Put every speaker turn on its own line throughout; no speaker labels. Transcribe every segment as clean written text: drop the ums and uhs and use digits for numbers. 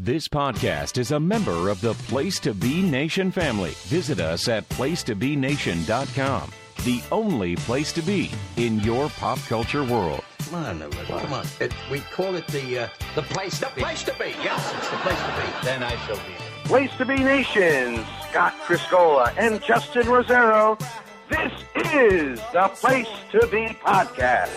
This podcast is a member of the Place to Be Nation family. Visit us at placetobenation.com. The only place to be in your pop culture world.
Come on. We call it the place to be. The place to be, yes. It's the place to be. Then I shall be.
Place to Be Nation, Scott Criscola and Justin Rosero. This is the Place to Be Podcast.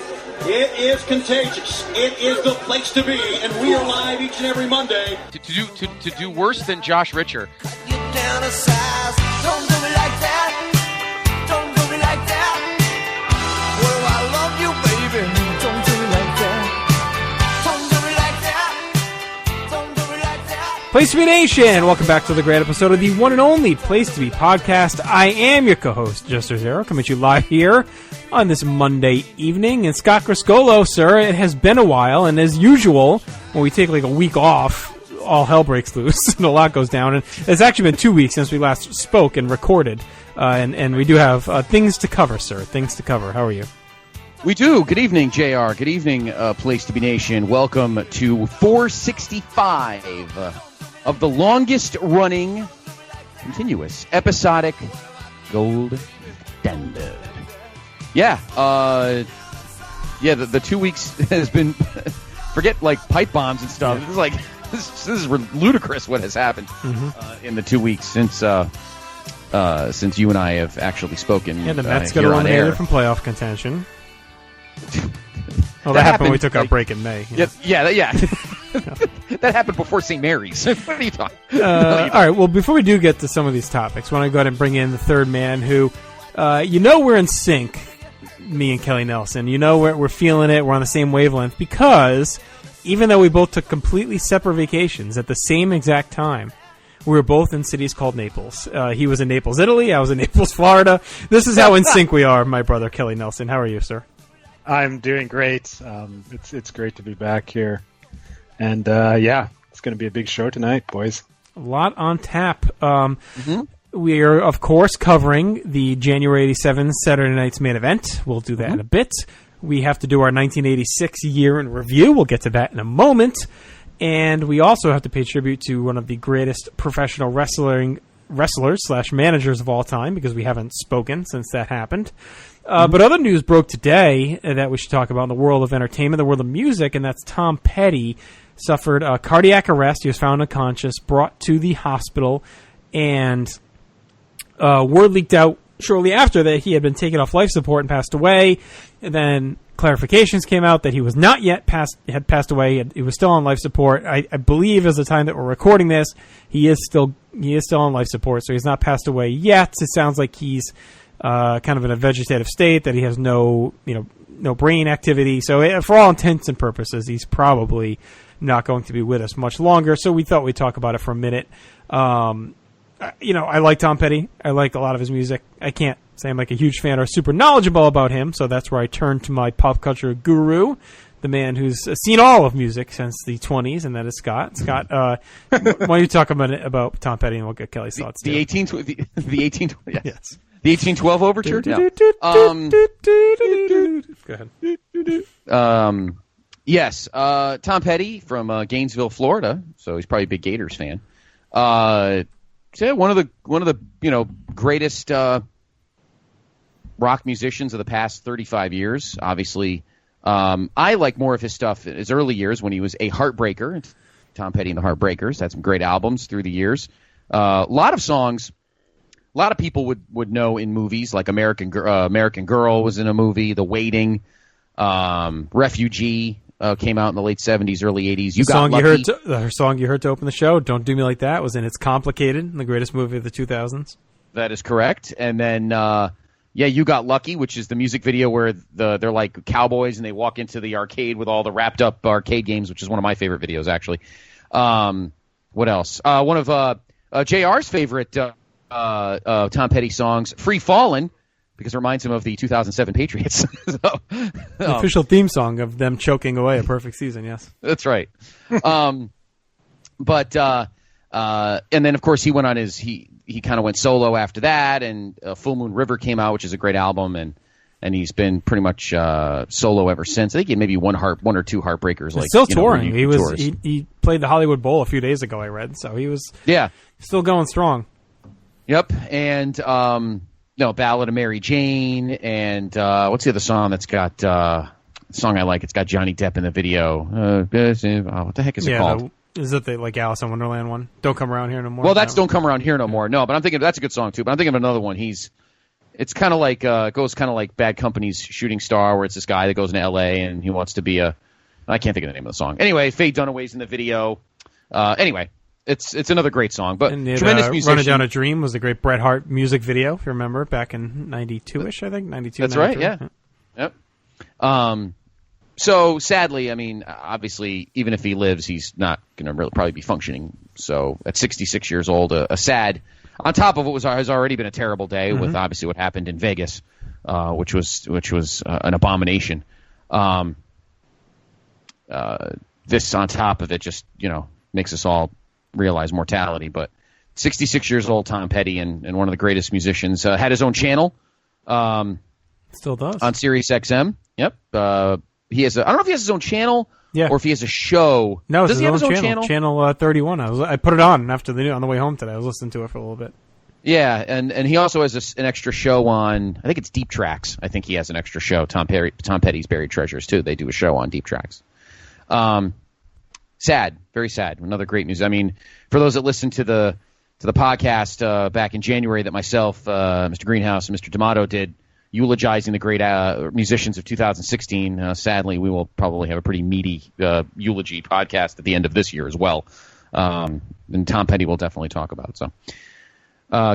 It is contagious. It is the place to be, and we are live each and every Monday.
To do worse than Josh Richer.
You down a size. Don't do it like that. Don't do it like that. Well, I love you, baby. Don't do it like that. Don't do it like that. Don't do it like that.
Place to Be Nation, welcome back to the great episode of the one and only Place to Be Podcast. I am your co-host, Justin Rosero, coming to you live here on this Monday evening. And Scott Criscolo, sir, it has been a while, and as usual, when we take like a week off, all hell breaks loose and a lot goes down. And it's actually been 2 weeks since we last spoke and recorded, and we do have things to cover, sir. Things to cover. How are you?
We do. Good evening, JR. Good evening, Place to Be Nation. Welcome to 465 of the longest-running, continuous, episodic Gold Standard. Yeah, the 2 weeks has been, forget like pipe bombs and stuff. This is like, this is ludicrous what has happened in the 2 weeks since you and I have actually spoken.
Yeah, the Mets got eliminated from playoff contention. Well, that happened when we took our break in May.
Yeah. That happened before St. Mary's. What are you talking
all right, well, before we do get to some of these topics, I want to go ahead and bring in the third man who, we're in sync, me and Kelly Nelson. We're feeling it. We're on the same wavelength because even though we both took completely separate vacations at the same exact time, we were both in cities called Naples. He was in Naples, Italy. I was in Naples, Florida. This is how in sync we are, my brother Kelly Nelson. How are you, sir?
I'm doing great. It's great to be back here. And, it's going to be a big show tonight, boys.
A lot on tap. We are, of course, covering the January 87 Saturday Night's main event. We'll do that in a bit. We have to do our 1986 year in review. We'll get to that in a moment. And we also have to pay tribute to one of the greatest professional wrestlers/managers of all time, because we haven't spoken since that happened. But other news broke today that we should talk about in the world of entertainment, the world of music, and that's Tom Petty suffered a cardiac arrest. He was found unconscious, brought to the hospital, and word leaked out shortly after that he had been taken off life support and passed away. And then clarifications came out that he was not yet passed away. He was still on life support. I believe, as the time that we're recording this, he is still on life support, so he's not passed away yet. It sounds like he's kind of in a vegetative state, that he has no brain activity. So for all intents and purposes, he's probably not going to be with us much longer. So we thought we'd talk about it for a minute. I like Tom Petty. I like a lot of his music. I can't say I'm like a huge fan or super knowledgeable about him, so that's where I turn to my pop culture guru, the man who's seen all of music since the 20s, and that is Scott. Scott, why don't you talk a minute about Tom Petty, and we'll get Kelly's thoughts.
The 18,
yes.
The 1812 Overture?
No. Go ahead.
Yes, Tom Petty from Gainesville, Florida, so he's probably a big Gators fan. One of the greatest rock musicians of the past 35 years. Obviously, I like more of his stuff in his early years when he was a Heartbreaker. Tom Petty and the Heartbreakers had some great albums through the years. A lot of songs. A lot of people would know in movies, like American Girl was in a movie, The Waiting, Refugee came out in the late 70s, early 80s.
Her song you heard to open the show, Don't Do Me Like That, was in It's Complicated, the greatest movie of the 2000s.
That is correct. And then, You Got Lucky, which is the music video where they're like cowboys and they walk into the arcade with all the wrapped up arcade games, which is one of my favorite videos, actually. What else? One of JR's favorite Tom Petty songs, Free Fallin', because it reminds him of the 2007 Patriots.
The official theme song of them choking away a perfect season, yes.
That's right. And then, of course, he went on he kind of went solo after that, and Full Moon River came out, which is a great album, and and he's been pretty much solo ever since. I think he had maybe one or two heartbreakers.
He's
like
still touring.
Tours.
He played the Hollywood Bowl a few days ago, I read, so he was still going strong.
Yep, and Ballad of Mary Jane, and what's the other song that's got song I like? It's got Johnny Depp in the video. What the heck is it called?
Is it the Alice in Wonderland one? Don't Come Around Here No More?
Well, that's Don't Come Around Here No More. No, but I'm thinking that's a good song too. But I'm thinking of another one. It's kind of like goes kind of like Bad Company's Shooting Star, where it's this guy that goes into L.A. and he wants to be I can't think of the name of the song. Anyway, Faye Dunaway's in the video. Anyway, it's another great song. But tremendous musician.
Running Down a Dream was a great Bret Hart music video, if you remember, back in 92-ish, I think. 92,
That's
93.
right, yeah. Yep. So, sadly, I mean, obviously, even if he lives, he's not going to really probably be functioning. So, at 66 years old, a sad, on top of what has already been a terrible day with obviously what happened in Vegas, which was an abomination. This on top of it just, makes us all realize mortality. But 66 years old, Tom Petty, and one of the greatest musicians, had his own channel.
Still does.
On Sirius XM. Yep. He has I don't know if he has his own channel or if he has a show.
No,
does he have his own channel?
Channel 31. I put it on on the way home today. I was listening to it for a little bit.
Yeah, and he also has an extra show on, I think it's Deep Tracks. I think he has an extra show, Tom Petty's Buried Treasures, too. They do a show on Deep Tracks. Sad, very sad. Another great music. I mean, for those that listen to the podcast back in January that myself, Mr. Greenhouse, and Mr. D'Amato did, eulogizing the great musicians of 2016. Sadly, we will probably have a pretty meaty eulogy podcast at the end of this year as well. And Tom Petty will definitely talk about it. So,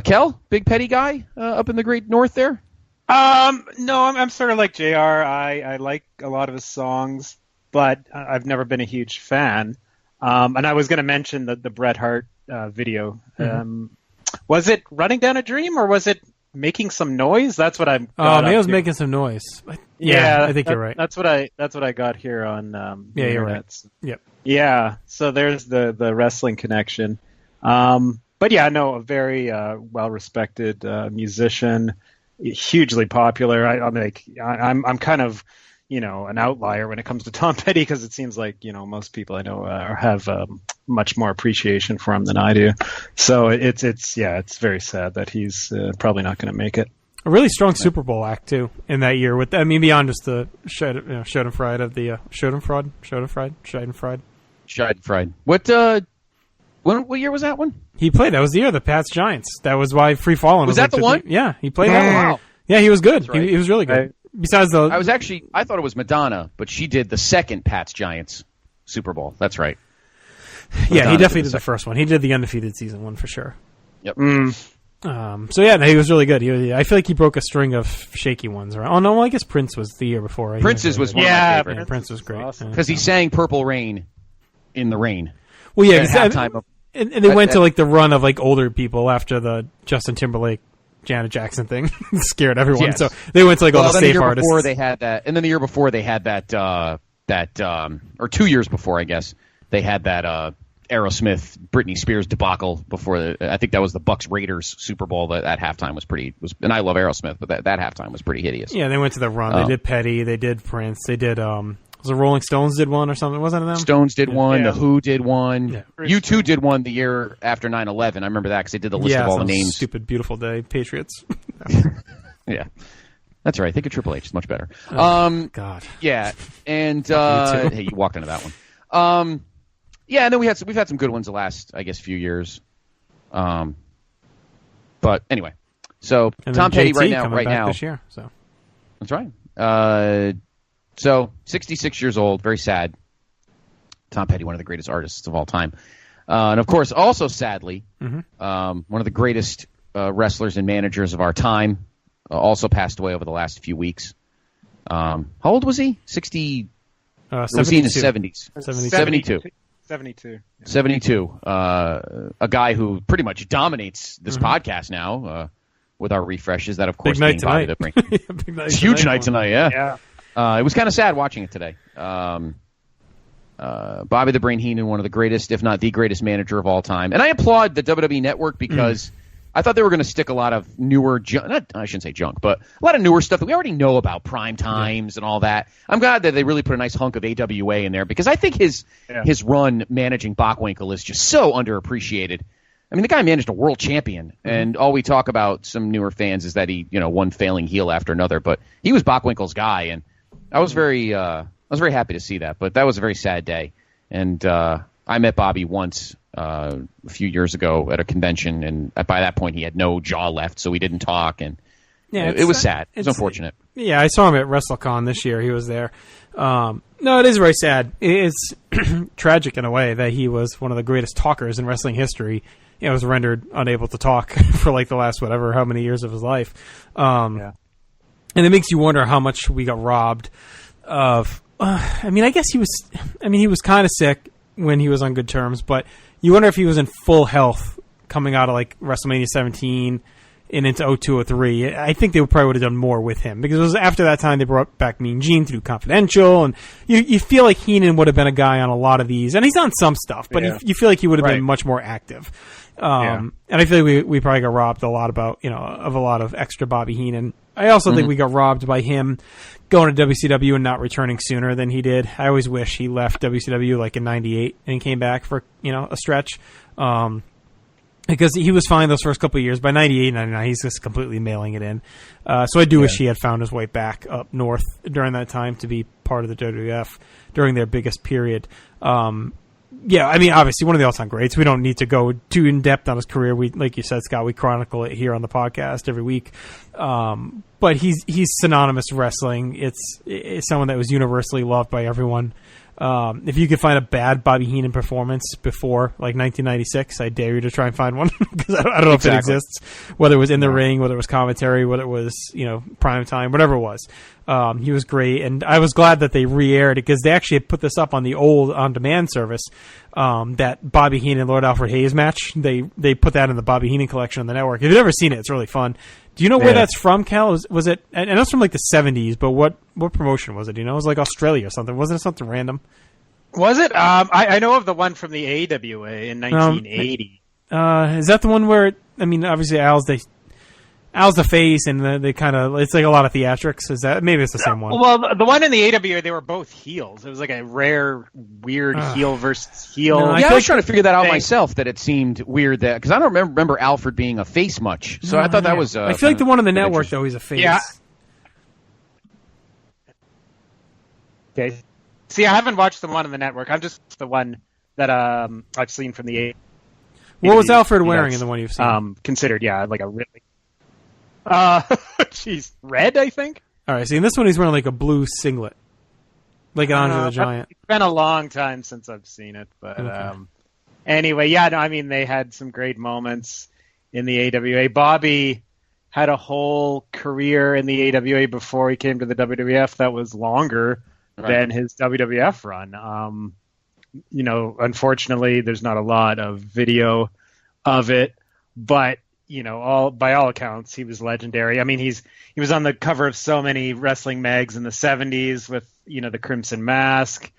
Kel, big Petty guy up in the great north there?
No, I'm sort of like JR. I like a lot of his songs, but I've never been a huge fan. And I was going to mention the Bret Hart video. Was it Running Down a Dream, or was it Making Some Noise? That's what I'm.
Maybe I was Making Some Noise. Yeah, I think you're right.
That's what I got here on.
You're right. Yep.
Yeah. So there's the wrestling connection. But yeah, no, a very well-respected musician, hugely popular. I'm kind of, an outlier when it comes to Tom Petty, because it seems like, most people I know have much more appreciation for him than I do. So it's very sad that he's probably not going to make it.
A really strong Super Bowl act too in that year. Beyond just the Schadenfreude of the
Schadenfreude. What year was that one?
He played. That was the year of the Pats Giants. That was why Free Fallin'
was that
like
the one?
Yeah, he played that one. Wow. Yeah, he was good.
Right.
He was really good. Besides
I thought it was Madonna, but she did the second Pats Giants Super Bowl. That's right.
Yeah, he definitely did the first one. He did the undefeated season one for sure.
Yep.
So yeah, he was really good. I feel like he broke a string of shaky ones. Right? Oh no, I guess Prince was the year before. Right?
Prince's was one of my favorite.
Yeah, Prince was great
because he sang "Purple Rain" in the rain.
Well, yeah, and they went to like the run of like older people after the Justin Timberlake, Janet Jackson thing scared everyone.
Yes.
So they went to like all the safe artists.
Before they had that, and then the year before they had that, or 2 years before, I guess they had that Aerosmith, Britney Spears debacle before. I think that was the Bucks Raiders Super Bowl. That halftime was and I love Aerosmith, but that halftime was pretty hideous.
Yeah, they went to the run. They did Petty. They did Prince. They did. Was the Rolling Stones did one or something? Wasn't it them?
Stones did one.
Yeah.
The Who did one.
Yeah.
U2 did one the year after 9/11. I remember that because they did the list of all the names.
Stupid Beautiful Day Patriots.
Yeah, that's right. Think of Triple H. It's much better.
God.
Yeah, and hey, you walked into that one. Yeah, and then we've had some good ones the last, I guess, few years. But anyway, so Tom Petty right now
this year. So
that's right. So 66 years old, very sad. Tom Petty, one of the greatest artists of all time, and of course, also sadly, one of the greatest wrestlers and managers of our time, also passed away over the last few weeks. How old was he? 60. Was he in his 70s? 72. 72. A guy who pretty much dominates this podcast now with our refreshes. That, of course,
being
Bobby the Brain. It's huge night tonight, yeah. It was kind of sad watching it today. Bobby the Brain Heenan, one of the greatest, if not the greatest manager of all time. And I applaud the WWE Network because I thought they were going to stick a lot of newer I shouldn't say junk, but a lot of newer stuff that we already know about, prime times and all that. I'm glad that they really put a nice hunk of AWA in there because I think his run managing Bockwinkel is just so underappreciated. I mean, the guy managed a world champion, and all we talk about, some newer fans, is that he, one failing heel after another. But he was Bockwinkel's guy, and I was very happy to see that. But that was a very sad day, and I met Bobby once a few years ago at a convention, and by that point he had no jaw left, so we didn't talk, and it was sad. It was unfortunate.
Yeah, I saw him at WrestleCon this year. He was there. No, it is very sad. It's tragic in a way that he was one of the greatest talkers in wrestling history. Was rendered unable to talk for like the last how many years of his life. And it makes you wonder how much we got robbed of. I guess he was kind of sick when he was on good terms, but you wonder if he was in full health coming out of like WrestleMania 17 and into 02, 03. I think they probably would have done more with him because it was after that time they brought back Mean Gene to do Confidential, and you feel like Heenan would have been a guy on a lot of these, and he's on some stuff, but you feel like he would have been much more active. And I feel like we probably got robbed a lot of a lot of extra Bobby Heenan. I also think we got robbed by him going to WCW and not returning sooner than he did. I always wish he left WCW like in 98 and came back for, a stretch. Because he was fine those first couple of years. By 98, 99, he's just completely mailing it in. So I do wish he had found his way back up north during that time to be part of the WWF during their biggest period. Obviously one of the all-time greats. We don't need to go too in-depth on his career. We, like you said, Scott, we chronicle it here on the podcast every week. But he's synonymous with wrestling. It's someone that was universally loved by everyone. If you could find a bad Bobby Heenan performance before, like 1996, I dare you to try and find one because I don't know if it exists. Whether it was in the ring, whether it was commentary, whether it was prime time, whatever it was. He was great, and I was glad that they re-aired it because they actually had put this up on the old on-demand service. That Bobby Heenan Lord Alfred Hayes match, they put that in the Bobby Heenan collection on the network. If you've never seen it, it's really fun. Do you know where that's from, Cal? Was it? I know it's from like the 70s, but what promotion was it? Do you know? It was like Australia or something. Wasn't it something random?
Was it? I know of the one from the AWA in 1980.
Is that the one where? Obviously Al's the face, and they kind of, it's like a lot of theatrics. Is that, maybe it's the same one?
Well, the one in the AWA, they were both heels. It was like a rare, weird heel versus heel.
No, I was trying to figure that out myself. That it seemed weird that because I don't remember Alfred being a face much. So I thought that was.
I feel like the one on the network though, he's a face.
Yeah. Okay. See, I haven't watched the one on the network. I'm just the one that I've seen from the.
What was Alfred wearing in the one you've seen?
Considered, like a really. Jeez, red, I think.
All right, see, in this one he's wearing like a blue singlet, like an Andre the Giant.
It's been a long time since I've seen it, but
okay.
Anyway, they had some great moments in the AWA. Bobby had a whole career in the AWA before he came to the WWF that was longer than his WWF run. Unfortunately, there's not a lot of video of it, but by all accounts, he was legendary. I mean, he was on the cover of so many wrestling mags in the 70s with, the Crimson Mask.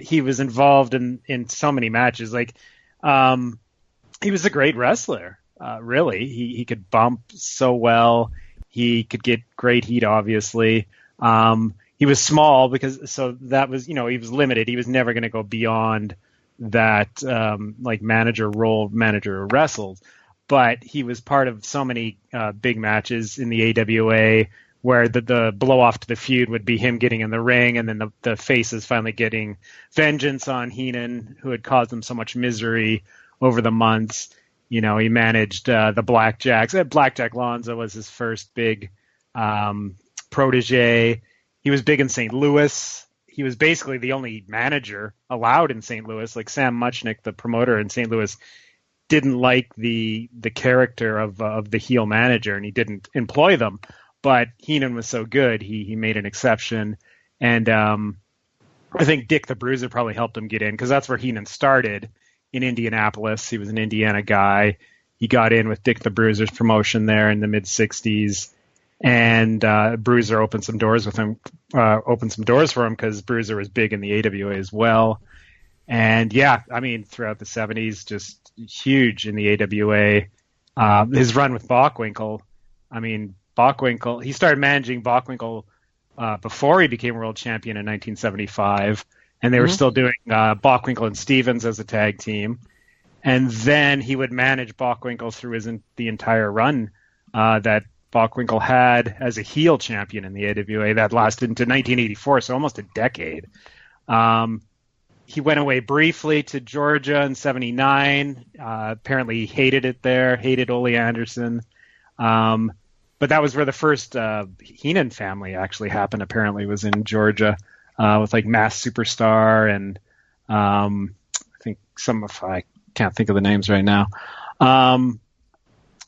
He was involved in so many matches. Like, he was a great wrestler. Really, he could bump so well. He could get great heat, obviously. He was small that was, he was limited. He was never going to go beyond that, manager wrestles. But he was part of so many big matches in the AWA where the blow-off to the feud would be him getting in the ring, and then the faces finally getting vengeance on Heenan, who had caused them so much misery over the months. He managed the Blackjacks. Blackjack Lanza was his first big protege. He was big in St. Louis. He was basically the only manager allowed in St. Louis. Like Sam Muchnick, the promoter in St. Louis, didn't like the character of the heel manager, and he didn't employ them. But Heenan was so good, he made an exception. And I think Dick the Bruiser probably helped him get in, because that's where Heenan started, in Indianapolis. He was an Indiana guy. He got in with Dick the Bruiser's promotion there in the mid-'60s. And Bruiser opened some doors for him because Bruiser was big in the AWA as well. And throughout the 70s, just huge in the AWA. his run with Bockwinkel. I mean, Bockwinkel, he started managing Bockwinkel before he became world champion in 1975, and they were still doing Bockwinkel and Stevens as a tag team. And then he would manage Bockwinkel through the entire run that Bockwinkel had as a heel champion in the AWA that lasted into 1984, so almost a decade. He went away briefly to Georgia in 79. Apparently he hated it there, hated Ole Anderson. But that was where the first Heenan family actually happened, apparently, was in Georgia with like Mass Superstar and I think I can't think of the names right now.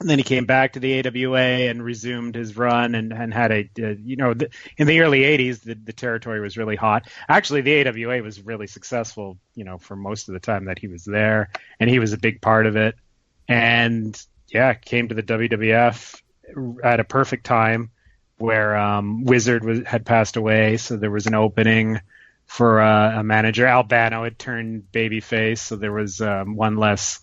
And then he came back to the AWA and resumed his run and had in the early 80s, the territory was really hot. Actually, the AWA was really successful, for most of the time that he was there, and he was a big part of it. And came to the WWF at a perfect time where Wizard had passed away, so there was an opening for a manager. Albano had turned babyface, so there was one less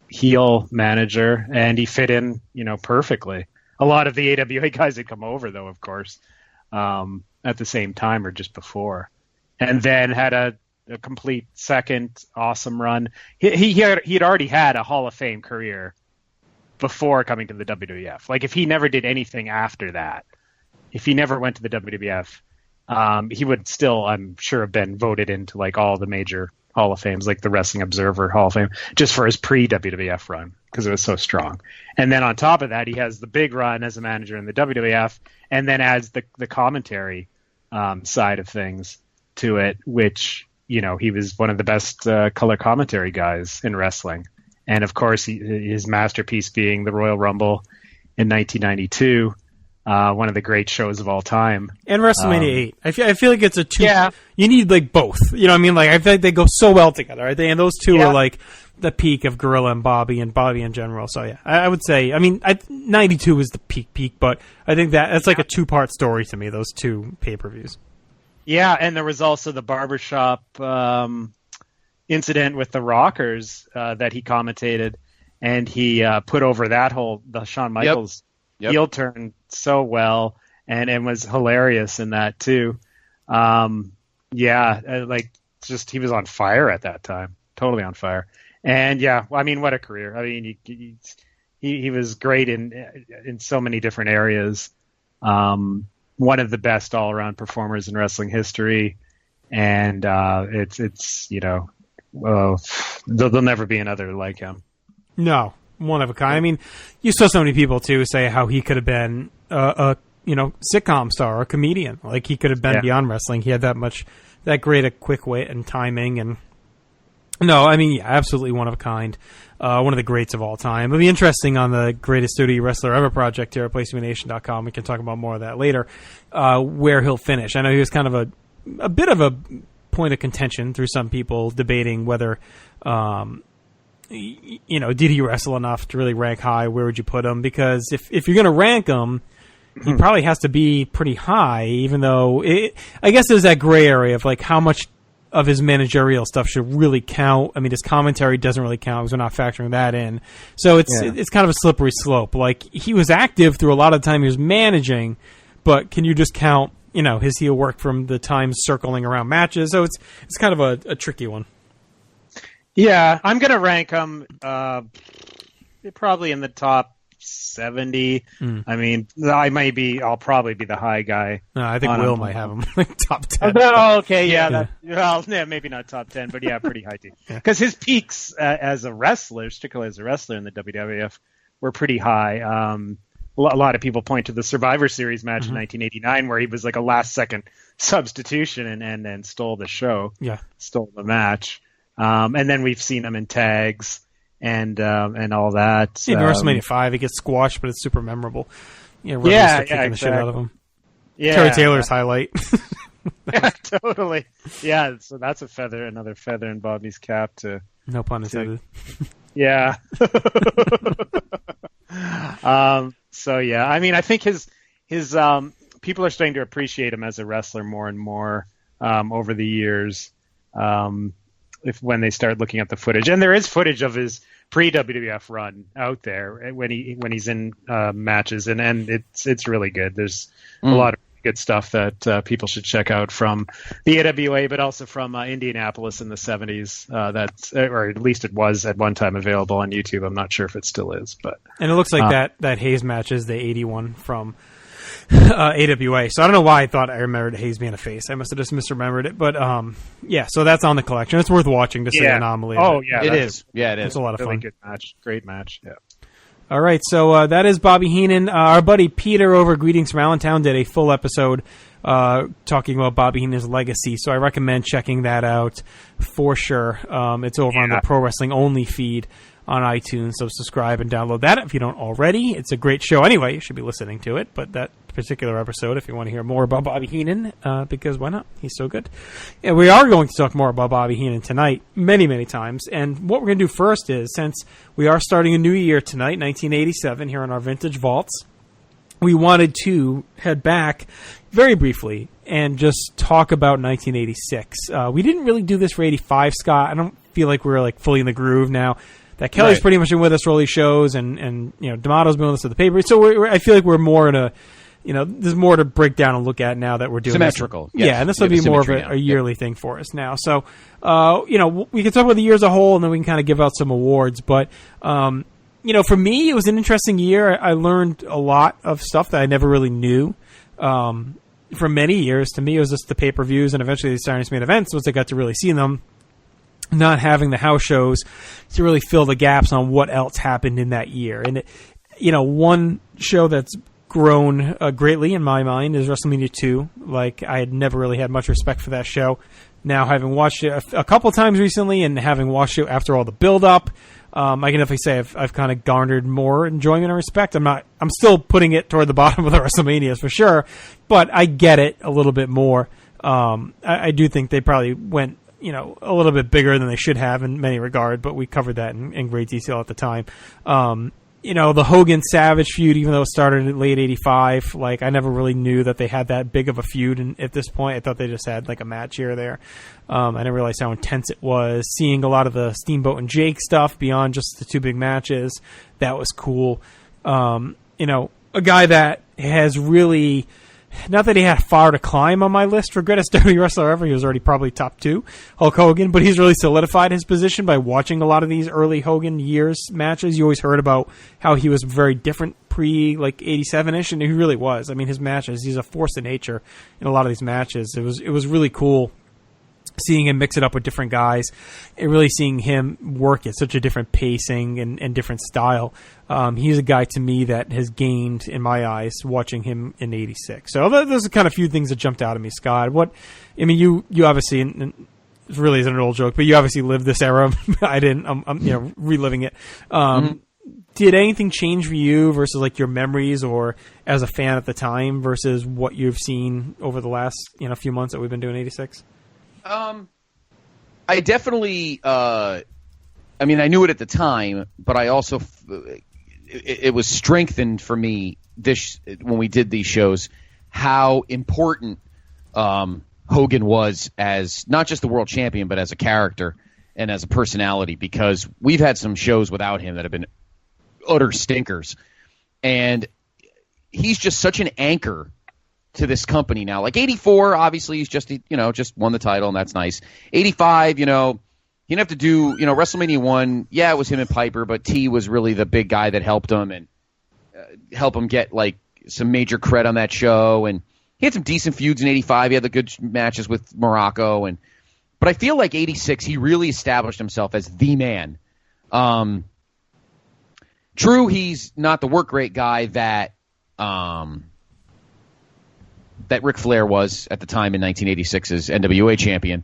heel manager, and he fit in, perfectly. A lot of the AWA guys had come over, though, of course, at the same time or just before, and then had a complete second awesome run. He had already had a Hall of Fame career before coming to the WWF. Like, if he never did anything after that, if he never went to the WWF, he would still, I'm sure, have been voted into like all the major Hall of Fames, like the Wrestling Observer Hall of Fame, just for his pre-WWF run, because it was so strong. And then on top of that, he has the big run as a manager in the WWF, and then adds the commentary side of things to it, which, he was one of the best color commentary guys in wrestling. And of course, his masterpiece being the Royal Rumble in 1992, one of the great shows of all time. And
WrestleMania 8. I feel like it's a two. Yeah. You need like both. You know what I mean? Like, I feel like they go so well together. And those two are like the peak of Gorilla and Bobby in general. So yeah, I would say, 92 is the peak, but I think that's like a 2-part story to me, those two pay-per-views.
Yeah, and there was also the barbershop incident with the Rockers that he commentated, and he put over the Shawn Michaels heel turn so well, and was hilarious in that too. He was on fire at that time, totally on fire. And what a career! He was great in so many different areas. One of the best all-around performers in wrestling history, and there'll never be another like him.
No, one of a kind. You saw so many people too say how he could have been a sitcom star or a comedian. Like, he could have been beyond wrestling. He had that great a quick wit and timing. And no, absolutely one of a kind. One of the greats of all time. It'll be interesting on the Greatest Studio Wrestler Ever project here at PlaceToBeNation.com. We can talk about more of that later, where he'll finish. I know he was kind of a bit of a point of contention through some people debating whether, did he wrestle enough to really rank high? Where would you put him? Because if you're going to rank him, he probably has to be pretty high, even though I guess there's that gray area of like how much of his managerial stuff should really count. His commentary doesn't really count because we're not factoring that in. So it's kind of a slippery slope. Like, he was active through a lot of the time he was managing, but can you just count, his heel work from the time circling around matches? So it's kind of a tricky one.
Yeah, I'm going to rank him probably in the top 70. I'll probably be the high guy.
No, I think Will might have him like top 10.
Oh, okay, maybe not top 10, but pretty high too. Because his peaks as a wrestler, particularly as a wrestler in the WWF, were pretty high. A lot of people point to the Survivor Series match in 1989 where he was like a last-second substitution and stole the show. Yeah, stole the match. And then we've seen him in tags and all that.
In WrestleMania 5, he gets squashed, but it's super memorable. Kicking the shit out of him. Yeah, Terry Taylor's highlight.
Yeah, totally. Yeah, so that's another feather in Bobby's cap to.
No pun intended.
Yeah. I think his people are starting to appreciate him as a wrestler more and more over the years. When they start looking at the footage, and there is footage of his pre-WWF run out there when he's in matches, and it's really good. There's a lot of good stuff that people should check out from the AWA, but also from Indianapolis in the 70s. Or at least it was at one time available on YouTube. I'm not sure if it still is, but
and it looks like that Hayes match is the 81 from AWA. So I don't know why I thought I remembered Hayes being a face. I must have just misremembered it. But yeah, so that's on the collection. It's worth watching to see Anomaly.
Oh yeah,
it is. It is.
It's a lot of
really
fun.
Good match. Great match. Yeah.
All right, so that is Bobby Heenan. Our buddy Peter over Greetings from Allentown did a full episode talking about Bobby Heenan's legacy, so I recommend checking that out for sure. It's over on the Pro Wrestling Only feed on iTunes, so subscribe and download that if you don't already. It's a great show anyway. You should be listening to it, but that particular episode, if you want to hear more about Bobby Heenan, because why not? He's so good. And we are going to talk more about Bobby Heenan tonight, many, many times. And what we're going to do first is, since we are starting a new year tonight, 1987, here on our Vintage Vaults, we wanted to head back very briefly and just talk about 1986. We didn't really do this for 85, Scott. I don't feel like we're like fully in the groove now. That Kelly's pretty much been with us for all these shows, and you know, D'Amato's been with us at the paper. So I feel like we're more in a, you know, there's more to break down and look at now that we're doing
symmetrical.
This. Yeah, and this will be more of a yearly thing for us now. So, you know, we can talk about the year as a whole, and then we can kind of give out some awards. But, you know, for me, it was an interesting year. I learned a lot of stuff that I never really knew. For many years, to me, it was just the pay-per-views and eventually the Saturday Main Events once I got to really see them. Not having the house shows to really fill the gaps on what else happened in that year. And, you know, one show that's grown greatly in my mind is WrestleMania 2. Like, I had never really had much respect for that show. Now, having watched it a couple times recently and having watched it after all the build-up, I can definitely say I've kind of garnered more enjoyment and respect. I'm still putting it toward the bottom of the WrestleManias for sure, but I get it a little bit more. I do think they probably went, you know, a little bit bigger than they should have in many regard, but we covered that in great detail at the time. You know, the Hogan Savage feud, even though it started in late 85, like, I never really knew that they had that big of a feud at this point. I thought they just had like a match here or there. I didn't realize how intense it was. Seeing a lot of the Steamboat and Jake stuff beyond just the two big matches, that was cool. You know, a guy that has really, not that he had far to climb on my list for greatest WWE wrestler ever. He was already probably top 2, Hulk Hogan, but he's really solidified his position by watching a lot of these early Hogan years matches. You always heard about how he was very different pre, like, 87-ish, and he really was. I mean, his matches, he's a force of nature in a lot of these matches. It was really cool seeing him mix it up with different guys and really seeing him work at such a different pacing and different style. He's a guy to me that has gained in my eyes watching him in 86. So those are kind of few things that jumped out at me, Scott. I mean, you obviously, and it really isn't an old joke, but you obviously lived this era. I didn't. I'm you know, reliving it. Did anything change for you versus like your memories or as a fan at the time versus what you've seen over the last, you know, few months that we've been doing 86?
I definitely, I mean, I knew it at the time, but I also, it was strengthened for me when we did these shows, how important Hogan was as not just the world champion, but as a character and as a personality, because we've had some shows without him that have been utter stinkers. And he's just such an anchor to this company now. Like 84, obviously he's just, you know, just won the title and that's nice. 85, you know, he didn't have to do, you know, WrestleMania 1, yeah, it was him and Piper, but T was really the big guy that helped him and help him get like some major cred on that show. And he had some decent feuds in 85. He had the good matches with Morocco, but I feel like 86, he really established himself as the man. True, he's not the work rate guy that Ric Flair was at the time in 1986 as NWA champion,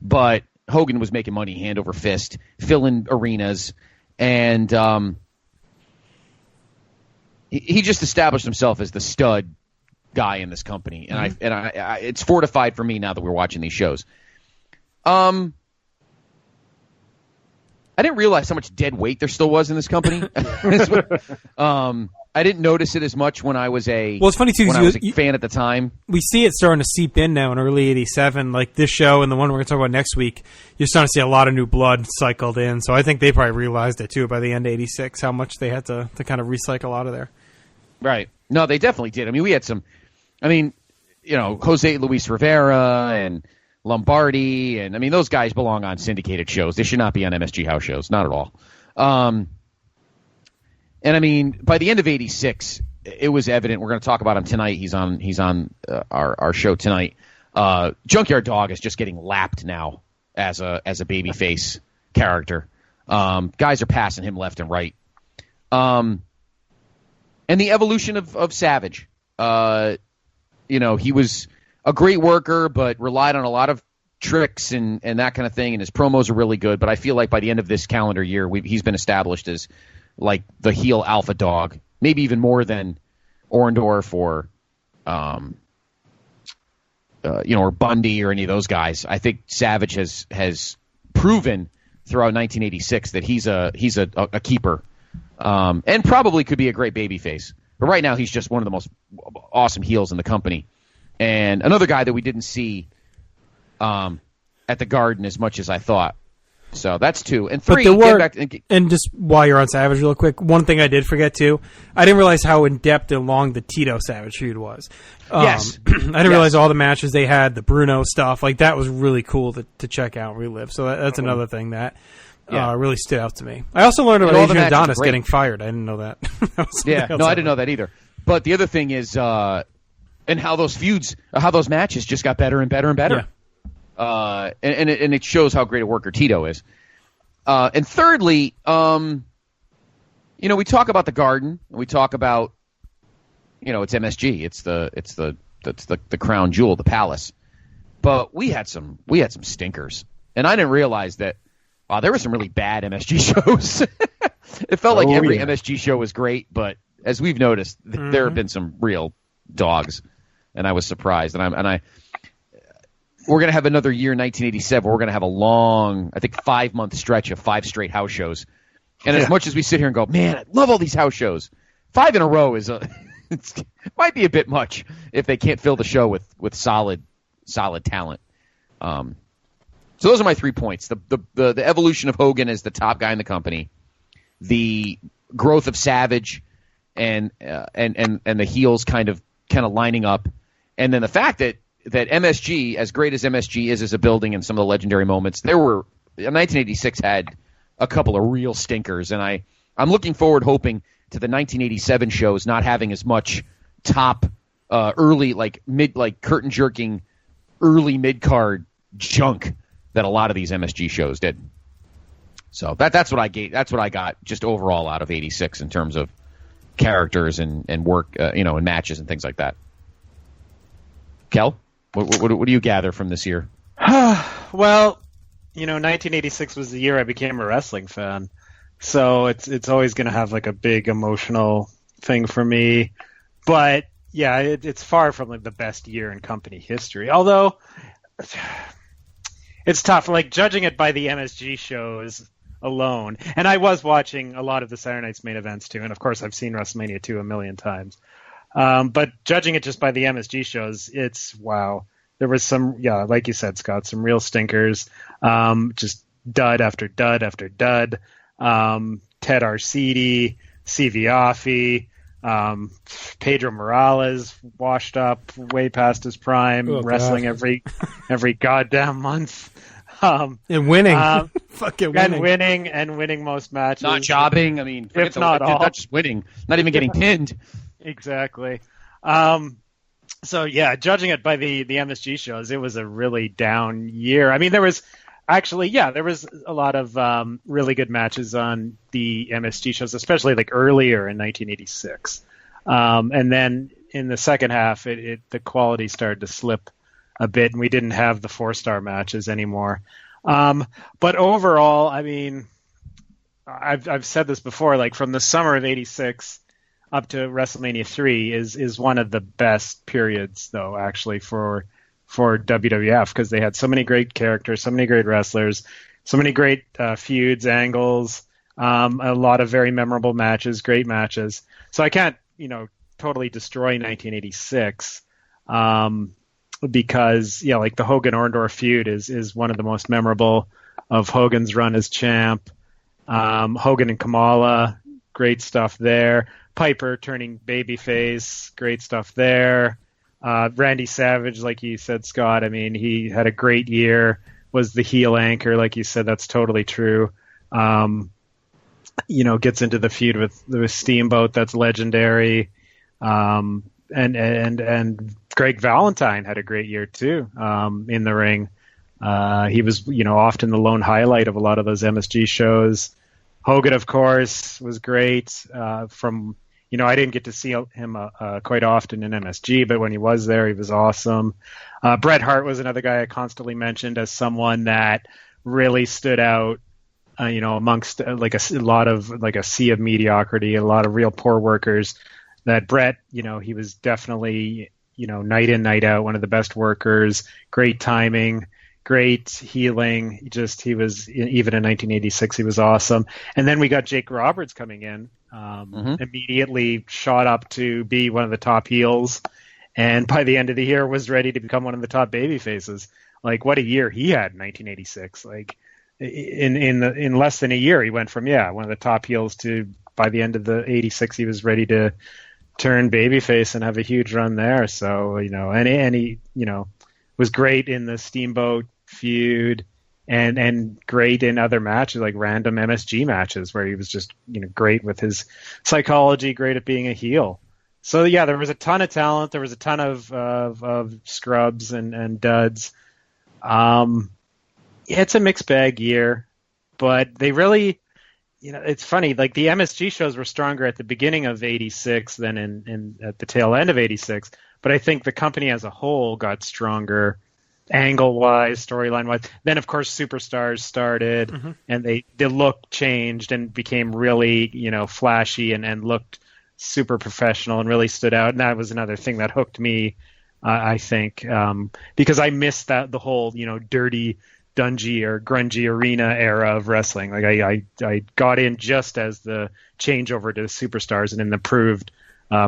but Hogan was making money hand over fist, filling arenas, and he just established himself as the stud guy in this company, and I it's fortified for me now that we're watching these shows. I didn't realize how much dead weight there still was in this company. I didn't notice it as much when I was a
Well, it's funny too
when I
because
was a fan at the time.
we see it starting to seep in now in early '87. Like this show and the one we're going to talk about next week, you're starting to see a lot of new blood cycled in. So I think they probably realized it too by the end of '86 how much they had to kind of recycle out of there.
Right. No, they definitely did. I mean, we had some. I mean, Jose Luis Rivera and Lombardi, and I mean, those guys belong on syndicated shows. They should not be on MSG house shows, not at all. And I mean, by the end of '86, it was evident. We're going to talk about him tonight. He's on our show tonight. Junkyard Dog is just getting lapped now as a babyface character. Guys are passing him left and right. And the evolution of Savage. He was a great worker, but relied on a lot of tricks and that kind of thing. And his promos are really good. But I feel like by the end of this calendar year, he's been established as like the heel alpha dog, maybe even more than Orndorff or Bundy or any of those guys. I think Savage has proven throughout 1986 that he's a keeper, and probably could be a great babyface. But right now, he's just one of the most awesome heels in the company, and another guy that we didn't see at the Garden as much as I thought. So that's 2. And 3,
and just while you're on Savage real quick, one thing I did forget too, I didn't realize how in-depth and long the Tito Savage feud was.
Yes.
I didn't realize all the matches they had, the Bruno stuff, like that was really cool to check out and relive. So that's another thing that really stood out to me. I also learned about Adrian Adonis getting fired. I didn't know that.
I didn't know that either. But the other thing is, and how those feuds, how those matches just got better and better and better. Yeah. And it shows how great a worker Tito is. And thirdly, we talk about the Garden, and we talk about, it's MSG, it's the crown jewel, the palace. But we had some stinkers, and I didn't realize that. There were some really bad MSG shows. It felt like every MSG show was great, but as we've noticed, there have been some real dogs, and I was surprised. We're going to have another year in 1987. We're going to have a long, I think, 5-month stretch of 5 straight house shows. And as much as we sit here and go, man, I love all these house shows, 5 in a row it might be a bit much if they can't fill the show with solid talent. So those are my 3 points: the evolution of Hogan as the top guy in the company, the growth of Savage, and the heels kind of lining up, and then the fact that MSG, as great as MSG is as a building and some of the legendary moments, 1986 had a couple of real stinkers, and I'm looking forward, hoping to the 1987 shows not having as much top early curtain jerking early mid card junk that a lot of these MSG shows did. So that's what I got just overall out of '86 in terms of characters and work, and matches and things like that. Kel? What do you gather from this year?
Well, 1986 was the year I became a wrestling fan, so it's always going to have like a big emotional thing for me. But yeah, it's far from like the best year in company history. Although it's tough, like judging it by the MSG shows alone. And I was watching a lot of the Saturday Night's main events too, and of course I've seen WrestleMania 2 a million times. But judging it just by the MSG shows, it's wow. There was some, like you said, Scott, some real stinkers. Just dud after dud after dud. Ted Arcidi, CV Offie, Pedro Morales washed up way past his prime, wrestling every goddamn month.
And winning. Fucking winning.
And winning most matches.
Not jobbing. I mean,
if not all.
Not just winning. Not even getting pinned.
Exactly. So yeah, judging it by the MSG shows, it was a really down year. I mean, there was a lot of really good matches on the MSG shows, especially like earlier in 1986. And then in the second half, the quality started to slip a bit, and we didn't have the 4-star matches anymore. But overall, I mean, I've said this before, like from the summer of '86 up to WrestleMania 3 is one of the best periods, though, actually, for WWF, because they had so many great characters, so many great wrestlers, so many great feuds, angles, a lot of very memorable matches, great matches. So I can't totally destroy 1986. Because like the Hogan Orndorff feud is one of the most memorable of Hogan's run as champ. Hogan and Kamala, great stuff there. Piper turning babyface, great stuff there. Randy Savage, like you said, Scott, I mean, he had a great year, was the heel anchor, like you said, that's totally true. Gets into the feud with Steamboat, that's legendary. And Greg Valentine had a great year too, in the ring. He was, often the lone highlight of a lot of those MSG shows. Hogan, of course, was great. I didn't get to see him quite often in MSG, but when he was there, he was awesome. Bret Hart was another guy I constantly mentioned as someone that really stood out, amongst like a sea of mediocrity, a lot of real poor workers. That Bret, he was definitely, night in, night out, one of the best workers, great timing, great healing. He was, even in 1986, he was awesome. And then we got Jake Roberts coming in, immediately shot up to be one of the top heels. And by the end of the year was ready to become one of the top baby faces. Like, what a year he had in 1986. Like, in less than a year, he went from, one of the top heels to, by the end of the 86, he was ready to turn babyface and have a huge run there. So, and he, was great in the Steamboat feud and great in other matches, like random MSG matches where he was just, great with his psychology, great at being a heel. So there was a ton of talent. There was a ton of scrubs and duds. It's a mixed bag year, but they really, it's funny, like the MSG shows were stronger at the beginning of 86 than in at the tail end of 86. But I think the company as a whole got stronger angle-wise, storyline-wise. Then, of course, Superstars started, and the look changed and became really, flashy and looked super professional and really stood out. And that was another thing that hooked me, I think, because I missed the whole, dirty, dungy or grungy arena era of wrestling. Like I got in just as the changeover to Superstars and an improved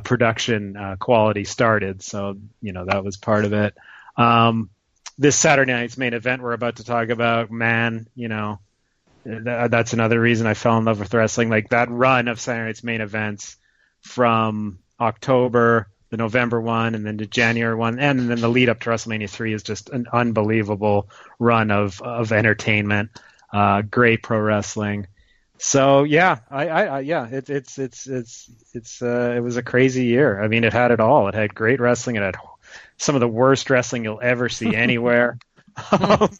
production quality started. So, that was part of it. This Saturday night's main event we're about to talk about, man, that's another reason I fell in love with wrestling. Like that run of Saturday night's main events from October, the November one, and then the January one, and then the lead up to WrestleMania 3 is just an unbelievable run of entertainment. Great pro wrestling. So it was a crazy year. I mean, it had it all. It had great wrestling. It had some of the worst wrestling you'll ever see anywhere. But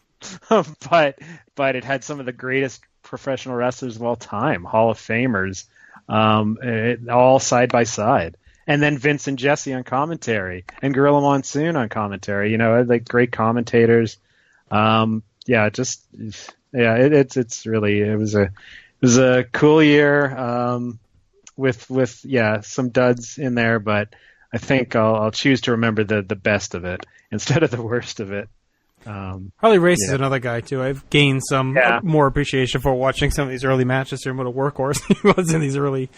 it had some of the greatest professional wrestlers of all time, Hall of Famers, all side by side. And then Vince and Jesse on commentary, and Gorilla Monsoon on commentary. Like great commentators. It's really, it was a cool year. With some duds in there, but I think I'll choose to remember the best of it instead of the worst of it.
Harley Race is another guy too. I've gained some more appreciation for watching some of these early matches here. What a workhorse he was in these early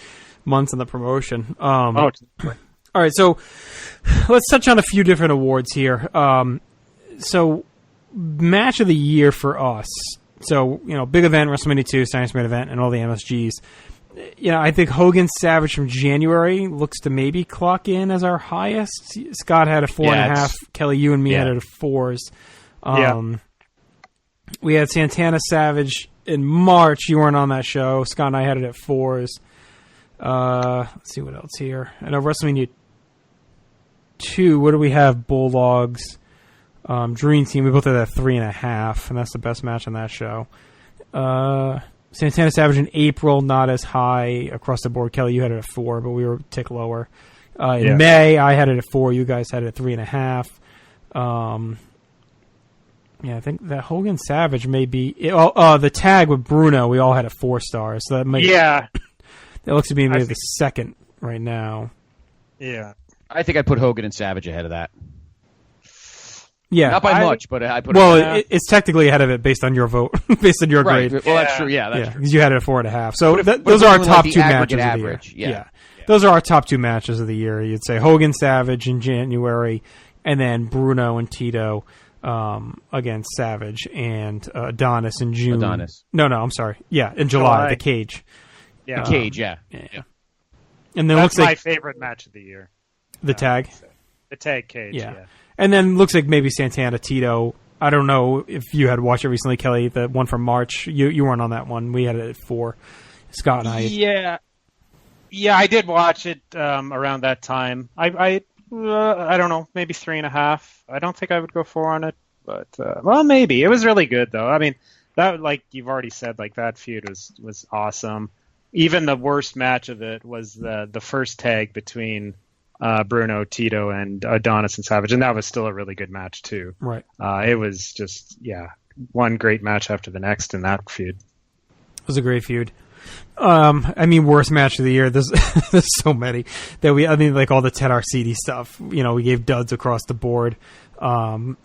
months in the promotion. All right, so let's touch on a few different awards here. So match of the year for us. So, big event, WrestleMania 2, Science main event, and all the MSGs. I think Hogan Savage from January looks to maybe clock in as our highest. Scott had a 4.5. Kelly, you and me had it at 4s. We had Santana Savage in March. You weren't on that show. Scott and I had it at 4s. Let's see what else here. I know WrestleMania 2. What do we have? Bulldogs, Dream Team. We both had that 3.5, and that's the best match on that show. Santana Savage in April, not as high across the board. Kelly, you had it at 4, but we were a tick lower. In May, I had it at 4. You guys had it at 3.5. I think that Hogan Savage may be. The tag with Bruno, we all had at 4 stars. So that might. Yeah. That looks to be maybe the second right now.
Yeah.
I think I put Hogan and Savage ahead of that.
Yeah.
Not by much, but I put
Well,
it.
it's technically ahead of it based on your vote, based on your
Right.
grade.
Well, that's true. Yeah, that's
Yeah,
true.
because you had it at 4.5. So
But if
those
we're
are our
doing,
top
like,
two
the
matches
average,
of the year.
yeah.
Those are our top two matches of the year. You'd say Hogan Savage in January, and then Bruno and Tito against Savage, and Adonis in June.
Adonis.
No, I'm sorry. Yeah, in July, the Cage.
Yeah.
The Cage, yeah.
And then
That's
looks
my
like
favorite match of the year.
the tag.
The tag cage,
Yeah.
yeah.
And then looks like maybe Santana Tito. I don't know if you had watched it recently, Kelly. The one from March. You weren't on that one. We had it at 4. Scott and I.
Yeah, I did watch it around that time. I don't know, maybe 3.5. I don't think I would go 4 on it, but well, maybe. It was really good though. I mean, that, like you've already said, like that feud was awesome. Even the worst match of it was the first tag between Bruno, Tito, and Adonis and Savage, and that was still a really good match too.
Right.
It was just one great match after the next in that feud.
It was a great feud. I mean, worst match of the year. There's so many that like all the Ted Arcidi stuff. You know, we gave duds across the board. Some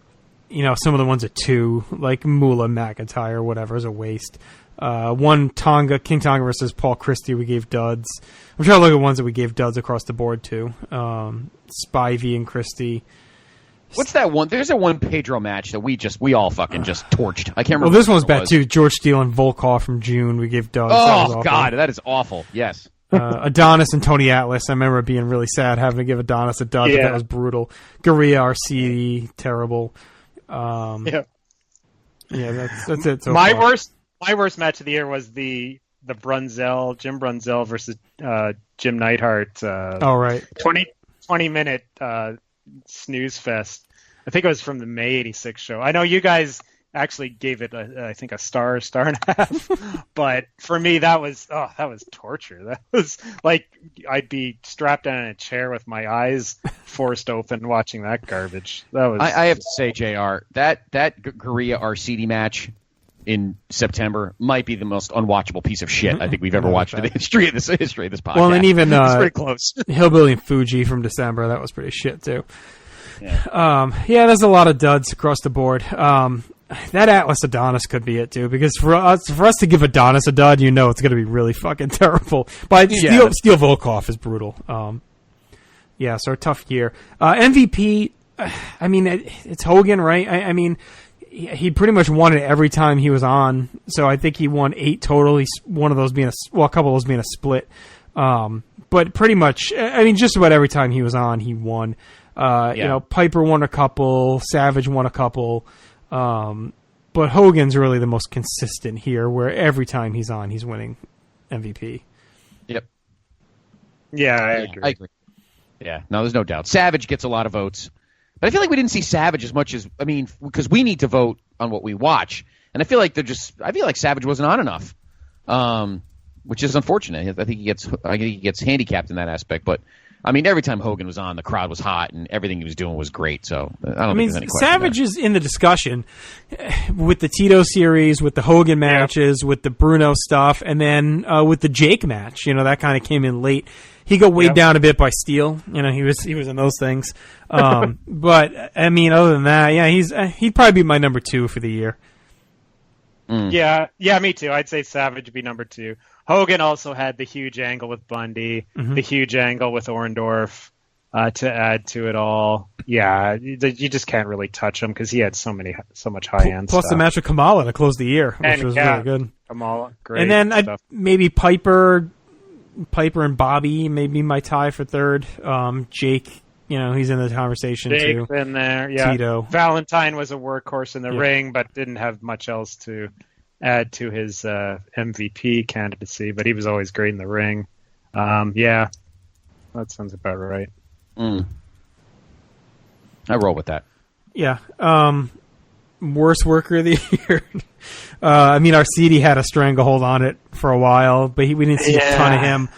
of the ones at 2, like Moolah McIntyre or whatever, is a waste. King Tonga versus Paul Christie, we gave duds. I'm trying to look at ones that we gave duds across the board too. Spivey and Christie.
What's that one? There's a one Pedro match that we all fucking just torched. I can't remember.
Well, this one's bad too. George Steele and Volkov from June, we gave duds.
Oh God, that is awful. Yes.
Adonis and Tony Atlas. I remember being really sad having to give Adonis a dud. But that was brutal. Gurria Arcidi, terrible. Yeah, that's it. So
my
far.
worst match of the year was the Jim Brunzell versus Jim Neidhart.
Right.
20-minute snooze fest. I think it was from the May '86 show. I know you guys actually gave it I think a star and a half, but for me that was torture. That was like I'd be strapped down in a chair with my eyes forced open watching that garbage. That was.
I have to say, JR, that Gurria Arcidi match in September might be the most unwatchable piece of shit I think we've ever watched in the history of this podcast.
Well, and even
it's pretty close.
Hillbilly and Fuji from December, that was pretty shit too.
Yeah.
There's a lot of duds across the board. That Atlas Adonis could be it too, because for us to give Adonis a dud, it's going to be really fucking terrible. But Steel Volkov is brutal. So a tough year. MVP, I mean, it's Hogan, right? I mean, he pretty much won it every time he was on. So I think he won 8 total. One of those being a couple of those being a split. But pretty much, I mean, just about every time he was on, he won. Piper won a couple, Savage won a couple. But Hogan's really the most consistent here, where every time he's on, he's winning MVP.
Yep.
Yeah, I agree.
Yeah, no, there's no doubt. Savage gets a lot of votes. But I feel like we didn't see Savage as much as, because we need to vote on what we watch. And I feel like Savage wasn't on enough, which is unfortunate. I think he gets handicapped in that aspect. But, every time Hogan was on, the crowd was hot and everything he was doing was great. So I don't think there's any question
Savage
there.
is in the discussion with the Tito series, with the Hogan matches, with the Bruno stuff, and then with the Jake match. That kind of came in late. He got weighed down a bit by Steele. He was in those things. But other than that, he'd probably be my number 2 for the year.
Yeah, me too. I'd say Savage would be number 2. Hogan also had the huge angle with Bundy, the huge angle with Orndorff to add to it all. Yeah, you just can't really touch him because he had so much high end stuff.
Plus the match with Kamala to close the year, which was really good.
Kamala, great.
And then maybe Piper and Bobby, maybe my tie for 3rd. Jake, he's in the conversation too.
Jake's in there, yeah.
Tito.
Valentine was a workhorse in the ring, but didn't have much else to add to his MVP candidacy, but he was always great in the ring. That sounds about right.
I roll with that.
Yeah. Worst worker of the year. Arcidi had a stranglehold on it for a while, but we didn't see a ton of him.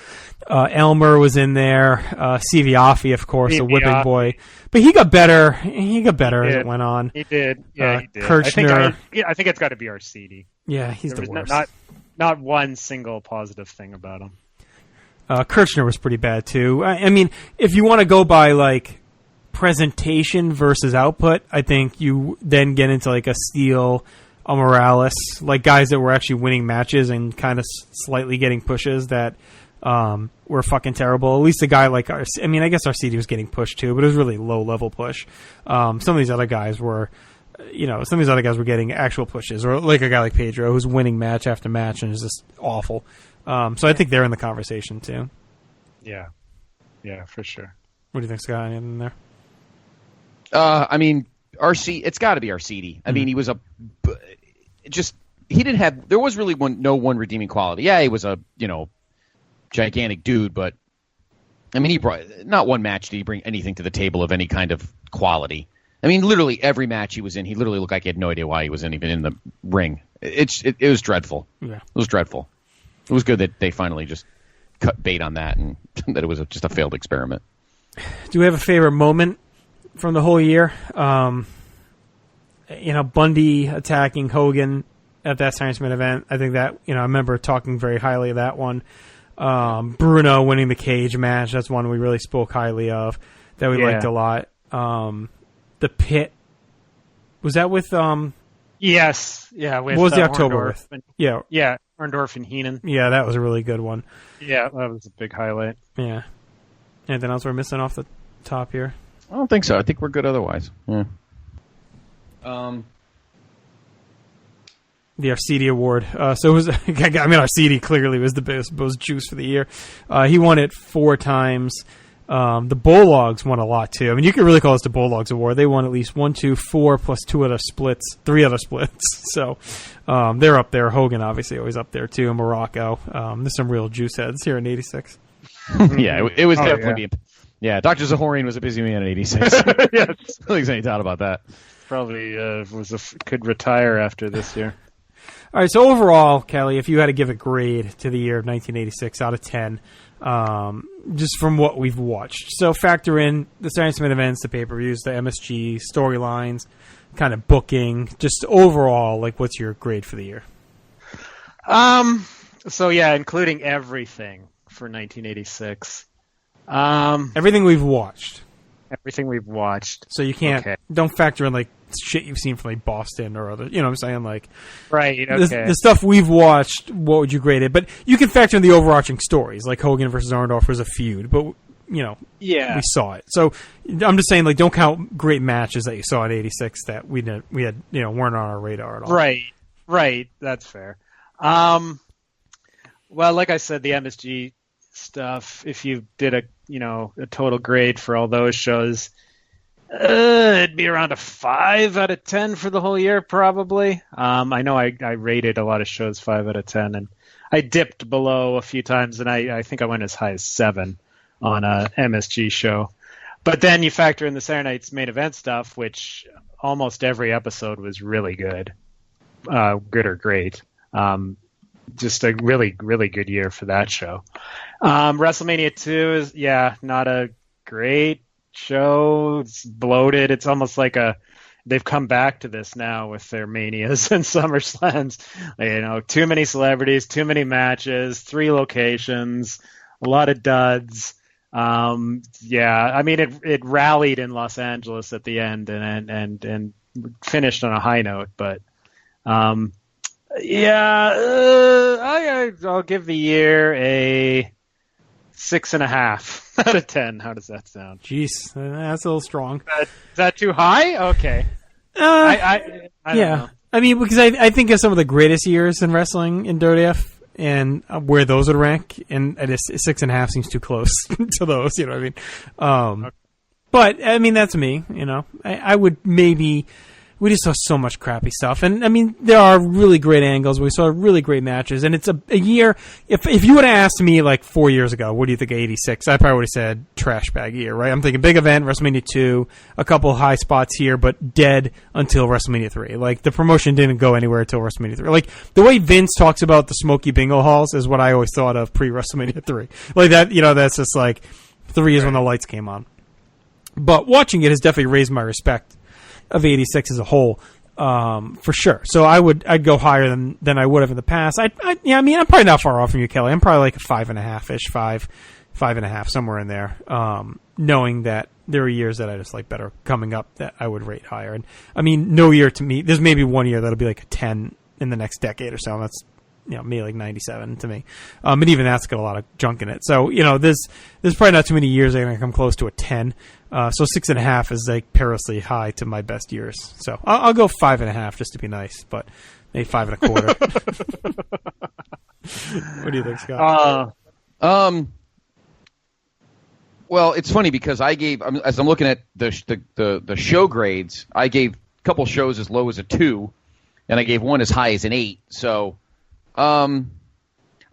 Elmer was in there. Siviafi, of course, the whipping boy. But he got better. As it went on.
He did. Yeah, he did.
Kirchner.
I think it's got to be Arcidi.
Yeah, he's the worst.
Not one single positive thing about him.
Kirchner was pretty bad, too. If you want to go by, presentation versus output, I think you then get into like a Steele, a Morales, like guys that were actually winning matches and kind of slightly getting pushes that were fucking terrible. At least a guy like I guess Arcidi was getting pushed too, but it was really low level push. Some of these other guys were, getting actual pushes, or like a guy like Pedro who's winning match after match and is just awful. So I think they're in the conversation too.
Yeah, for sure.
What do you think, Scott? Anything there?
It's got to be Arcidi. I mean, he was there was really no one redeeming quality. Yeah, he was a, gigantic dude, but I mean, he brought, not one match did he bring anything to the table of any kind of quality. I mean, literally every match he was in, he literally looked like he had no idea why he was even in the ring. It was dreadful.
Yeah. It
was dreadful. It was good that they finally just cut bait on that and that it was just a failed experiment.
Do we have a favorite moment from the whole year? Bundy attacking Hogan at that Science Man event. I think that, I remember talking very highly of that one. Bruno winning the cage match. That's one we really spoke highly of that we liked a lot. The Pit. Was that with...
Yes. Yeah. With,
what was the October with?
Yeah, Orndorff and Heenan.
Yeah, that was a really good one.
Yeah, that was a big highlight.
Yeah. Anything else we're missing off the top here?
I don't think so. I think we're good otherwise. Yeah.
The Arcidi Award. So it was. Arcidi clearly was the most juice for the year. He won it 4 times. The Bulldogs won a lot too. I mean, you could really call this the Bulldogs Award. They won at least 1, 2, 4 plus 2 other splits, 3 other splits. So they're up there. Hogan obviously always up there too. Morocco. There's some real juice heads here in '86.
Yeah, it was definitely. Yeah, Dr. Zahorian was a busy man in '86. Yes, I don't think there's any doubt about that.
Probably could retire after this year.
All right, so overall, Kelly, if you had to give a grade to the year of 1986 out of 10, just from what we've watched. So factor in the Science Man events, the pay-per-views, the MSG, storylines, kind of booking, just overall, like, what's your grade for the year?
So, yeah, including everything for 1986.
Everything we've watched.
Everything we've watched.
So you can't, don't factor in, like, shit you've seen from, like, Boston or other, you know what I'm saying? Like,
right, okay.
The stuff we've watched, what would you grade it? But you can factor in the overarching stories, like Hogan versus Orndorff was a feud, but, we saw it. So I'm just saying, like, don't count great matches that you saw in 86 that we had, weren't on our radar at all.
Right, that's fair. Well, like I said, the MSG stuff, if you did a total grade for all those shows, it'd be around a 5 out of 10 for the whole year, probably. I know I rated a lot of shows 5 out of 10, and I dipped below a few times, and I think I went as high as 7 on a MSG show. But then you factor in the Saturday Night's main event stuff, which almost every episode was really good, good or great. Just a really, really good year for that show. WrestleMania 2 is, not a great show. It's bloated. It's almost like they've come back to this now with their Manias and SummerSlams. Too many celebrities, too many matches, 3 locations, a lot of duds. It rallied in Los Angeles at the end and finished on a high note, but I'll give the year a 6.5 out of 10. How does that sound?
Jeez, that's a little strong.
Is that too high? Okay. I don't know.
I mean, because I think of some of the greatest years in wrestling in WWF and where those would rank, and 6.5 seems too close to those. You know what I mean? But I mean, that's me. I would maybe. We just saw so much crappy stuff. And, I mean, there are really great angles. We saw really great matches. And it's a year... If you would have asked me, like, 4 years ago, what do you think of 86? I probably would have said trash bag year, right? I'm thinking big event, WrestleMania 2, a couple high spots here, but dead until WrestleMania 3. Like, the promotion didn't go anywhere until WrestleMania 3. Like, the way Vince talks about the Smoky Bingo Halls is what I always thought of pre-WrestleMania 3. Like, that, that's just, like, 3 is when the lights came on. But watching it has definitely raised my respect of 86 as a whole, for sure. So I'd go higher than I would have in the past. I'm probably not far off from you, Kelly. I'm probably like a 5.5-ish, 5. 5.5, somewhere in there. Knowing that there are years that I just like better coming up that I would rate higher. And I mean, no year to me. There's maybe one year that'll be like a 10 in the next decade or so. And that's, maybe like 97 to me. And even that's got a lot of junk in it. So, there's probably not too many years that are going to come close to a 10. So 6.5 is like perilously high to my best years. So I'll go 5.5 just to be nice, but maybe 5.25. What do you think, Scott?
Well, it's funny because I gave, as I'm looking at the show grades, I gave a couple shows as low as a 2, and I gave one as high as an 8. So I'll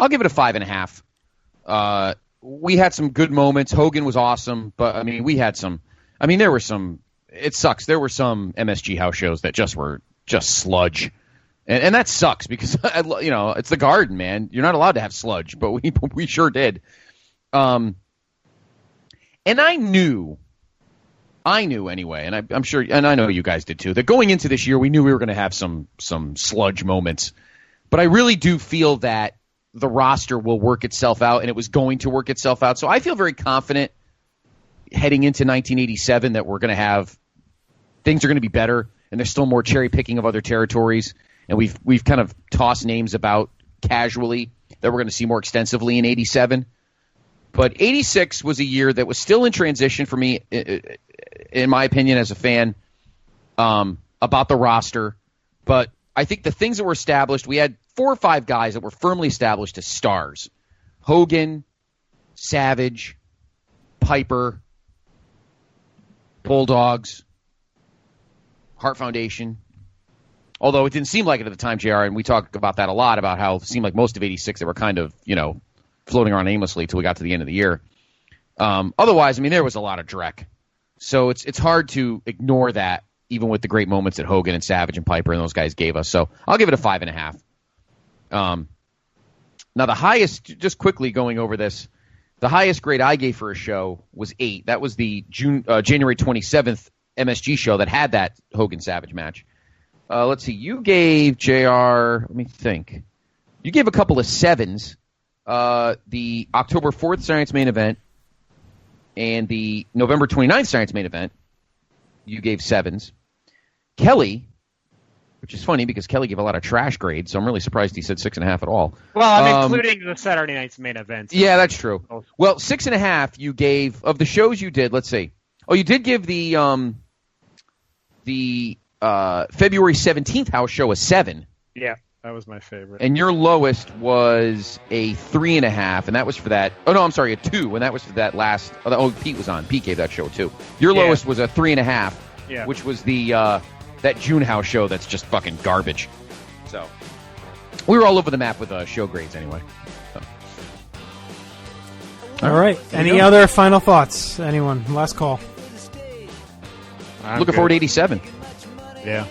give it a 5.5. We had some good moments. Hogan was awesome, but I mean, there were some. It sucks. There were some MSG house shows that were just sludge, and that sucks because it's the Garden, man. You're not allowed to have sludge, but we sure did. And I knew anyway, and I'm sure, and I know you guys did too, that going into this year, we knew we were going to have some sludge moments. But I really do feel that the roster will work itself out, and it was going to work itself out. So I feel very confident heading into 1987 that we're going to have things are going to be better, and there's still more cherry picking of other territories, and we've kind of tossed names about casually that we're going to see more extensively in 87. But 86 was a year that was still in transition for me, in my opinion, as a fan, about the roster. But I think the things that were established, we had 4 or 5 guys that were firmly established as stars. Hogan, Savage, Piper, Bulldogs, Hart Foundation. Although it didn't seem like it at the time, JR, and we talk about that a lot, about how it seemed like most of 86 they were kind of, floating around aimlessly till we got to the end of the year. Otherwise, I mean, there was a lot of dreck. So it's hard to ignore that, even with the great moments that Hogan and Savage and Piper and those guys gave us. So I'll give it a 5.5. Now, the highest, just quickly going over this, the highest grade I gave for a show was 8. That was the January 27th MSG show that had that Hogan-Savage match. Let's see. You gave, JR, let me think. You gave a couple of 7s. The October 4th Saturday Night's Main Event and the November 29th Saturday Night's Main Event, you gave 7s. Kelly, which is funny because Kelly gave a lot of trash grades, so I'm really surprised he said 6.5 at all.
Well, I'm including the Saturday Night's Main Event.
Yeah, that's true. Well, 6.5 you gave, of the shows you did, let's see. Oh, you did give the February 17th house show a 7.
Yeah. That was my favorite.
And your lowest was a 3.5, and that was for that. Oh, no, I'm sorry, a 2, and that was for that last. Oh, Pete was on. Pete gave that show, too. Your lowest was a 3.5, which was the that June House show that's just fucking garbage. So we were all over the map with show grades anyway. So.
All right. Any other final thoughts? Anyone? Last call.
Looking forward to 87.
Yeah.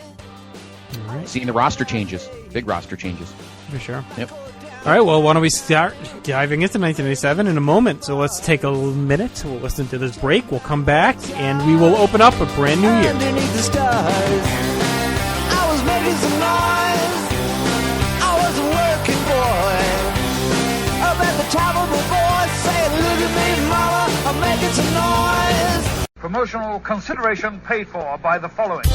All right.
Seeing the roster changes. Big roster changes.
For sure.
Yep.
All right, well, why don't we start diving into 1987 in a moment? So let's take a minute. We'll listen to this break. We'll come back, and we will open up a brand new year.
Underneath the stars, I was making some noise. I was a working boy. Up at the top of the voice, saying, look at me, mama, I'm making some noise.
Promotional consideration paid for by the following.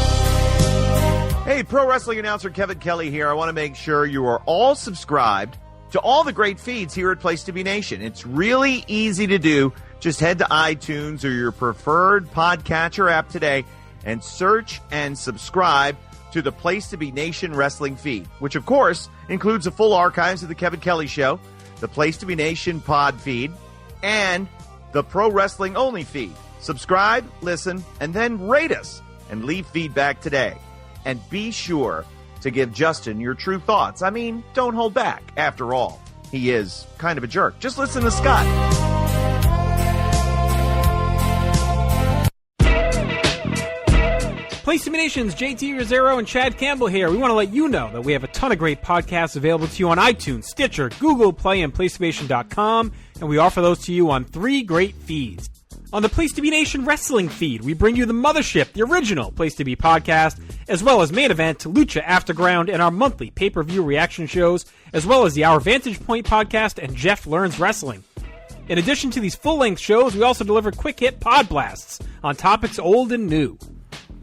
Hey, pro wrestling announcer Kevin Kelly here. I want to make sure you are all subscribed to all the great feeds here at Place to Be Nation. It's really easy to do. Just head to iTunes or your preferred podcatcher app today and search and subscribe to the Place to Be Nation wrestling feed, which of course includes the full archives of the Kevin Kelly Show, the Place to Be Nation pod feed, and the Pro Wrestling Only feed. Subscribe, listen, and then rate us and leave feedback today. And be sure to give Justin your true thoughts. I mean, don't hold back. After all, he is kind of a jerk. Just listen to Scott.
Place to Be Nation's JT Rosero and Chad Campbell here. We want to let you know that we have a ton of great podcasts available to you on iTunes, Stitcher, Google Play, and PlayStation.com, and we offer those to you on 3 great feeds. On the Place to Be Nation Wrestling feed, we bring you the Mothership, the original Place to Be podcast, as well as Main Event, Lucha Afterground, and our monthly pay-per-view reaction shows, as well as the Our Vantage Point podcast and Jeff Learns Wrestling. In addition to these full-length shows, we also deliver quick-hit pod blasts on topics old and new.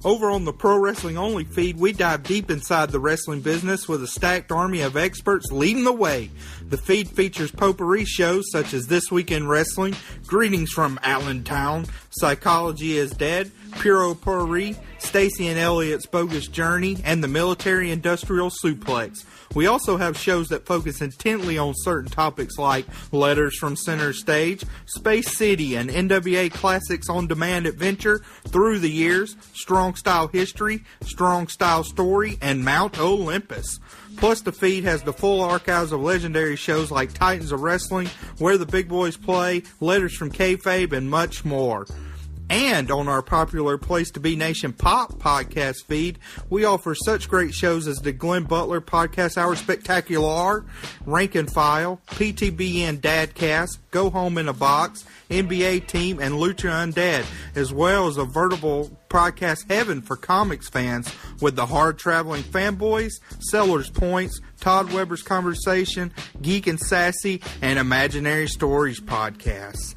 Over on the Pro Wrestling Only feed, we dive deep inside the wrestling business with a stacked army of experts leading the way. The feed features potpourri shows such as This Week in Wrestling, Greetings from Allentown, Psychology is Dead, Puro Potpourri, Stacy and Elliot's Bogus Journey, and the Military Industrial Suplex. We also have shows that focus intently on certain topics like Letters from Center Stage, Space City, and NWA Classics on Demand Adventure, Through the Years, Strong Style History, Strong Style Story, and Mount Olympus. Plus, the feed has the full archives of legendary shows like Titans of Wrestling, Where the Big Boys Play, Letters from Kayfabe, and much more. And on our popular Place to Be Nation Pop podcast feed, we offer such great shows as the Glenn Butler Podcast Hour Spectacular, Rank and File, PTBN Dadcast, Go Home in a Box, NBA Team, and Lucha Undead, as well as a veritable podcast heaven for comics fans with the Hard Traveling Fanboys, Sellers Points, Todd Weber's Conversation, Geek and Sassy, and Imaginary Stories podcasts.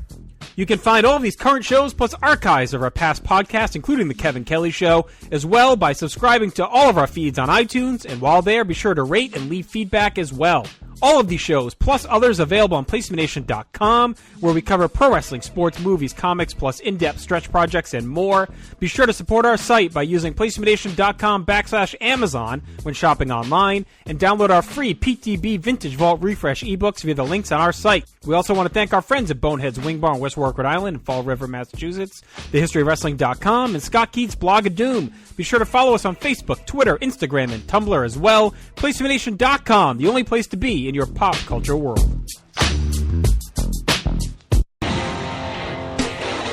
You can find all of these current shows plus archives of our past podcasts, including The Kevin Kelly Show, as well by subscribing to all of our feeds on iTunes. And while there, be sure to rate and leave feedback as well. All of these shows, plus others, available on PlaceToBeNation.com, where we cover pro wrestling, sports, movies, comics, plus in-depth stretch projects and more. Be sure to support our site by using PlaceToBeNation.com/Amazon when shopping online, and download our free PTB Vintage Vault Refresh ebooks via the links on our site. We also want to thank our friends at Bonehead's Wing Bar in West Warwick, Rhode Island, and Fall River, Massachusetts, TheHistoryOfWrestling.com, and Scott Keats' blog of Doom. Be sure to follow us on Facebook, Twitter, Instagram, and Tumblr as well. PlaceToBeNation.com, the only place to be in your pop culture world.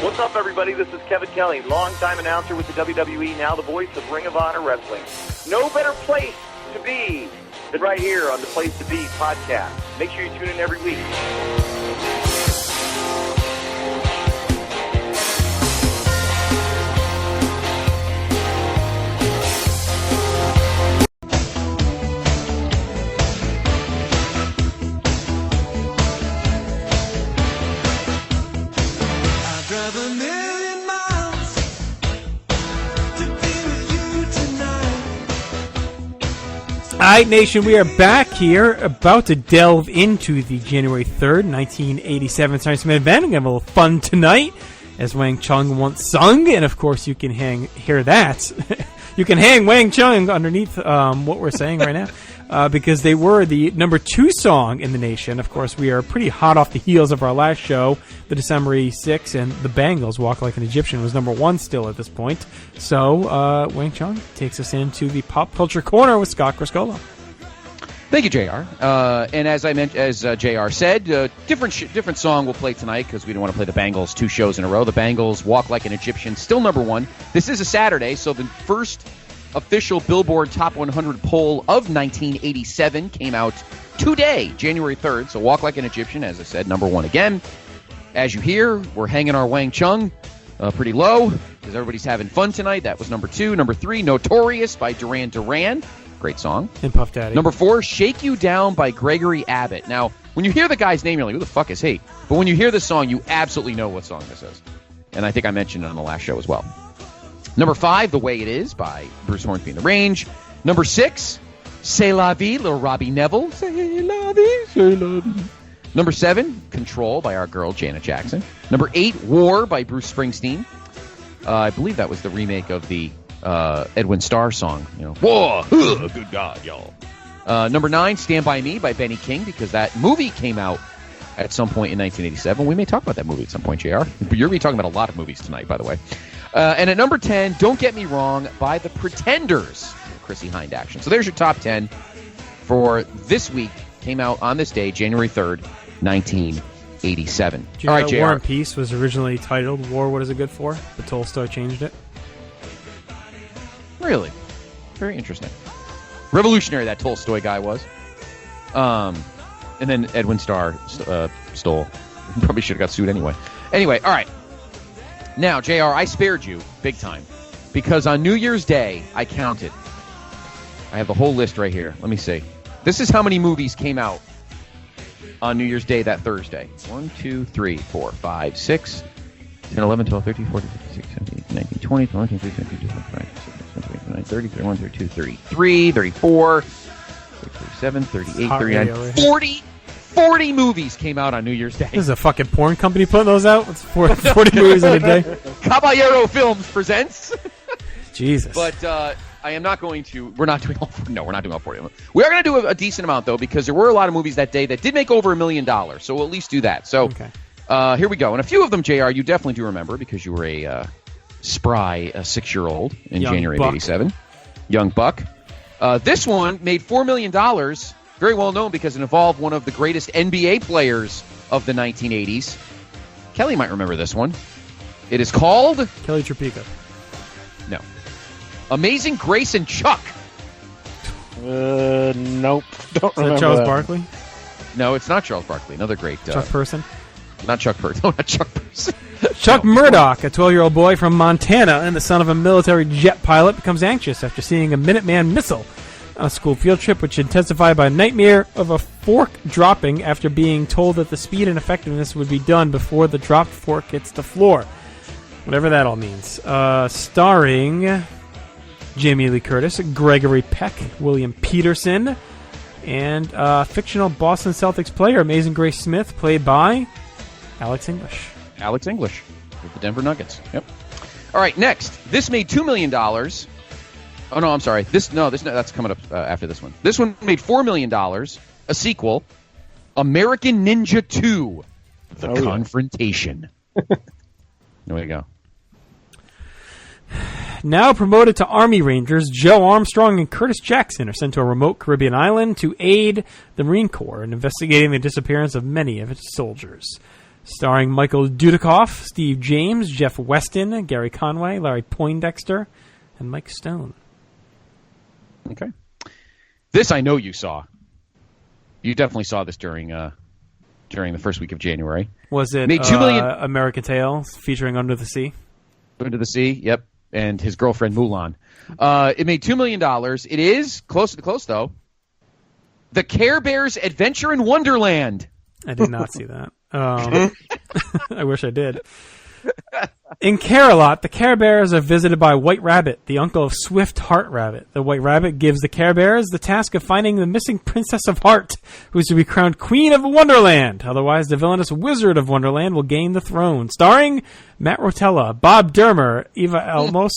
What's up, everybody? This is Kevin Kelly, longtime announcer with the WWE, now the voice of Ring of Honor Wrestling. No better place to be than right here on the Place to Be podcast. Make sure you tune in every week.
All right, Nation, we are back here, about to delve into the January 3rd, 1987 SummerSlam event. We're going to have a little fun tonight, as Wang Chung once sung, and of course you can hear that. You can hang Wang Chung underneath what we're saying right now, because they were the number 2 song in the nation. Of course, we are pretty hot off the heels of our last show, the December 86, and the Bangles, Walk Like an Egyptian, was number 1 still at this point. So, Wang Chung takes us into the Pop Culture Corner with Scott Criscola.
Thank you, JR. And as I mentioned, as JR said, different song we'll play tonight because we don't want to play the Bangles 2 shows in a row. The Bangles, Walk Like an Egyptian, still number 1. This is a Saturday, so the first official Billboard Top 100 poll of 1987 came out today, January 3rd. So Walk Like an Egyptian, as I said, number 1 again. As you hear, we're hanging our Wang Chung pretty low because everybody's having fun tonight. That was number 2. Number 3, Notorious by Duran Duran. Great song.
And Puff Daddy.
Number 4, Shake You Down by Gregory Abbott. Now, when you hear the guy's name, you're like, who the fuck is he? But when you hear this song, you absolutely know what song this is. And I think I mentioned it on the last show as well. Number 5, The Way It Is by Bruce Hornsby and the Range. Number 6, C'est La Vie, Little Robbie Neville. C'est la vie, c'est la vie. Number 7, Control by our girl Janet Jackson. Number 8, War by Bruce Springsteen. I believe that was the remake of the Edwin Starr song. You know, War, good God, y'all. Number 9, Stand By Me by Benny King, because that movie came out at some point in 1987. We may talk about that movie at some point, JR. You're going to be talking about a lot of movies tonight, by the way. And at number 10, Don't Get Me Wrong by The Pretenders, Chrissy Hind action. So there's your top 10 for this week. Came out on this day, January 3rd, 1987.
Do you know that War and Peace was originally titled War, What Is It Good For? But Tolstoy changed it.
Really? Very interesting. Revolutionary that Tolstoy guy was. And then Edwin Starr stole. Probably should have got sued anyway. Anyway, all right. Now, JR, I spared you big time because on New Year's Day, I counted. I have the whole list right here. Let me see. This is how many movies came out on New Year's Day that Thursday? 1, 2, 3, 4, 5, 6, 10, 11, 12, 13, 14, 15, 16, 17, 18, 19, 20, 21, 22, 23, 24, 25, 26, 27, 28, 29, 30, 31, 32, 33, 34, 37, 38, 39, 40. 40 movies came out on New Year's Day.
This is a fucking porn company putting those out? It's 40 movies in a day?
Caballero Films presents.
Jesus.
But I am not going to. We're not doing all 40. No, we're not doing all 40 of them. We are going to do a decent amount, though, because there were a lot of movies that day that did make over $1 million. So we'll at least do that. So here we go. And a few of them, JR, you definitely do remember because you were a spry 6-year-old in January of 87. Young buck. This one made $4 million. Very well known because it involved one of the greatest NBA players of the 1980s. Kelly might remember this one. It is called...
Kelly Trapika.
No. Amazing Grace and Chuck.
Nope. Don't remember
Charles
that.
Barkley?
No, it's not Charles Barkley. Another great...
Chuck Person?
Not Chuck Person. No, not Chuck Person.
Chuck Murdoch, a 12-year-old boy from Montana and the son of a military jet pilot, becomes anxious after seeing a Minuteman missile on a school field trip, which intensified by a nightmare of a fork dropping after being told that the speed and effectiveness would be done before the dropped fork hits the floor. Whatever that all means. Starring Jamie Lee Curtis, Gregory Peck, William Peterson, and fictional Boston Celtics player Amazing Grace Smith, played by Alex English.
Alex English with the Denver Nuggets. Yep. All right, next. This made $2 million. Oh, no, I'm sorry. That's coming up after this one. This one made $4 million. A sequel, American Ninja 2, The Confrontation. There we go.
Now promoted to Army Rangers, Joe Armstrong and Curtis Jackson are sent to a remote Caribbean island to aid the Marine Corps in investigating the disappearance of many of its soldiers. Starring Michael Dudikoff, Steve James, Jeff Weston, Gary Conway, Larry Poindexter, and Mike Stone.
Okay. This I know you saw. You definitely saw this during the first week of January.
Was it
made $2 million.
American Tail featuring Under the Sea?
Under the Sea, yep. And his girlfriend Mulan. It made $2 million. It is close though. The Care Bears Adventure in Wonderland.
I did not see that. I wish I did. In Care-a-Lot, the Care Bears are visited by White Rabbit, the uncle of Swift Heart Rabbit. The White Rabbit gives the Care Bears the task of finding the missing Princess of Heart, who is to be crowned Queen of Wonderland. Otherwise, the villainous Wizard of Wonderland will gain the throne. Starring Matt Rotella, Bob Dermer, Eva Elmos,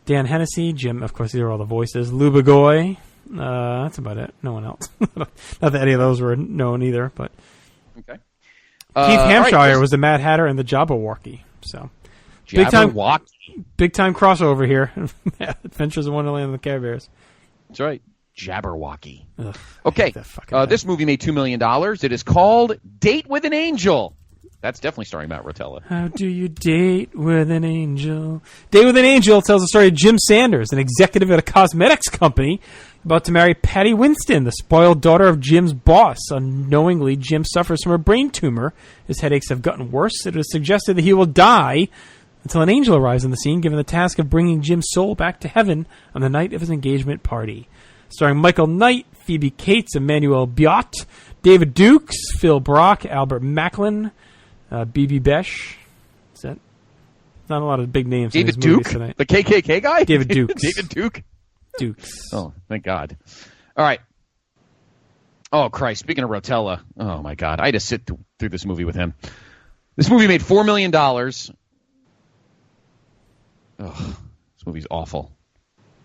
Dan Hennessy, Jim, of course, these are all the voices, Lou Bagoy. That's about it. No one else. Not that any of those were known either, but...
Okay.
Keith Hampshire
right,
was the Mad Hatter and the Jabberwocky. So, big time crossover here. Adventures in Wonderland and the Care Bears.
That's right, Jabberwocky.
Ugh,
okay, this movie made $2 million. It is called Date with an Angel. That's definitely starring Matt Rotella.
How do you date with an angel? Date with an Angel tells the story of Jim Sanders, an executive at a cosmetics company, about to marry Patty Winston, the spoiled daughter of Jim's boss. Unknowingly, Jim suffers from a brain tumor. His headaches have gotten worse. It is suggested that he will die until an angel arrives on the scene, given the task of bringing Jim's soul back to heaven on the night of his engagement party. Starring Michael Knight, Phoebe Cates, Emmanuel Biot, David Dukes, Phil Brock, Albert Macklin, B.B. Besh. Is that? Not a lot of big names.
David
in these movies
Duke?
tonight.
The KKK guy?
David Dukes.
David Duke?
Dukes.
Oh, thank God. All right. Oh, Christ. Speaking of Rotella, oh, my God. I had to sit through this movie with him. This movie made $4 million. Oh, this movie's awful.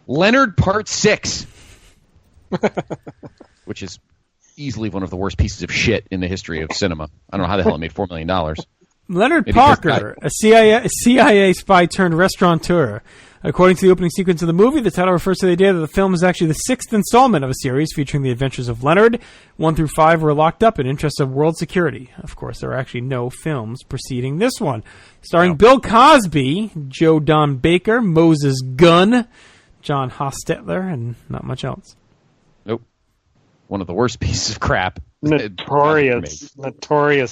Leonard Part 6. Which is easily one of the worst pieces of shit in the history of cinema. I don't know how the hell it made $4 million.
Leonard Parker, a CIA spy turned restaurateur. According to the opening sequence of the movie, the title refers to the idea that the film is actually the 6th installment of a series featuring the adventures of Leonard. 1 through 5 were locked up in interest of world security. Of course, there are actually no films preceding this one. Starring Bill Cosby, Joe Don Baker, Moses Gunn, John Hostetler, and not much else.
Nope. One of the worst pieces of crap.
Notorious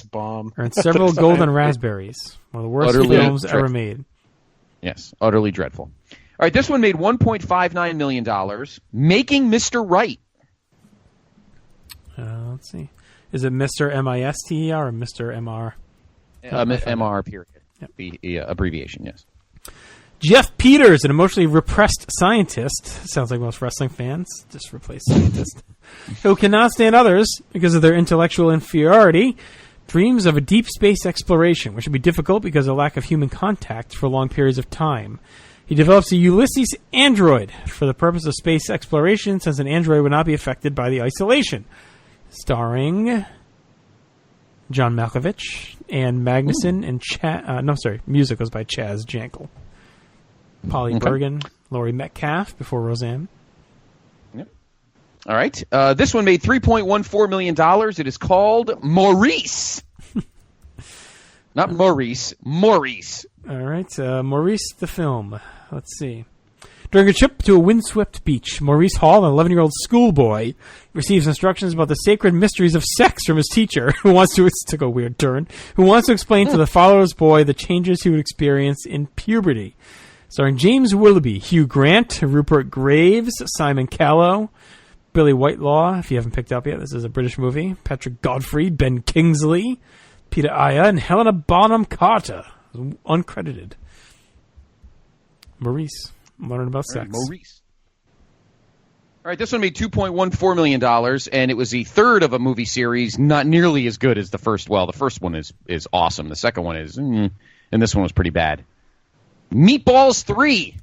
bomb.
Earned several golden raspberries. One of the worst films ever made.
Yes, utterly dreadful. All right, this one made $1.59 million, Making Mr. Right.
Let's see. Is it Mr. M-I-S-T-E-R or Mr. M-R?
MR period. Yep. The abbreviation, yes.
Jeff Peters, an emotionally repressed scientist, sounds like most wrestling fans, just replace scientist, who cannot stand others because of their intellectual inferiority, dreams of a deep space exploration, which would be difficult because of lack of human contact for long periods of time. He develops a Ulysses android for the purpose of space exploration, since an android would not be affected by the isolation. Starring John Malkovich, Ann Magnuson, and music was by Chaz Jankel. Polly Bergen, Laurie Metcalf before Roseanne.
Yep. All right. This one made $3.14 million. It is called Maurice. Not Maurice. Maurice.
All right. Maurice the film. Let's see. During a trip to a windswept beach, Maurice Hall, an 11-year-old schoolboy, receives instructions about the sacred mysteries of sex from his teacher, who wants to took a weird turn, who wants to explain to the follower's boy the changes he would experience in puberty. Starring James Willoughby, Hugh Grant, Rupert Graves, Simon Callow, Billy Whitelaw, if you haven't picked up yet, this is a British movie, Patrick Godfrey, Ben Kingsley, Peter Aya, and Helena Bonham Carter, uncredited. Maurice, learning about sex.
Maurice. All right, this one made $2.14 million, and it was the third of a movie series, not nearly as good as the first. Well, the first one is awesome. The second one is, and this one was pretty bad. Meatballs 3.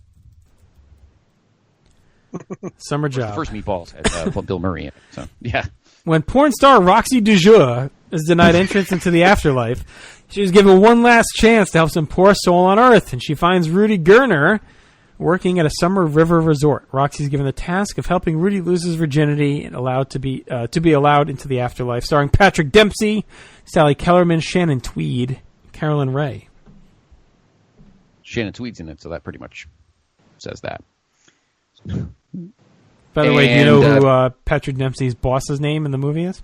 Summer Job.
The first Meatballs had Bill Murray in it. So, yeah.
When porn star Roxy Dujour is denied entrance into the afterlife, she was given one last chance to help some poor soul on Earth, and she finds Rudy Gerner working at a summer river resort. Roxy's given the task of helping Rudy lose his virginity and allowed to be allowed into the afterlife. Starring Patrick Dempsey, Sally Kellerman, Shannon Tweed, Carolyn Ray.
Shannon Tweed's in it, so that pretty much says that.
By the way, do you know who Patrick Dempsey's boss's name in the movie is?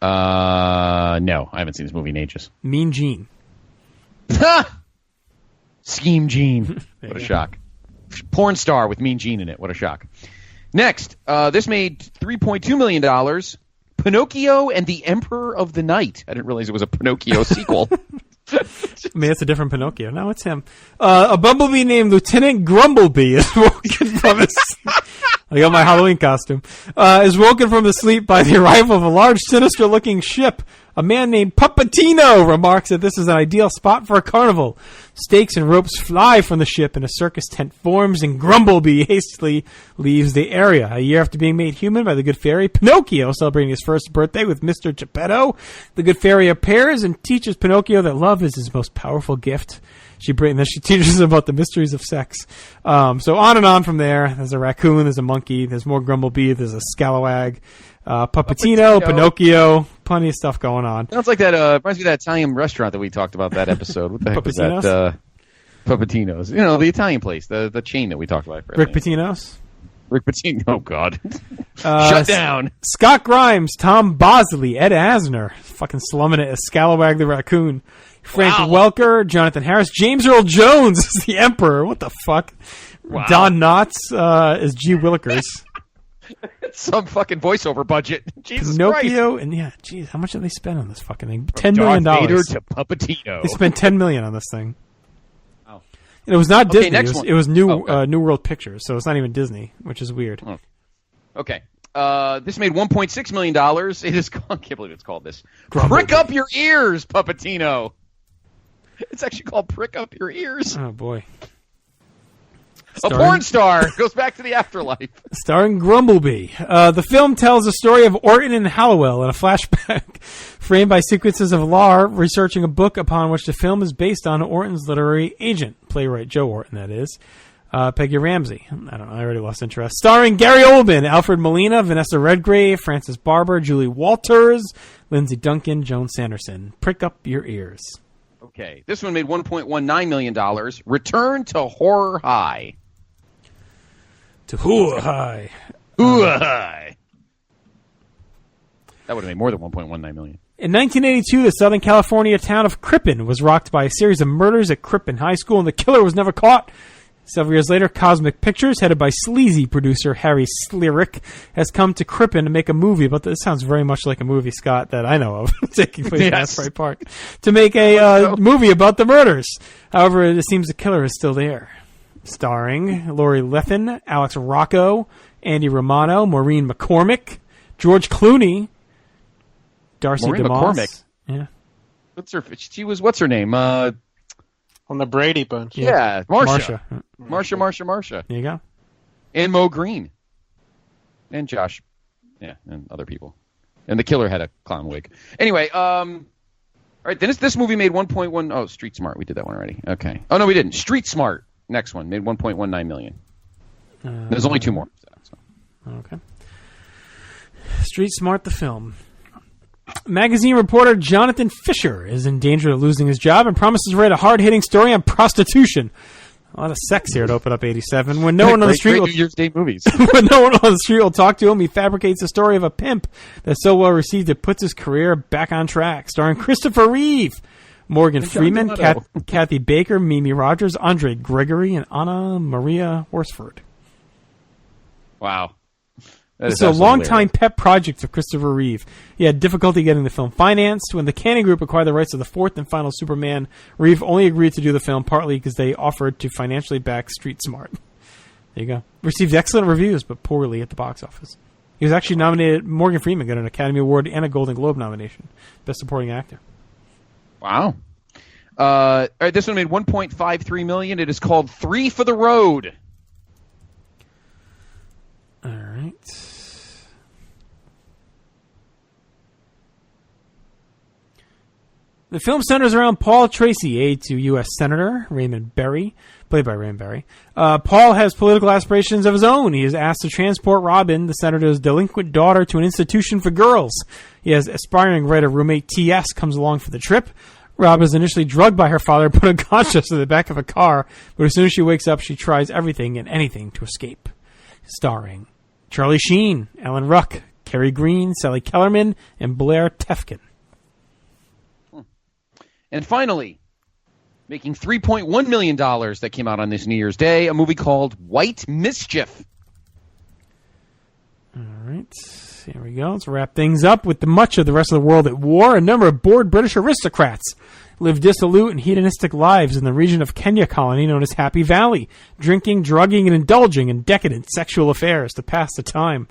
No, I haven't seen this movie in ages.
Mean Gene.
Scheme Gene. What a shock. Porn star with Mean Gene in it. What a shock. Next, this made $3.2 million. Pinocchio and the Emperor of the Night. I didn't realize it was a Pinocchio sequel.
I mean, it's a different Pinocchio. No, it's him. A bumblebee named Lieutenant Grumblebee is woken from his... I got my Halloween costume. Is woken from his sleep by the arrival of a large, sinister-looking ship. A man named Puppettino remarks that this is an ideal spot for a carnival. Stakes and ropes fly from the ship, and a circus tent forms, and Grumblebee hastily leaves the area. A year after being made human by the good fairy, Pinocchio, celebrating his first birthday with Mr. Geppetto, the good fairy appears and teaches Pinocchio that love is his most powerful gift. She teaches him about the mysteries of sex. So on and on from there. There's a raccoon, there's a monkey, there's more Grumblebee, there's a scalawag, Puppettino, Pinocchio, plenty of stuff going on.
Sounds like that, reminds me of that Italian restaurant that we talked about that episode. What the heck was that? Puppettino's. You know, the Italian place, the chain that we talked about.
Rick Pitino's?
Rick Pitino, oh God. Shut down.
Scott Grimes, Tom Bosley, Ed Asner, fucking slumming it as Scalawag the Raccoon. Frank Welker, Jonathan Harris, James Earl Jones is the Emperor. What the fuck? Wow. Don Knotts is G. Willikers.
It's some fucking voiceover budget. Jesus
Pinocchio,
Christ.
And yeah, geez, how much did they spend on this fucking thing? $10 million.
Vader to Puppettino.
They spent $10 million on this thing. Wow. And it was not Disney. It was New World Pictures, so it's not even Disney, which is weird.
Oh. Okay. This made $1.6 million. It is called, I can't believe it's called this. Prick Up Your Ears, Puppettino. It's actually called Prick Up Your Ears.
Oh, boy.
A porn star goes back to the afterlife.
Starring Grumblebee. The film tells the story of Orton and Halliwell in a flashback framed by sequences of Lar researching a book upon which the film is based on Orton's literary agent, playwright Joe Orton, that is. Peggy Ramsey. I don't know. I already lost interest. Starring Gary Oldman, Alfred Molina, Vanessa Redgrave, Frances Barber, Julie Walters, Lindsay Duncan, Joan Sanderson. Prick up your ears.
Okay. This one made $1.19 million. Return to Horror High.
To Horror High.
Horror High. That would have made more than $1.19 million.
In 1982, the Southern California town of Crippen was rocked by a series of murders at Crippen High School, and the killer was never caught. Several years later, Cosmic Pictures, headed by sleazy producer Harry Slierrick, has come to Crippen to make a movie about this. Sounds very much like a movie, Scott, that I know of, taking place in Asbury Park. To make a movie about the murders. However, it seems the killer is still there. Starring Lori Lethin, Alex Rocco, Andy Romano, Maureen McCormick, George Clooney, Darcy
Maureen
DeMoss.
McCormick.
Yeah.
What's her name?
On the Brady Bunch.
Yeah, Marsha. There
you go.
And Mo Green. And Josh. Yeah, and other people. And the killer had a clown wig. Anyway, all right, then this movie made 1.1... Oh, Street Smart. We did that one already. Okay. Oh, no, we didn't. Street Smart, next one, made 1.19 million. There's only 2 more. So.
Okay. Street Smart, the film. Magazine reporter Jonathan Fisher is in danger of losing his job and promises to write a hard-hitting story on prostitution. A lot of sex here to open up 87. When no one on the street
New Year's Day movies.
When no one on the street will talk to him, he fabricates the story of a pimp that's so well received it puts his career back on track. Starring Christopher Reeve, Morgan Freeman, Kathy Baker, Mimi Rogers, Andre Gregory, and Anna Maria Horsford.
Wow.
It's a long-time pet project of Christopher Reeve. He had difficulty getting the film financed. When the Cannon Group acquired the rights to the fourth and final Superman, Reeve only agreed to do the film partly because they offered to financially back Street Smart. There you go. Received excellent reviews, but poorly at the box office. He was actually nominated. Morgan Freeman got an Academy Award and a Golden Globe nomination. Best Supporting Actor.
Wow. All right, this one made $1.53 million. It is called 3 for the Road.
All right. The film centers around Paul Tracy, aide to U.S. Senator Raymond Berry, played by Raymond Berry. Paul has political aspirations of his own. He is asked to transport Robin, the senator's delinquent daughter, to an institution for girls. He has aspiring writer roommate T.S. comes along for the trip. Rob is initially drugged by her father, put unconscious in the back of a car, but as soon as she wakes up, she tries everything and anything to escape. Starring Charlie Sheen, Alan Ruck, Kerry Green, Sally Kellerman, and Blair Tefkin.
And finally, making $3.1 million that came out on this New Year's Day, a movie called White Mischief.
All right, here we go. Let's wrap things up with much of the rest of the world at war. A number of bored British aristocrats live dissolute and hedonistic lives in the region of Kenya colony known as Happy Valley, drinking, drugging, and indulging in decadent sexual affairs to pass the time.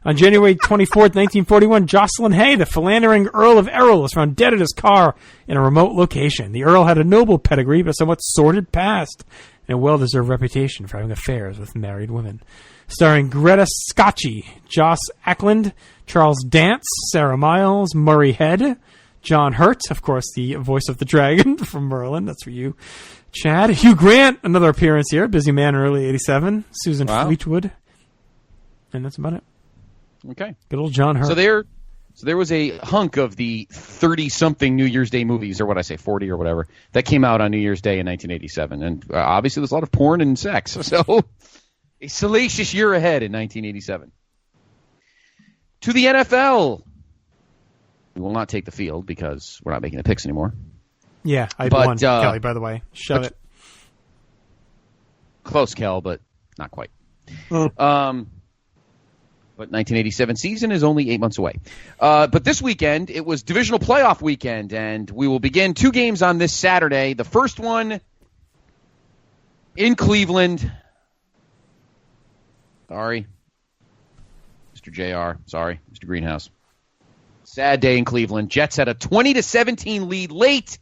On January 24th, 1941, Jocelyn Hay, the philandering Earl of Errol, was found dead at his car in a remote location. The Earl had a noble pedigree, but somewhat sordid past, and a well-deserved reputation for having affairs with married women. Starring Greta Scacchi, Joss Ackland, Charles Dance, Sarah Miles, Murray Head, John Hurt, of course, the voice of the dragon from Merlin. That's for you, Chad. Hugh Grant, another appearance here. Busy man, early 87. Susan Fleetwood. And that's about it.
Okay.
Good old John Hurt.
So there was a hunk of the 30-something New Year's Day movies, or what I say, 40 or whatever, that came out on New Year's Day in 1987. And obviously there's a lot of porn and sex. So a salacious year ahead in 1987. To the NFL. We will not take the field because we're not making the picks anymore.
Yeah, I won, Kelly, by the way. Shove it.
Close, Kel, but not quite. But 1987 season is only 8 months away. But this weekend, it was divisional playoff weekend, and we will begin 2 games on this Saturday. The first one in Cleveland. Sorry. Mr. JR. Sorry. Mr. Greenhouse. Sad day in Cleveland. Jets had a 20-17 lead late.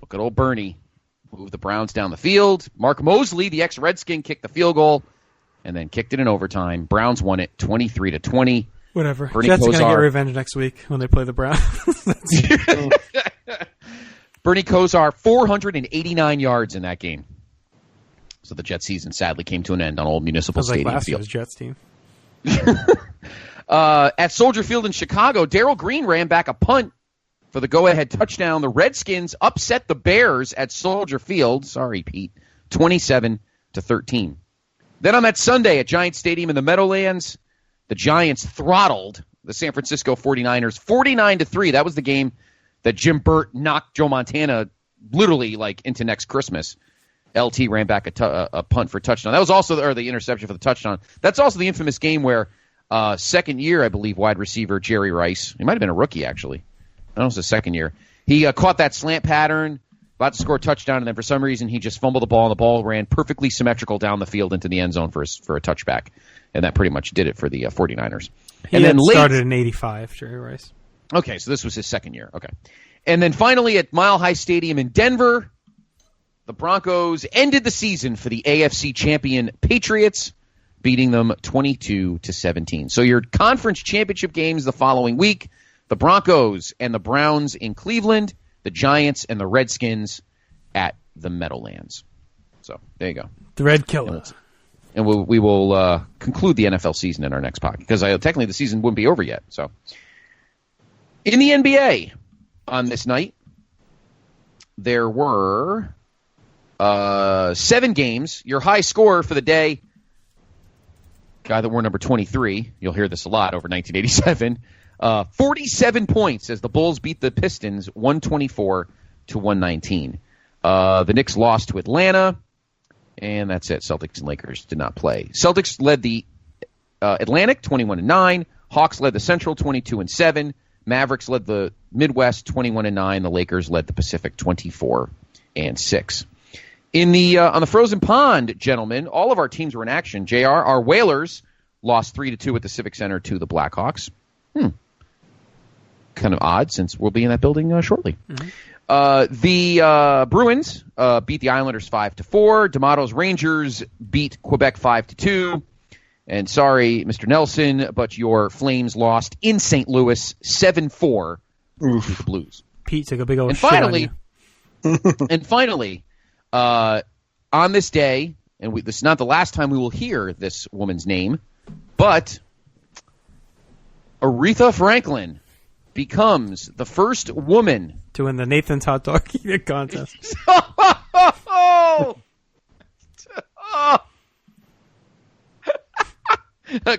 Look at old Bernie. Moved the Browns down the field. Mark Mosley, the ex-Redskin, kicked the field goal and then kicked it in overtime. Browns won it 23-20.
Whatever.
Bernie
Jets are going to
Kosar.
get revenge next week when they play the Browns.
Bernie Kosar, 489 yards in that game. So the Jets season sadly came to an end on Old Municipal Stadium
last
field.
year's Jets team.
At Soldier Field in Chicago, Darrell Green ran back a punt for the go-ahead touchdown. The Redskins upset the Bears at Soldier Field. Sorry, Pete. 27-13. Then on that Sunday at Giant Stadium in the Meadowlands, the Giants throttled the San Francisco 49ers 49-3. That was the game that Jim Burt knocked Joe Montana literally like into next Christmas. LT ran back a punt for a touchdown. That was also the interception for the touchdown. That's also the infamous game where second year, I believe, wide receiver Jerry Rice. He might have been a rookie, actually. I don't know if it was his second year. He caught that slant pattern, about to score a touchdown, and then for some reason he just fumbled the ball, and the ball ran perfectly symmetrical down the field into the end zone for a touchback. And that pretty much did it for the 49ers.
He then started in 85, Jerry Rice.
Okay, so this was his second year. Okay. And then finally at Mile High Stadium in Denver, the Broncos ended the season for the AFC champion Patriots, beating them 22-17. So your conference championship games the following week, the Broncos and the Browns in Cleveland, the Giants and the Redskins at the Meadowlands. So there you go.
The Red Killer.
And we will conclude the NFL season in our next podcast, because technically the season wouldn't be over yet. So in the NBA on this night, there were 7 games. Your high scorer for the day, guy that wore number 23, you'll hear this a lot over 1987, 47 points as the Bulls beat the Pistons 124-119. The Knicks lost to Atlanta, and that's it. Celtics and Lakers did not play. Celtics led the Atlantic 21-9. Hawks led the Central 22-7. Mavericks led the Midwest 21-9. The Lakers led the Pacific 24-6. In the on the Frozen Pond, gentlemen, all of our teams were in action. JR, our Whalers lost 3-2 at the Civic Center to the Blackhawks. Kind of odd, since we'll be in that building shortly. Mm-hmm. The Bruins beat the Islanders 5-4. D'Amato's Rangers beat Quebec 5-2. And sorry, Mr. Nelson, but your Flames lost in St. Louis 7-4 to the Blues.
Pete took a big old shit on you.
And finally, on this day, and this is not the last time we will hear this woman's name, but Aretha Franklin becomes the first woman
to win the Nathan's Hot Dog Eating Contest.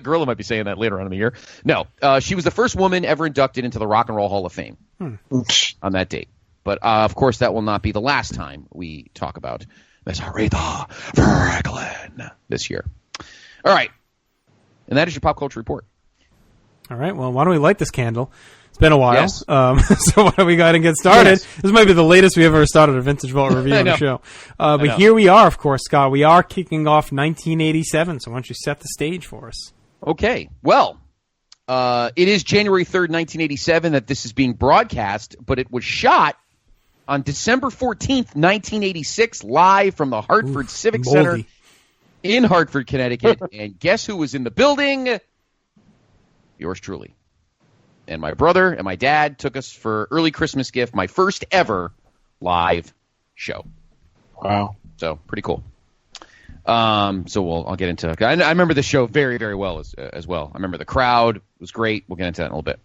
Gorilla might be saying that later on in the year. No, she was the first woman ever inducted into the Rock and Roll Hall of Fame on that date. But, of course, that will not be the last time we talk about Miss Aretha Franklin this year. All right. And that is your Pop Culture Report.
All right. Well, why don't we light this candle? It's been a while.
Yes.
So why don't we go ahead and get started?
Yes.
This might be the latest we've ever started a Vintage Vault review on the show. But here we are, of course, Scott. We are kicking off 1987. So why don't you set the stage for us?
Okay. Well, it is January 3rd, 1987 that this is being broadcast, but it was shot on December 14th, 1986, live from the Hartford Civic Center in Hartford, Connecticut. And guess who was in the building? Yours truly. And my brother and my dad took us for early Christmas gift, my first ever live show.
Wow.
So, pretty cool. I'll get into it. I remember the show very, very well as well. I remember the crowd was great. We'll get into that in a little bit.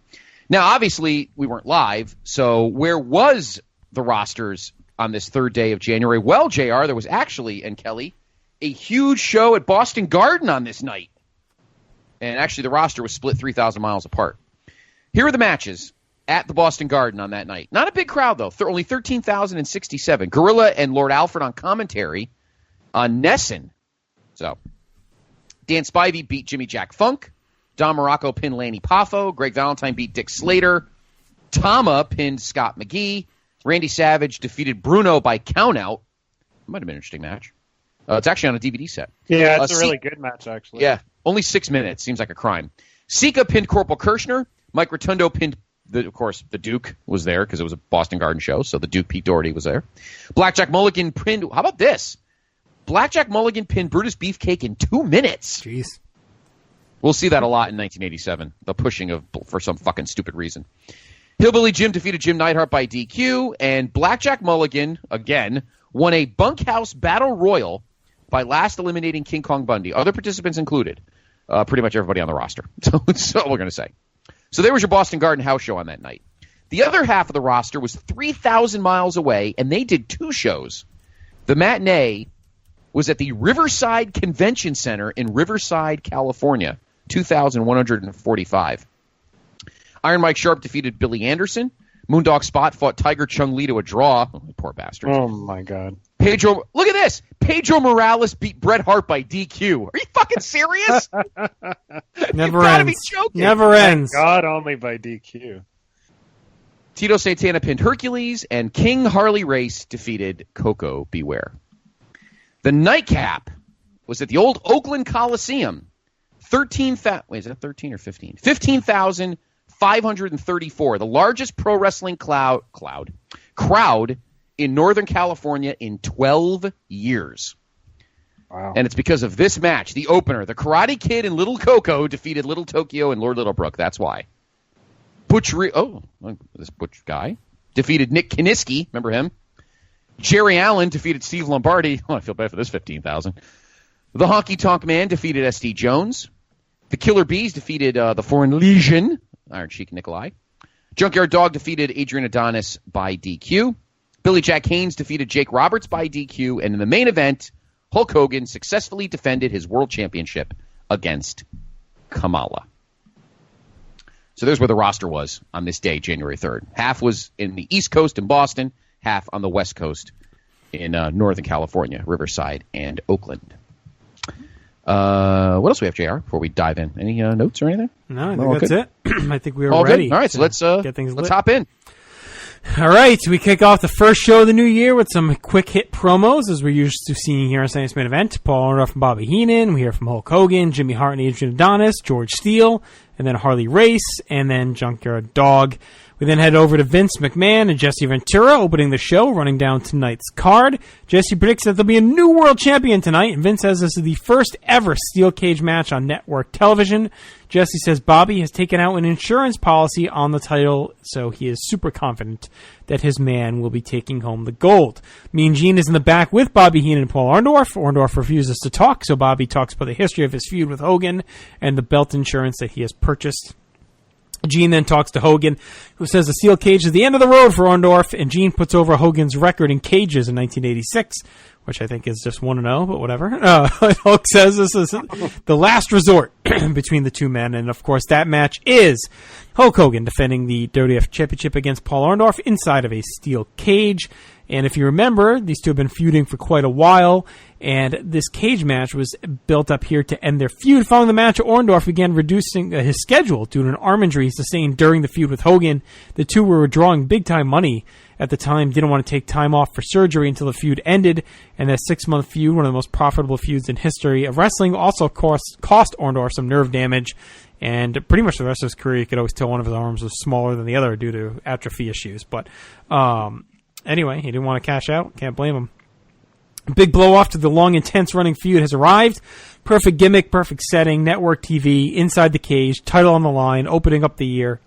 Now, obviously, we weren't live, so where was the rosters on this third day of January? Well, JR, there was actually, and Kelly, a huge show at Boston Garden on this night. And actually, the roster was split 3,000 miles apart. Here are the matches at the Boston Garden on that night. Not a big crowd, though. Only 13,067. Gorilla and Lord Alfred on commentary on Nesson. So, Dan Spivey beat Jimmy Jack Funk. Don Morocco pinned Lanny Poffo. Greg Valentine beat Dick Slater. Tama pinned Scott McGee. Randy Savage defeated Bruno by countout. Might have been an interesting match. It's actually on a DVD set.
Yeah, it's a really good match, actually.
Yeah, only 6 minutes. Seems like a crime. Sika pinned Corporal Kirshner. Mike Rotundo pinned, of course, the Duke was there because it was a Boston Garden show, so the Duke, Pete Doherty, was there. Blackjack Mulligan pinned, how about this? Blackjack Mulligan pinned Brutus Beefcake in 2 minutes.
Jeez.
We'll see that a lot in 1987, the pushing for some fucking stupid reason. Hillbilly Jim defeated Jim Neidhart by DQ, and Blackjack Mulligan, again, won a bunkhouse battle royal by last eliminating King Kong Bundy. Other participants included pretty much everybody on the roster. So that's all we're going to say. So there was your Boston Garden house show on that night. The other half of the roster was 3,000 miles away, and they did 2 shows. The matinee was at the Riverside Convention Center in Riverside, California, 2,145. Iron Mike Sharp defeated Billy Anderson. Moondog Spot fought Tiger Chung Lee to a draw. Oh, poor bastard.
Oh, my God.
Look at this. Pedro Morales beat Bret Hart by DQ. Are you fucking serious?
Never
you gotta
ends.
be joking.
Never ends.
Thank God, only by DQ.
Tito Santana pinned Hercules, and King Harley Race defeated Coco Beware. The nightcap was at the old Oakland Coliseum. 15,534. The largest pro wrestling crowd in Northern California in 12 years.
Wow.
And it's because of this match, the opener. The Karate Kid and Little Coco defeated Little Tokyo and Lord Littlebrook. That's why. This Butch guy defeated Nick Kiniski. Remember him? Jerry Allen defeated Steve Lombardi. Oh, I feel bad for this 15,000. The Honky Tonk Man defeated SD Jones. The Killer Bees defeated the Foreign Legion, Iron Sheik Nikolai. Junkyard Dog defeated Adrian Adonis by DQ. Billy Jack Haynes defeated Jake Roberts by DQ. And in the main event, Hulk Hogan successfully defended his world championship against Kamala. So there's where the roster was on this day, January 3rd. Half was in the East Coast in Boston, half on the West Coast in Northern California, Riverside, and Oakland. What else do we have, JR, before we dive in? Any notes or anything?
No, I think that's it. I think we are
all
ready.
Good? All right, so let's hop in.
All right, we kick off the first show of the new year with some quick hit promos, as we're used to seeing here on Sunday's Main Event. Paul Orndorff and Bobby Heenan. We hear from Hulk Hogan, Jimmy Hart and Adrian Adonis, George Steele, and then Harley Race, and then Junkyard Dog. We then head over to Vince McMahon and Jesse Ventura opening the show, running down tonight's card. Jesse predicts that there'll be a new world champion tonight, and Vince says this is the first ever steel cage match on network television. Jesse says Bobby has taken out an insurance policy on the title, so he is super confident that his man will be taking home the gold. Mean Gene is in the back with Bobby Heenan and Paul Orndorff. Orndorff refuses to talk, so Bobby talks about the history of his feud with Hogan and the belt insurance that he has purchased. Gene then talks to Hogan, who says the steel cage is the end of the road for Orndorff, and Gene puts over Hogan's record in cages in 1986, which I think is just 1-0, but whatever. Hulk says this is the last resort between the two men, and of course that match is Hulk Hogan defending the WWF Championship against Paul Orndorff inside of a steel cage. And if you remember, these two have been feuding for quite a while, and this cage match was built up here to end their feud. Following the match, Orndorff began reducing his schedule due to an arm injury he sustained during the feud with Hogan. The two were drawing big-time money at the time, didn't want to take time off for surgery until the feud ended, and that 6-month feud, one of the most profitable feuds in history of wrestling, also cost Orndorff some nerve damage, and pretty much the rest of his career, you could always tell one of his arms was smaller than the other due to atrophy issues. But anyway, he didn't want to cash out. Can't blame him. Big blow-off to the long, intense running feud has arrived. Perfect gimmick, perfect setting, network TV, inside the cage, title on the line, opening up the year.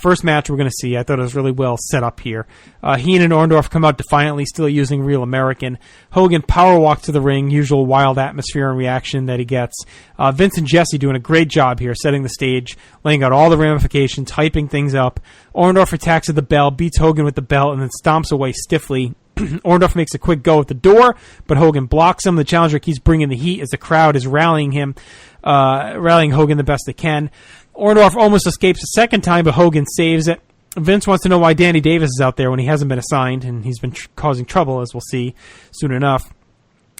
First match we're going to see. I thought it was really well set up here. Heenan and Orndorff come out defiantly, still using Real American. Hogan power walks to the ring, usual wild atmosphere and reaction that he gets. Vince and Jesse doing a great job here, setting the stage, laying out all the ramifications, hyping things up. Orndorff attacks at the bell, beats Hogan with the belt, and then stomps away stiffly. Orndorff makes a quick go at the door, but Hogan blocks him. The challenger keeps bringing the heat as the crowd is rallying Hogan the best they can. Orndorff almost escapes a second time, but Hogan saves it. Vince wants to know why Danny Davis is out there when he hasn't been assigned, and he's been causing trouble, as we'll see soon enough.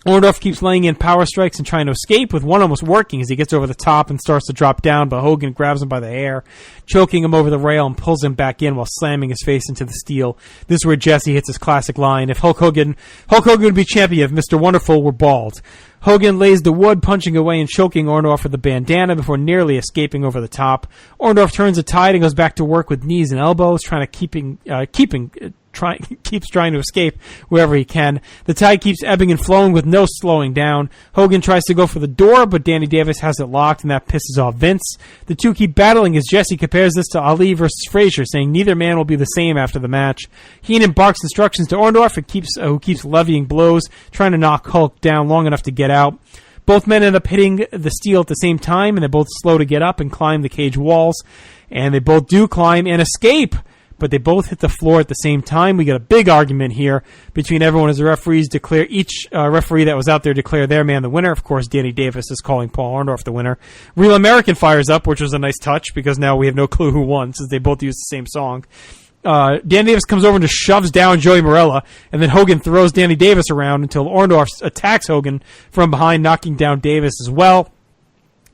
Orndorff keeps laying in power strikes and trying to escape, with one almost working as he gets over the top and starts to drop down, but Hogan grabs him by the hair, choking him over the rail and pulls him back in while slamming his face into the steel. This is where Jesse hits his classic line, if Hulk Hogan would be champion if Mr. Wonderful were bald. Hogan lays the wood, punching away and choking Orndorff with the bandana before nearly escaping over the top. Orndorff turns the tide and goes back to work with knees and elbows, keeps trying to escape wherever he can. The tide keeps ebbing and flowing with no slowing down. Hogan tries to go for the door, but Danny Davis has it locked, and that pisses off Vince. The two keep battling as Jesse compares this to Ali versus Frazier, saying neither man will be the same after the match. Heenan barks instructions to Orndorff, who keeps levying blows, trying to knock Hulk down long enough to get out. Both men end up hitting the steel at the same time, and they're both slow to get up and climb the cage walls. And they both do climb and escape, but they both hit the floor at the same time. We got a big argument here between everyone as the referees declare each referee that was out there declare their man the winner. Of course, Danny Davis is calling Paul Orndorff the winner. Real American fires up, which was a nice touch because now we have no clue who won since they both used the same song. Danny Davis comes over and just shoves down Joey Marella, and then Hogan throws Danny Davis around until Orndorff attacks Hogan from behind, knocking down Davis as well.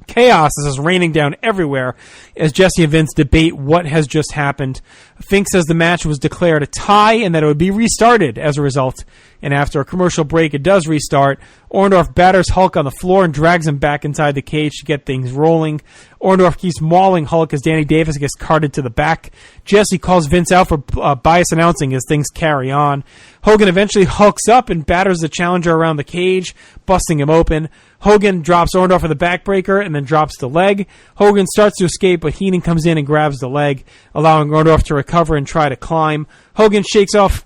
Chaos is raining down everywhere as Jesse and Vince debate what has just happened. Fink says the match was declared a tie and that it would be restarted as a result. And after a commercial break, it does restart. Orndorff batters Hulk on the floor and drags him back inside the cage to get things rolling. Orndorff keeps mauling Hulk as Danny Davis gets carted to the back. Jesse calls Vince out for bias announcing as things carry on. Hogan eventually hulks up and batters the challenger around the cage, busting him open. Hogan drops Orndorff for the backbreaker and then drops the leg. Hogan starts to escape, but Heenan comes in and grabs the leg, allowing Orndorff to recover and try to climb. Hogan shakes off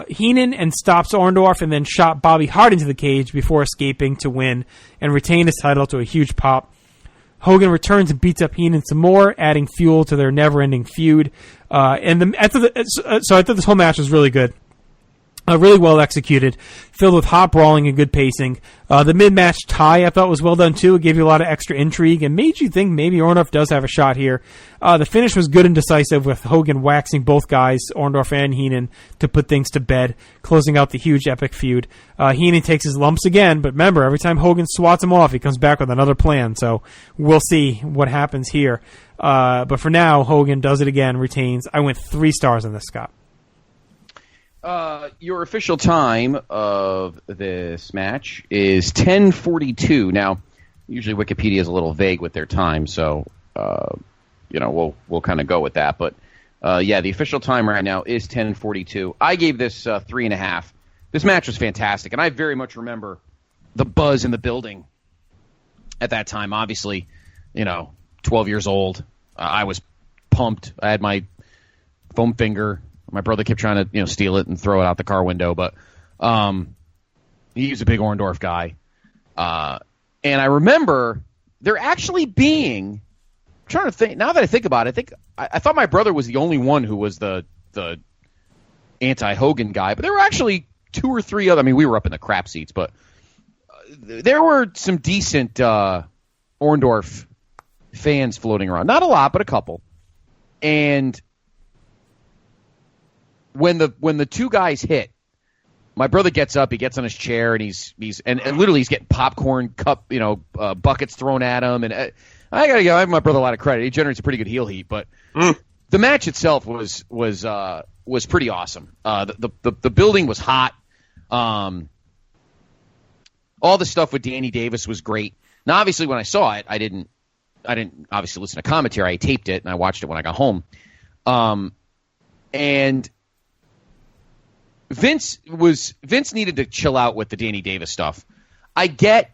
Heenan and stops Orndorff and then shot Bobby Hart into the cage before escaping to win and retain his title to a huge pop. Hogan returns and beats up Heenan some more, adding fuel to their never-ending feud. So I thought this whole match was really good. Really well executed, filled with hot brawling and good pacing. The mid-match tie I thought was well done too. It gave you a lot of extra intrigue and made you think maybe Orndorff does have a shot here. The finish was good and decisive with Hogan waxing both guys, Orndorff and Heenan, to put things to bed, closing out the huge epic feud. Heenan takes his lumps again, but remember, every time Hogan swats him off, he comes back with another plan, so we'll see what happens here. But for now, Hogan does it again, retains. I went 3 stars on this, Scott.
Your official time of this match is 10:42. Now, usually Wikipedia is a little vague with their time, so we'll kind of go with that. But the official time right now is 10:42. I gave this 3.5. This match was fantastic, and I very much remember the buzz in the building at that time. Obviously, 12 years old. I was pumped. I had my foam finger. My brother kept trying to, steal it and throw it out the car window, but he was a big Orndorff guy. And I remember there actually being, I'm trying to think, now that I think about it, I thought my brother was the only one who was the anti-Hogan guy, but there were actually 2 or 3 other, we were up in the crap seats, but there were some decent Orndorff fans floating around. Not a lot, but a couple. And when the 2 guys hit, my brother gets up, he gets on his chair, and he's literally he's getting popcorn cup, buckets thrown at him, and I gotta give my brother a lot of credit. He generates a pretty good heel heat, but the match itself was pretty awesome. The building was hot. All the stuff with Danny Davis was great. Now, obviously, when I saw it, I didn't obviously listen to commentary. I taped it and I watched it when I got home. And Vince needed to chill out with the Danny Davis stuff. I get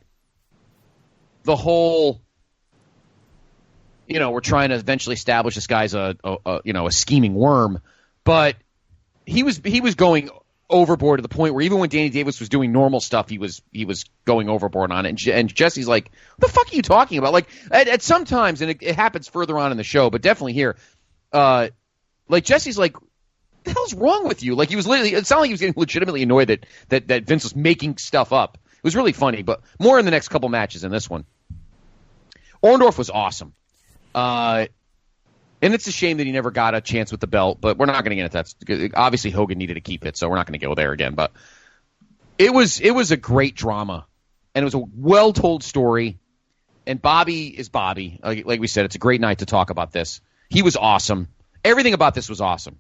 the whole, we're trying to eventually establish this guy's a scheming worm, but he was going overboard to the point where even when Danny Davis was doing normal stuff, he was going overboard on it. And Jesse's like, "What the fuck are you talking about?" Like at some times, and it happens further on in the show, but definitely here, Jesse's like, the hell's wrong with you? Like, he was literally, it sounded like he was getting legitimately annoyed that Vince was making stuff up. It was really funny, but more in the next couple matches in this one. Orndorff was awesome. And it's a shame that he never got a chance with the belt, but we're not going to get into that. Obviously, Hogan needed to keep it, so we're not going to go there again. But it was a great drama, and it was a well-told story. And Bobby is Bobby. Like we said, it's a great night to talk about this. He was awesome. Everything about this was awesome.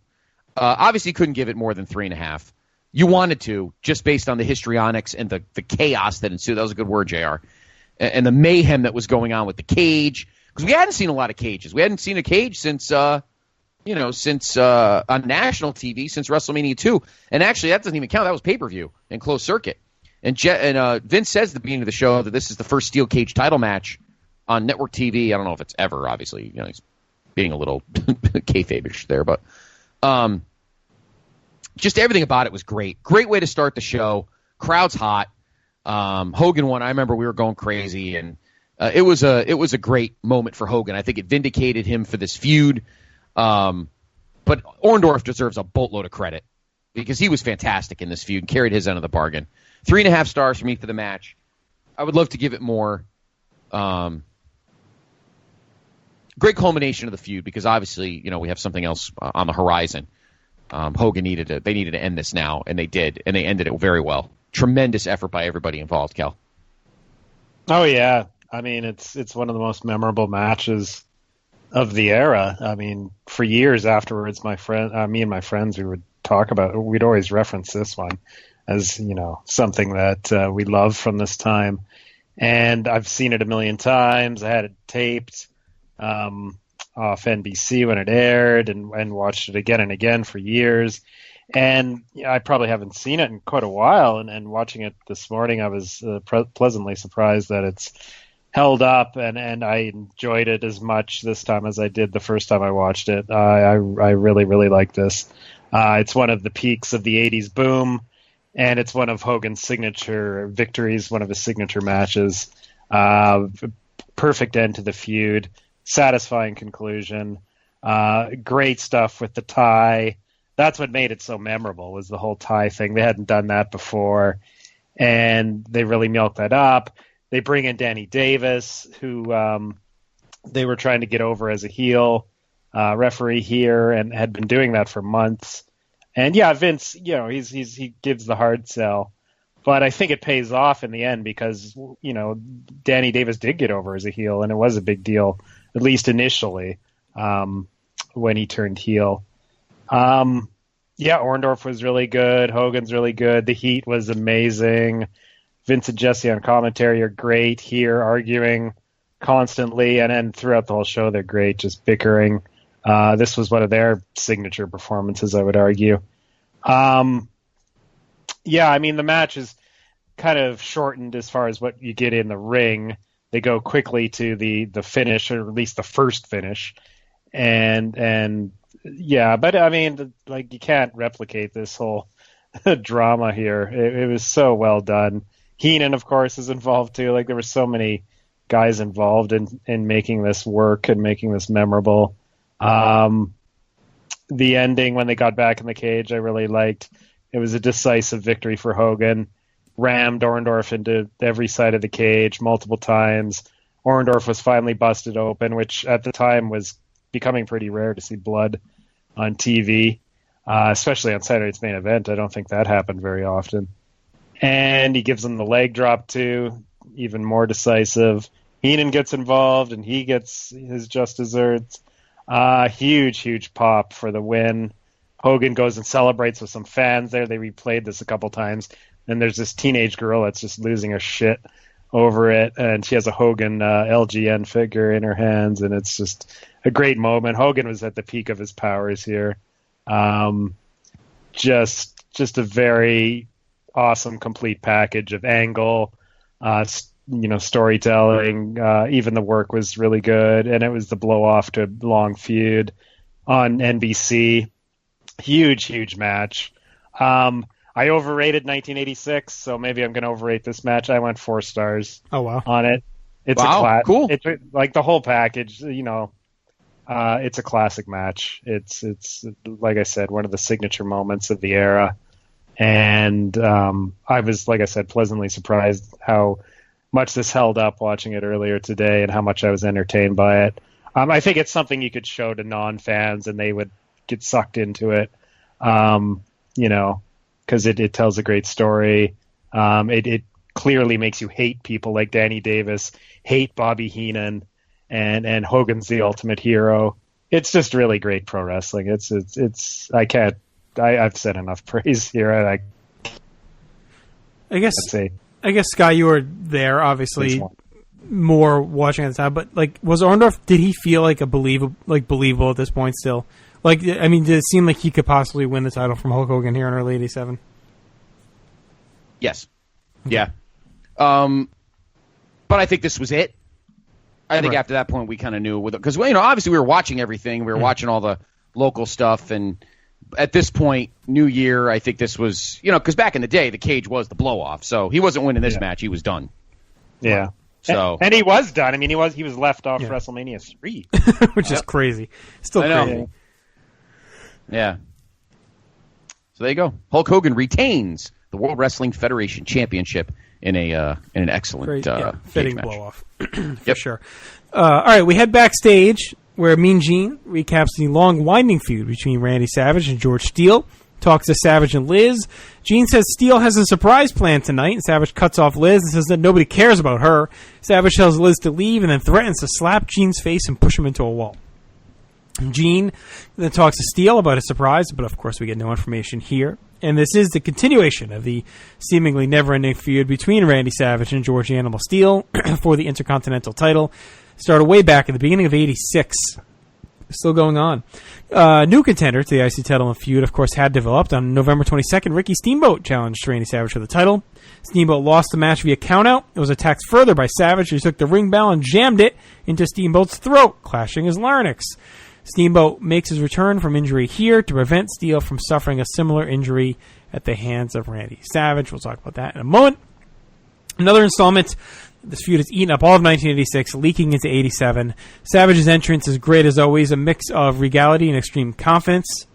Obviously, couldn't give it more than 3.5. You wanted to, just based on the histrionics and the chaos that ensued. That was a good word, JR. And the mayhem that was going on with the cage. Because we hadn't seen a lot of cages. We hadn't seen a cage since on national TV since WrestleMania 2. And actually, that doesn't even count. That was pay-per-view and closed circuit. And Vince says at the beginning of the show that this is the first steel cage title match on network TV. I don't know if it's ever, obviously. He's being a little kayfabe-ish there, but just everything about it was great. Great way to start the show. Crowd's hot. Hogan won. I remember we were going crazy, and it was a great moment for Hogan. I think it vindicated him for this feud. But Orndorff deserves a boatload of credit because he was fantastic in this feud and carried his end of the bargain. 3.5 stars for me for the match. I would love to give it more. Great culmination of the feud because obviously, we have something else on the horizon. Hogan needed to end this now, and they did, and they ended it very well. Tremendous effort by everybody involved, Cal.
Oh yeah, I mean it's one of the most memorable matches of the era. I mean, for years afterwards, me and my friends, we would talk about it. We'd always reference this one as, something that we love from this time. And I've seen it a million times. I had it taped off NBC when it aired, and watched it again and again for years. And I probably haven't seen it in quite a while. And watching it this morning, I was pleasantly surprised that it's held up, and I enjoyed it as much this time as I did the first time I watched it. I really, really like this. It's one of the peaks of the 80s boom, and it's one of Hogan's signature victories, one of his signature matches. Perfect end to the feud, satisfying conclusion, great stuff with the tie. That's what made it so memorable, was the whole tie thing. They hadn't done that before, and they really milked that up. They bring in Danny Davis, who they were trying to get over as a heel referee here, and had been doing that for months. And yeah, Vince, he gives the hard sell, but I think it pays off in the end because Danny Davis did get over as a heel, and it was a big deal, at least initially, when he turned heel. Orndorff was really good. Hogan's really good. The Heat was amazing. Vince and Jesse on commentary are great here, arguing constantly, and then throughout the whole show they're great, just bickering. This was one of their signature performances, I would argue. The match is kind of shortened as far as what you get in the ring. They go quickly to the finish, or at least the first finish, but I mean, you can't replicate this whole drama here. It was so well done. Heenan, of course, is involved too. There were so many guys involved in making this work and making this memorable. The ending, when they got back in the cage, I really liked. It was a decisive victory for Hogan. Rammed Orndorff into every side of the cage multiple times. Orndorff was finally busted open, which at the time was becoming pretty rare to see blood on TV, especially on Saturday Night's Main Event. I don't think that happened very often. And he gives him the leg drop too, even more decisive. Heenan gets involved, and he gets his just desserts. Huge pop for the win. Hogan goes and celebrates with some fans there. They replayed this a couple times. And there's this teenage girl that's just losing her shit over it. And she has a Hogan LGN figure in her hands. And it's just a great moment. Hogan was at the peak of his powers here. Just a very awesome, complete package of angle, storytelling. Even the work was really good, and it was the blow off to a long feud on NBC. Huge match. I overrated 1986, so maybe I'm going to overrate this match. I went 4 stars.
Oh wow!
On it. It's
cool.
It's the whole package. It's a classic match. It's like I said, one of the signature moments of the era. And I was, like I said, pleasantly surprised how much this held up watching it earlier today, and how much I was entertained by it. I think it's something you could show to non-fans, and they would get sucked into it, because it tells a great story. It clearly makes you hate people like Danny Davis, hate Bobby Heenan, and Hogan's the ultimate hero. It's just really great pro wrestling. I've said enough praise here.
I guess, Scott, you were there, obviously, more watching at the time. But was Orndorff? Did he feel believable at this point still? Did it seem like he could possibly win the title from Hulk Hogan here in early '87?
Yes. Yeah. But I think this was it. I think after that point we kind of knew, because obviously we were watching everything. We were watching all the local stuff, and at this point, New Year, I think this was, because back in the day, the cage was the blow-off, so he wasn't winning this match. He was done.
Yeah.
So
and he was done. I mean, he was left off WrestleMania 3.
Which is crazy. Still crazy.
Yeah. So there you go. Hulk Hogan retains the World Wrestling Federation Championship in an excellent
fitting
match.
blow-off. For sure. All right, we head backstage. where Mean Gene recaps the long, winding feud between Randy Savage and George Steele. Talks to Savage and Liz. Gene says Steele has a surprise plan tonight, and Savage cuts off Liz and says that nobody cares about her. Savage tells Liz to leave and then threatens to slap Gene's face and push him into a wall. Gene then talks to Steele about his surprise, but of course we get no information here. And this is the continuation of the seemingly never-ending feud between Randy Savage and George Animal Steele for the Intercontinental title. Started way back at the beginning of '86. Still going on. New contender to the IC title and feud, of course, had developed. On November 22nd, Ricky Steamboat challenged Randy Savage for the title. Steamboat lost the match via countout. It was attacked further by Savage, who took the ring bell and jammed it into Steamboat's throat, clashing his larynx. Steamboat makes his return from injury here to prevent Steele from suffering a similar injury at the hands of Randy Savage. We'll talk about that in a moment. Another installment. This feud has eaten up all of 1986, leaking into '87. Savage's entrance is great as always, a mix of regality and extreme confidence.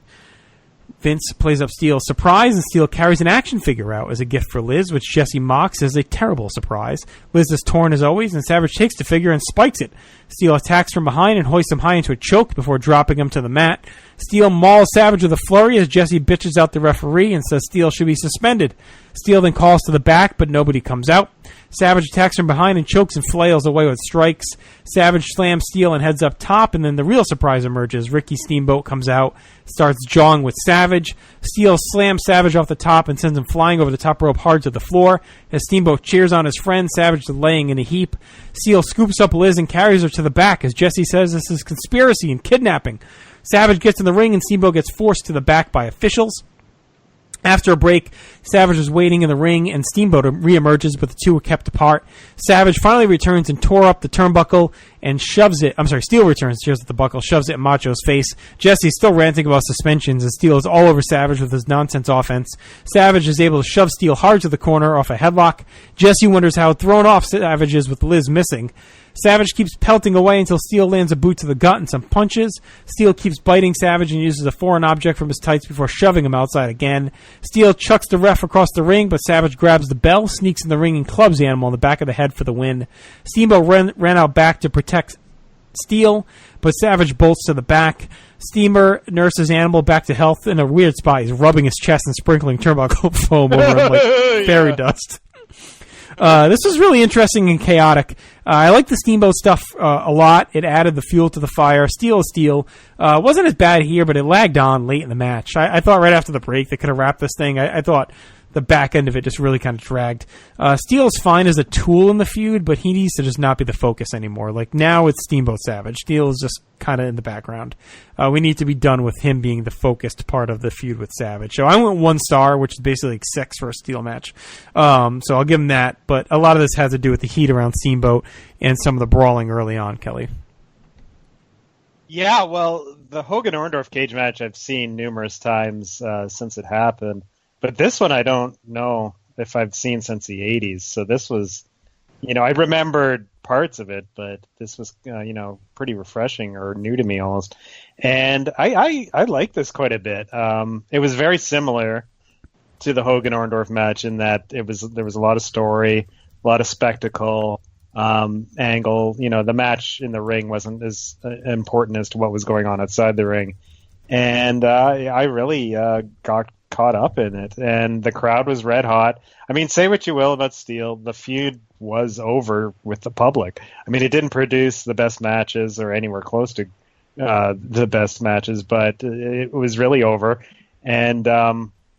Vince plays up Steele's surprise, and Steele carries an action figure out as a gift for Liz, which Jesse mocks as a terrible surprise. Liz is torn as always, and Savage takes the figure and spikes it. Steele attacks from behind and hoists him high into a choke before dropping him to the mat. Steele mauls Savage with a flurry as Jesse bitches out the referee and says Steele should be suspended. Steele then calls to the back, but nobody comes out. Savage attacks from behind and chokes and flails away with strikes. Savage slams Steele and heads up top, and then the real surprise emerges. Ricky Steamboat comes out, starts jawing with Savage. Steele slams Savage off the top and sends him flying over the top rope hard to the floor. As Steamboat cheers on his friend, Savage is laying in a heap. Steele scoops up Liz and carries her to the back as Jesse says this is conspiracy and kidnapping. Savage gets in the ring and Steamboat gets forced to the back by officials. After a break, Savage is waiting in the ring, and Steamboat reemerges, but the two are kept apart. Savage finally returns and tore up the turnbuckle and shoves it. Steele returns, tears up the buckle, shoves it in Macho's face. Jesse's still ranting about suspensions, and Steele is all over Savage with his nonsense offense. Savage is able to shove Steele hard to the corner off a headlock. Jesse wonders how thrown off Savage is with Liz missing. Savage keeps pelting away until Steele lands a boot to the gut and some punches. Steele keeps biting Savage and uses a foreign object from his tights before shoving him outside again. Steele chucks the ref across the ring, but Savage grabs the bell, sneaks in the ring, and clubs the Animal in the back of the head for the win. Steamboat ran out back to protect Steele, but Savage bolts to the back. Steamer nurses Animal back to health in a weird spot. He's rubbing his chest and sprinkling turnbuckle foam over him like fairy dust. This was really interesting and chaotic. I like the Steamboat stuff a lot. It added the fuel to the fire. Steele is Steele. Wasn't as bad here, but it lagged on late in the match. I thought right after the break they could have wrapped this thing. I thought the back end of it just really kind of dragged. Steele is fine as a tool in the feud, but he needs to just not be the focus anymore. Like, now it's Steamboat Savage. Steele is just kind of in the background. We need to be done with him being the focused part of the feud with Savage. So I went 1 star, which is basically like 6 for a Steele match. So I'll give him that. But a lot of this has to do with the heat around Steamboat and some of the brawling early on, Kelly.
Yeah, well, the Hogan Orndorff cage match I've seen numerous times since it happened. But this one I don't know if I've seen since the 80s. So this was, I remembered parts of it, but this was, pretty refreshing or new to me almost. And I like this quite a bit. It was very similar to the Hogan Orndorff match in that there was a lot of story, a lot of spectacle, angle. The match in the ring wasn't as important as to what was going on outside the ring. And I really got caught up in it, and the crowd was red hot. I mean, say what you will about Steele, the feud was over with the public. I mean, it didn't produce the best matches or anywhere close to the best matches, but it was really over. And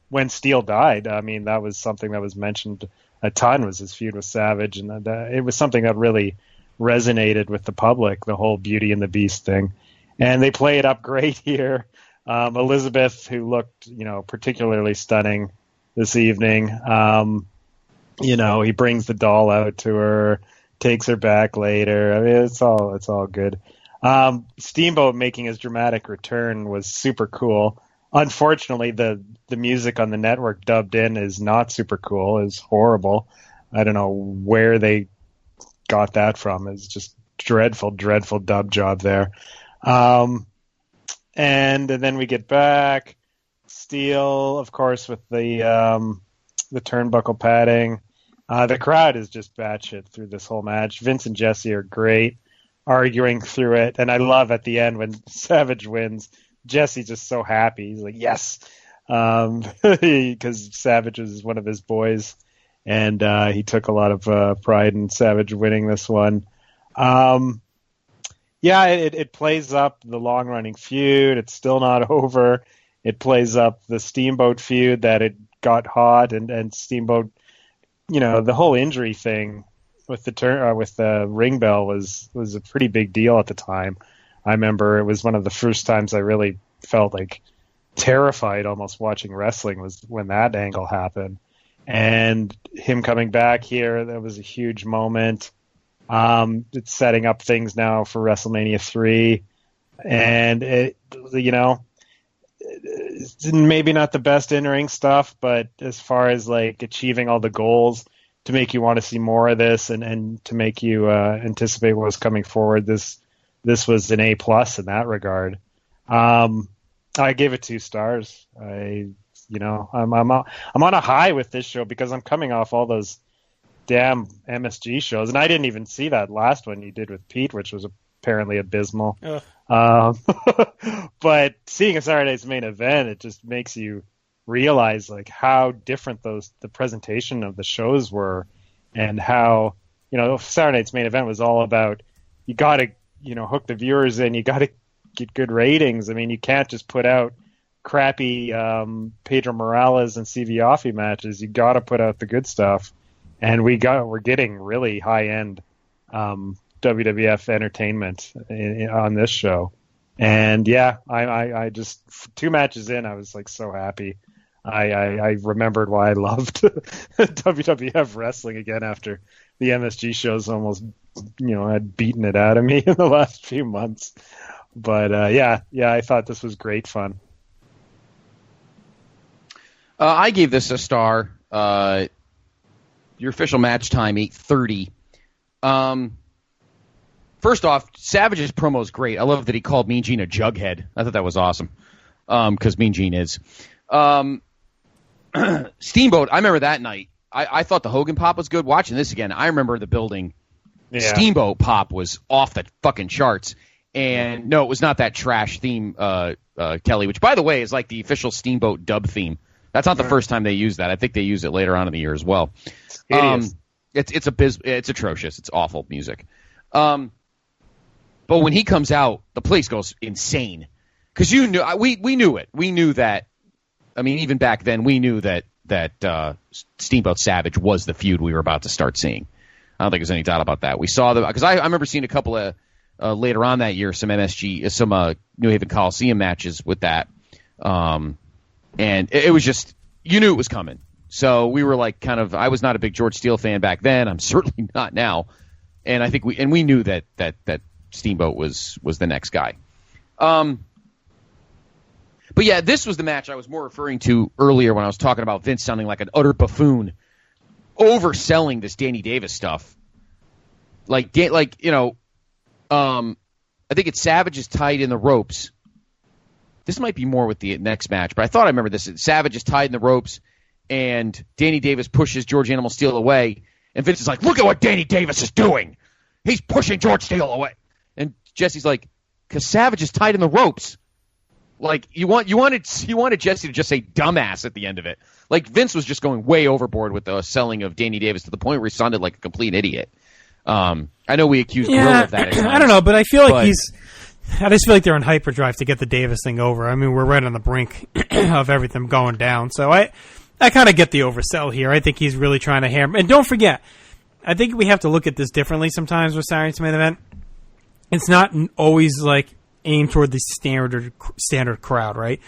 when Steele died, I mean, that was something that was mentioned a ton, was his feud with Savage, and it was something that really resonated with the public, the whole Beauty and the Beast thing. And they play it up great here. Elizabeth, who looked, particularly stunning this evening. He brings the doll out to her, takes her back later. I mean, it's all good. Steamboat making his dramatic return was super cool. Unfortunately, the music on the network dubbed in is not super cool. It's horrible. I don't know where they got that from. It's just dreadful dub job there. And then we get back. Steele, of course, with the turnbuckle padding. The crowd is just batshit through this whole match. Vince and Jesse are great. arguing through it. And I love at the end when Savage wins, Jesse's just so happy. He's like, yes, because Savage is one of his boys, and he took a lot of pride in Savage winning this one. It plays up the long-running feud. It's still not over. It plays up the Steamboat feud that it got hot, and Steamboat, the whole injury thing with the ring bell was a pretty big deal at the time. I remember it was one of the first times I really felt like terrified almost watching wrestling was when that angle happened. And him coming back here, that was a huge moment. It's setting up things now for WrestleMania 3. And it's maybe not the best in-ring stuff, but as far as like achieving all the goals to make you want to see more of this and to make you anticipate what was coming forward, this was an A+ in that regard. I gave it 2 stars. I'm on a high with this show because I'm coming off all those damn MSG shows, and I didn't even see that last one you did with Pete, which was apparently abysmal. But seeing a Saturday Night's Main Event, it just makes you realize like how different the presentation of the shows were, and how Saturday Night's Main Event was all about you got to hook the viewers in, you got to get good ratings. I mean, you can't just put out crappy Pedro Morales and Stevie Aoki matches. You got to put out the good stuff, and we're getting really high end WWF entertainment on this show. And yeah, I just 2 matches in, I was like so happy. I remembered why I loved WWF wrestling again after the MSG shows almost had beaten it out of me in the last few months. But I thought this was great fun.
I gave this a star. Your official match time, 8:30. First off, Savage's promo is great. I love that he called Mean Gene a jughead. I thought that was awesome, because Mean Gene is. Steamboat, I remember that night. I thought the Hogan pop was good. Watching this again, I remember the building. Yeah. Steamboat pop was off the fucking charts. And no, it was not that trash theme, Kelly, which, by the way, is like the official Steamboat dub theme. That's not the first time they used that. I think they used it later on in the year as well. It's atrocious. It's awful music. But when he comes out, the place goes insane. Because we knew it. We knew that. I mean, even back then, we knew that Steamboat Savage was the feud we were about to start seeing. I don't think there's any doubt about that. We saw because I remember seeing a couple of later on that year some New Haven Coliseum matches with that, and it was just you knew it was coming. So we were like I was not a big George Steele fan back then. I'm certainly not now, and I think we knew that Steamboat was the next guy. But yeah, this was the match I was more referring to earlier when I was talking about Vince sounding like an utter buffoon, overselling this Danny Davis stuff. I think it's Savage is tied in the ropes. This might be more with the next match, but I thought I remember this. Savage is tied in the ropes, and Danny Davis pushes George Animal Steele away, and Vince is like, "Look at what Danny Davis is doing. He's pushing George Steele away." And Jesse's like, "'Cause Savage is tied in the ropes." Like you wanted Jesse to just say "dumbass" at the end of it. Like Vince was just going way overboard with the selling of Danny Davis to the point where he sounded like a complete idiot. I know we accused Gorilla of that.
I don't know, but I feel like I just feel like they're in hyperdrive to get the Davis thing over. I mean, we're right on the brink of everything going down. So I kind of get the oversell here. I think he's really trying to hammer. And don't forget, I think we have to look at this differently sometimes with Saturday Night's Main Event. It's not always like aimed toward the standard crowd, right?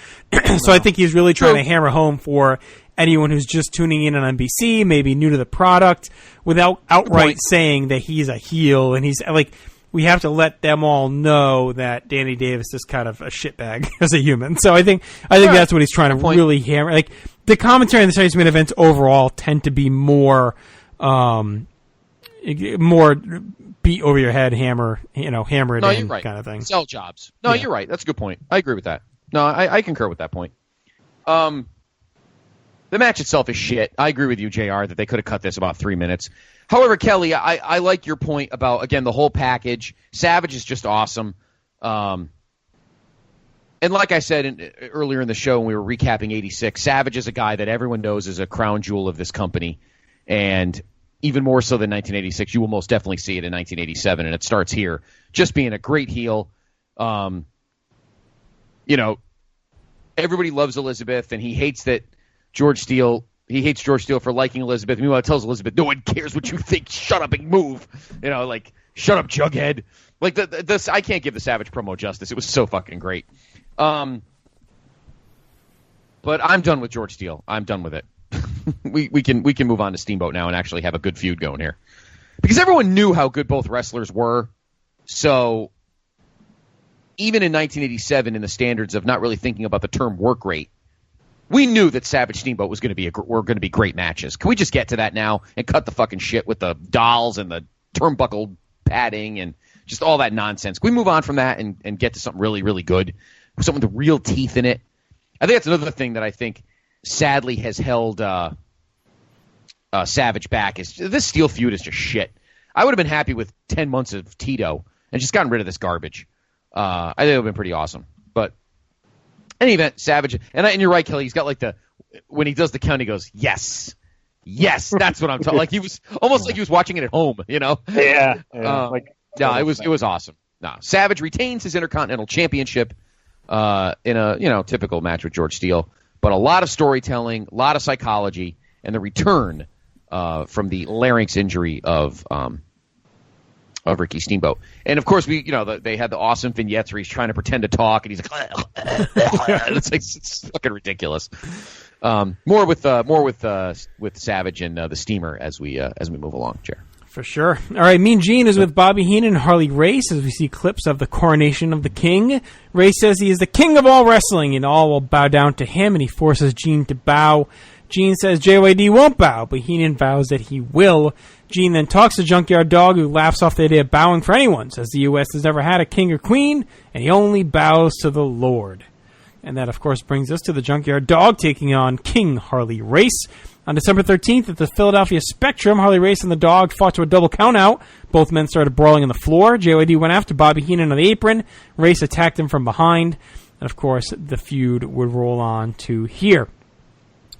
So I think he's really trying to hammer home for anyone who's just tuning in on NBC, maybe new to the product, without outright saying that he's a heel. And he's like, we have to let them all know that Danny Davis is kind of a shitbag as a human. So I think that's what he's trying to really hammer. Like the commentary in the Saturday Night's Main Events overall tend to be more beat over your head, hammer it in kind of thing.
Sell jobs. No, you're right. That's a good point. I agree with that. No, I concur with that point. The The match itself is shit. I agree with you, JR, that they could have cut this about 3 minutes. However, Kelly, I like your point about, again, the whole package. Savage is just awesome. And like I said earlier in the show when we were recapping 86, Savage is a guy that everyone knows is a crown jewel of this company. And even more so than 1986, you will most definitely see it in 1987, and it starts here. Just being a great heel. Everybody loves Elizabeth, and he hates George Steele for liking Elizabeth. Meanwhile, it tells Elizabeth, no one cares what you think. Shut up and move. Shut up, Jughead. This, I can't give the Savage promo justice. It was so fucking great. But I'm done with George Steele. I'm done with it. we can move on to Steamboat now and actually have a good feud going here. Because everyone knew how good both wrestlers were. So even in 1987, in the standards of not really thinking about the term work rate, we knew that Savage Steamboat were going to be great matches. Can we just get to that now and cut the fucking shit with the dolls and the turnbuckle padding and just all that nonsense? Can we move on from that and get to something really, really good? Something with real teeth in it? I think that's another thing that I think sadly has held Savage back. Is this Steele feud is just shit. I would have been happy with 10 months of Tito and just gotten rid of this garbage. I think it would have been pretty awesome. But in any event, Savage, and you're right, Kelly, he's got when he does the count, he goes, yes, that's what I'm talking. Like he was almost like he was watching it at home,
Yeah.
It was awesome. No, Savage retains his Intercontinental Championship in a typical match with George Steele, but a lot of storytelling, a lot of psychology, and the return from the larynx injury of Ricky Steamboat. And of course, they had the awesome vignettes where he's trying to pretend to talk, and he's like, it's fucking ridiculous. More with Savage and the Steamer as we move along, Chair.
For sure. All right, Mean Gene is with Bobby Heenan and Harley Race as we see clips of the coronation of the king. Race says he is the king of all wrestling and all will bow down to him, and he forces Gene to bow. Gene says JYD won't bow, but Heenan vows that he will. Gene then talks to Junkyard Dog, who laughs off the idea of bowing for anyone, says the U.S. has never had a king or queen, and he only bows to the Lord. And that, of course, brings us to the Junkyard Dog taking on King Harley Race. On December 13th at the Philadelphia Spectrum, Harley Race and the Dog fought to a double countout. Both men started brawling on the floor. JYD went after Bobby Heenan on the apron. Race attacked him from behind. And, of course, the feud would roll on to here.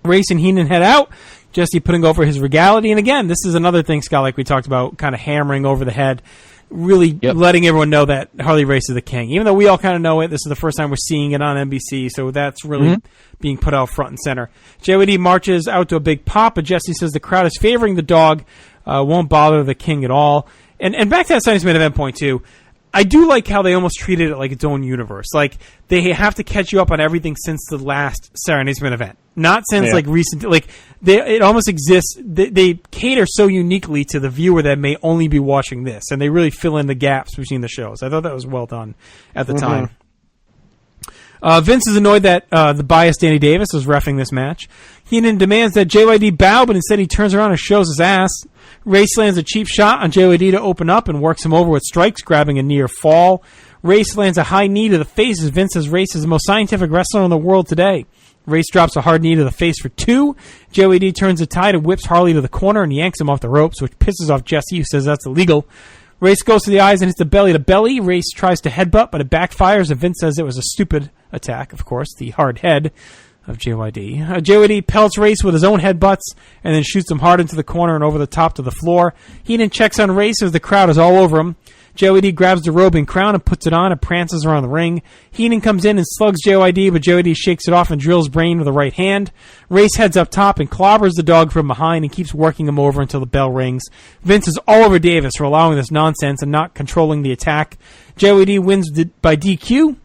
Race and Heenan head out. Jesse putting over his regality. And, again, this is another thing, Scott, like we talked about, kind of hammering over the head. Really letting everyone know that Harley Race is the king. Even though we all kind of know it, this is the first time we're seeing it on NBC, so that's really being put out front and center. JYD marches out to a big pop, but Jesse says the crowd is favoring the Dog, won't bother the king at all. And back to that Sunday main event point, too. I do like how they almost treated it like its own universe. Like, they have to catch you up on everything since the last Saturday Night's Main Event. Not since, recent... it almost exists... They cater so uniquely to the viewer that may only be watching this, and they really fill in the gaps between the shows. I thought that was well done at the time. Vince is annoyed that the biased Danny Davis was reffing this match. Heenan demands that JYD bow, but instead he turns around and shows his ass. Race lands a cheap shot on JYD to open up and works him over with strikes, grabbing a near fall. Race lands a high knee to the face as Vince says Race is the most scientific wrestler in the world today. Race drops a hard knee to the face for 2. JYD turns the tide and whips Harley to the corner and yanks him off the ropes, which pisses off Jesse, who says that's illegal. Race goes to the eyes and hits the belly to belly. Race tries to headbutt, but it backfires, and Vince says it was a stupid attack, of course, the hard head of JYD. JYD pelts Race with his own headbutts and then shoots him hard into the corner and over the top to the floor. Heenan checks on Race as the crowd is all over him. JYD grabs the robe and crown and puts it on and prances around the ring. Heenan comes in and slugs JYD, but JYD shakes it off and drills brain with the right hand. Race heads up top and clobbers the Dog from behind and keeps working him over until the bell rings. Vince is all over Davis for allowing this nonsense and not controlling the attack. JYD wins by DQ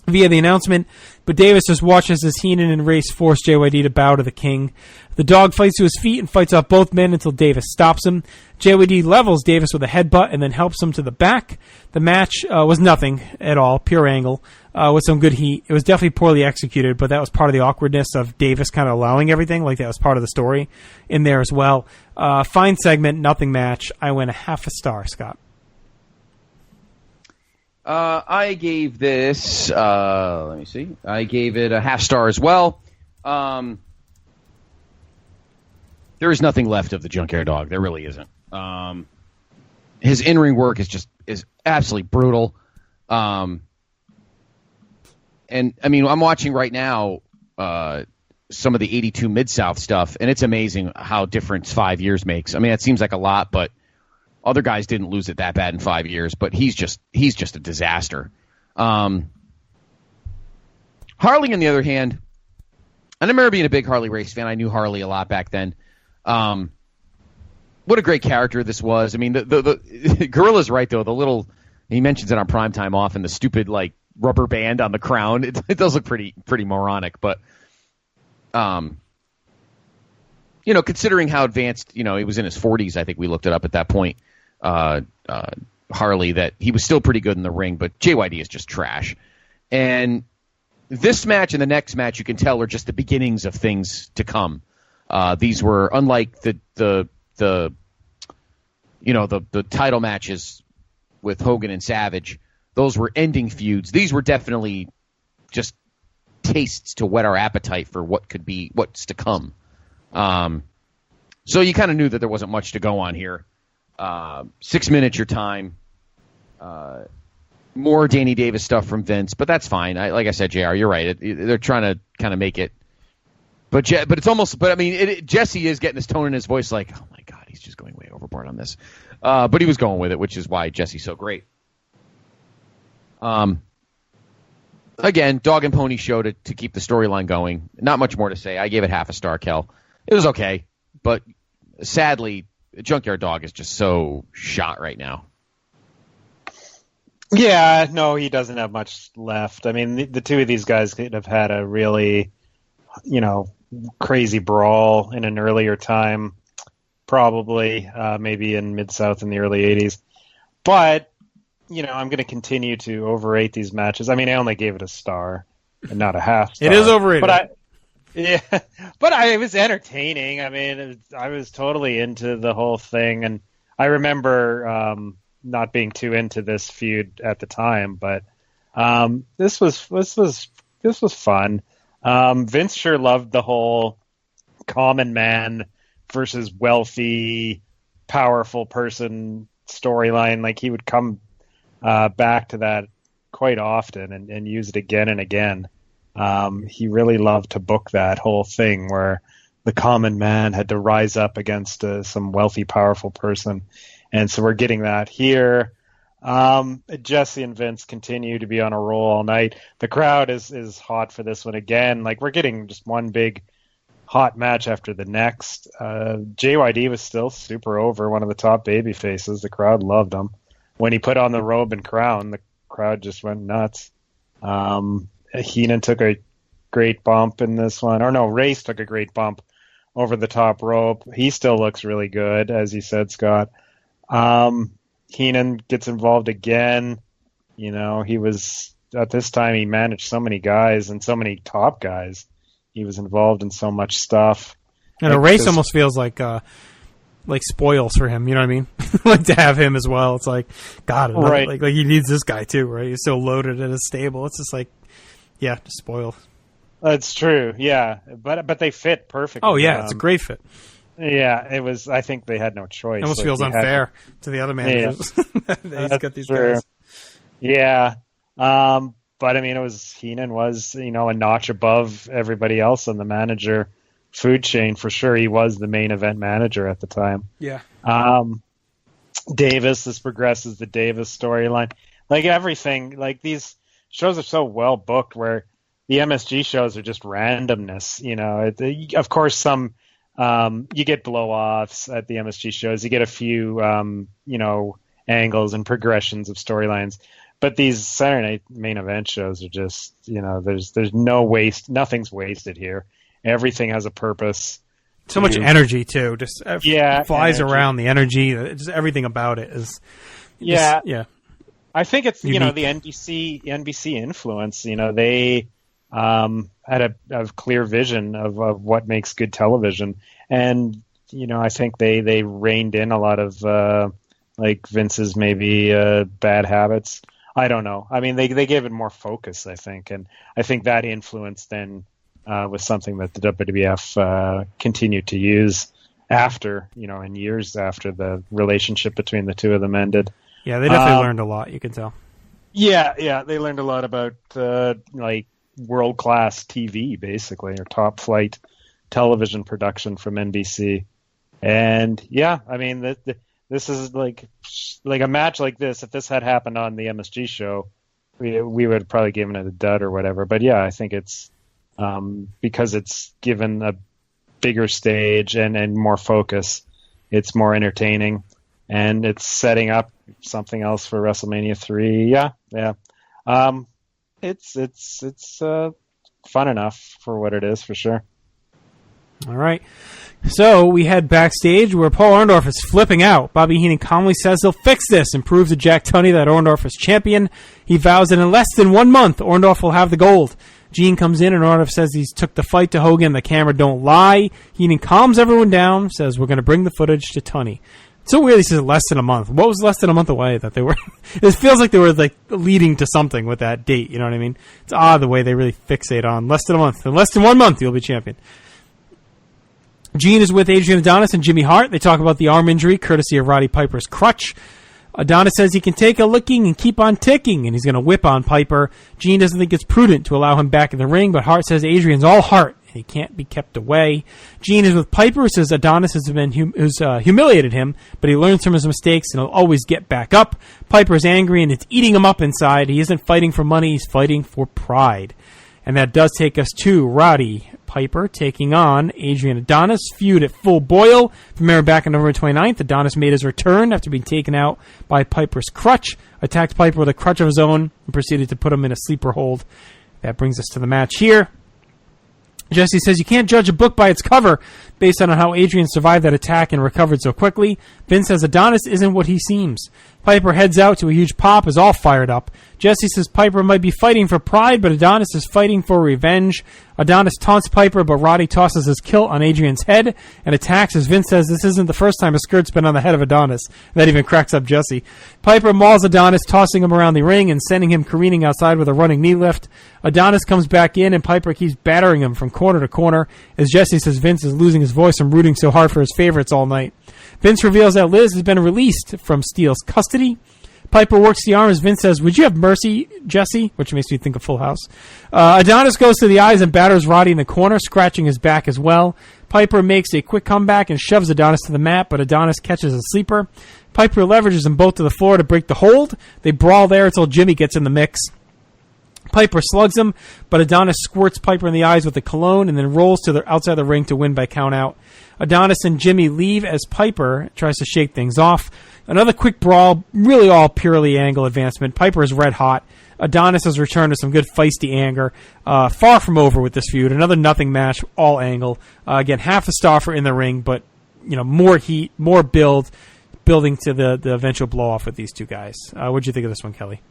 via the announcement, but Davis just watches as Heenan and Race force JYD to bow to the king. The Dog fights to his feet and fights off both men until Davis stops him. JYD levels Davis with a headbutt and then helps him to the back. The match was nothing at all, pure angle, with some good heat. It was definitely poorly executed, but that was part of the awkwardness of Davis kind of allowing everything, like that was part of the story in there as well. Fine segment, nothing match. I went a half a star, Scott.
I gave this, let me see. I gave it a half star as well. there is nothing left of the Junkyard Dog. There really isn't. His in-ring work is absolutely brutal. And I mean, I'm watching right now some of the 82 Mid-South stuff, and it's amazing how different 5 years makes. I mean, it seems like a lot, but other guys didn't lose it that bad in 5 years, but he's just a disaster. Harley, on the other hand, I remember being a big Harley race fan. I knew Harley a lot back then. What a great character this was. I mean, the Gorilla's right, though. The little, he mentions it on Primetime often, the stupid, like, rubber band on the crown. It does look pretty moronic, but, considering how advanced, he was in his 40s, I think we looked it up at that point, Harley, that he was still pretty good in the ring, but JYD is just trash. And this match and the next match, you can tell, are just the beginnings of things to come. These were, unlike the title matches with Hogan and Savage, those were ending feuds. These were definitely just tastes to whet our appetite for what's to come. So you kind of knew that there wasn't much to go on here. 6 minutes your time. More Danny Davis stuff from Vince, but that's fine. Like I said, JR, you're right. They're trying to kind of make it. But it's almost. But I mean, Jesse is getting his tone in his voice, like, oh my God, he's just going way overboard on this. But he was going with it, which is why Jesse's so great. Again, dog and pony show to keep the storyline going. Not much more to say. I gave it half a star, Kel. It was okay, but sadly, Junkyard Dog is just so shot right now.
Yeah, no, he doesn't have much left. I mean, the two of these guys could have had a really, crazy brawl in an earlier time, probably, maybe in Mid-South in the early 80s. But, I'm going to continue to overrate these matches. I mean, I only gave it a star and not a half star.
It is overrated.
But it was entertaining. I mean, I was totally into the whole thing, and I remember not being too into this feud at the time, but this was fun. Vince sure loved the whole common man versus wealthy, powerful person storyline. Like, he would come back to that quite often and use it again and again. He really loved to book that whole thing where the common man had to rise up against some wealthy, powerful person. And so we're getting that here. Jesse and Vince continue to be on a roll all night. The crowd is hot for this one again. Like, we're getting just one big hot match after the next. JYD was still super over, one of the top baby faces. The crowd loved him. When he put on the robe and crown, the crowd just went nuts. Heenan took a great bump in this one. Or no, Race took a great bump over the top rope. He still looks really good, as you said, Scott. Heenan gets involved again. He was, at this time, he managed so many guys and so many top guys. He was involved in so much stuff.
And a Race almost feels like spoils for him, you know what I mean? Like, to have him as well. It's like, God,
right.
Like he needs this guy too, right? He's so loaded in his stable. It's just like, yeah, just spoil.
That's true, yeah. But they fit perfectly.
Oh, yeah, it's a great fit.
Yeah, it was. I think they had no choice.
It almost feels unfair to the other managers.
Yeah.
He's got these guys.
Yeah. But I mean, Heenan was, a notch above everybody else on the manager food chain for sure. He was the main event manager at the time.
Yeah.
Davis, this progresses the Davis storyline. Like, everything, like, these shows are so well booked where the MSG shows are just randomness. Of course, some, you get blow-offs at the MSG shows. You get a few, angles and progressions of storylines. But these Saturday night main event shows are just, there's no waste. Nothing's wasted here. Everything has a purpose.
So much energy too. Just flies
energy
around. The energy, just everything about it is.
Yeah.
I
think it's
unique.
The NBC influence. They had a clear vision of what makes good television, and I think they reined in a lot of like Vince's maybe bad habits. I don't know. I mean, they gave it more focus, I think, and I think that influence then was something that the WWF continued to use after, and years after the relationship between the two of them ended.
Yeah, they definitely learned a lot, you can tell.
Yeah, they learned a lot about world-class TV, basically, or top-flight television production from NBC. And yeah, I mean, this is like a match like this. If this had happened on the MSG show, we would have probably given it a dud or whatever. But yeah, I think it's because it's given a bigger stage and more focus. It's more entertaining, and it's setting up something else for WrestleMania 3. Yeah. It's fun enough for what it is, for sure.
All right. So we head backstage where Paul Orndorff is flipping out. Bobby Heenan calmly says he'll fix this and proves to Jack Tunney that Orndorff is champion. He vows that in less than 1 month, Orndorff will have the gold. Gene comes in and Orndorff says he's took the fight to Hogan. The camera don't lie. Heenan calms everyone down, says we're going to bring the footage to Tunney. It's so weird he says less than a month. What was less than a month away that they were? It feels like they were like leading to something with that date. You know what I mean? It's odd the way they really fixate on less than a month. In less than 1 month, you'll be champion. Gene is with Adrian Adonis and Jimmy Hart. They talk about the arm injury, courtesy of Roddy Piper's crutch. Adonis says he can take a licking and keep on ticking, and he's going to whip on Piper. Gene doesn't think it's prudent to allow him back in the ring, but Hart says Adrian's all heart, and he can't be kept away. Gene is with Piper, who says Adonis has been humiliated him, but he learns from his mistakes, and he'll always get back up. Piper's angry, and it's eating him up inside. He isn't fighting for money, he's fighting for pride. And that does take us to Roddy Piper taking on Adrian Adonis. Feud at full boil. Remember back on November 29th, Adonis made his return after being taken out by Piper's crutch, attacked Piper with a crutch of his own, and proceeded to put him in a sleeper hold. That brings us to the match here. Jesse says you can't judge a book by its cover based on how Adrian survived that attack and recovered so quickly. Vince says Adonis isn't what he seems. Piper heads out to a huge pop, is all fired up. Jesse says Piper might be fighting for pride, but Adonis is fighting for revenge. Adonis taunts Piper, but Roddy tosses his kilt on Adrian's head and attacks as Vince says this isn't the first time a skirt's been on the head of Adonis. That even cracks up Jesse. Piper mauls Adonis, tossing him around the ring and sending him careening outside with a running knee lift. Adonis comes back in and Piper keeps battering him from corner to corner as Jesse says Vince is losing his voice from rooting so hard for his favorites all night. Vince reveals that Liz has been released from Steele's custody. Piper works the arm as Vince says, would you have mercy, Jesse? Which makes me think of Full House. Adonis goes to the eyes and batters Roddy in the corner, scratching his back as well. Piper makes a quick comeback and shoves Adonis to the mat, but Adonis catches a sleeper. Piper leverages them both to the floor to break the hold. They brawl there until Jimmy gets in the mix. Piper slugs him, but Adonis squirts Piper in the eyes with a cologne and then rolls to the outside the ring to win by count out. Adonis and Jimmy leave as Piper tries to shake things off. Another quick brawl, really all purely angle advancement. Piper is red hot. Adonis has returned to some good feisty anger. Far from over with this feud. Another nothing match, all angle. Again, half the star for in the ring, but more heat, more building to the eventual blow off with these two guys. What'd you think of this one, Kelly?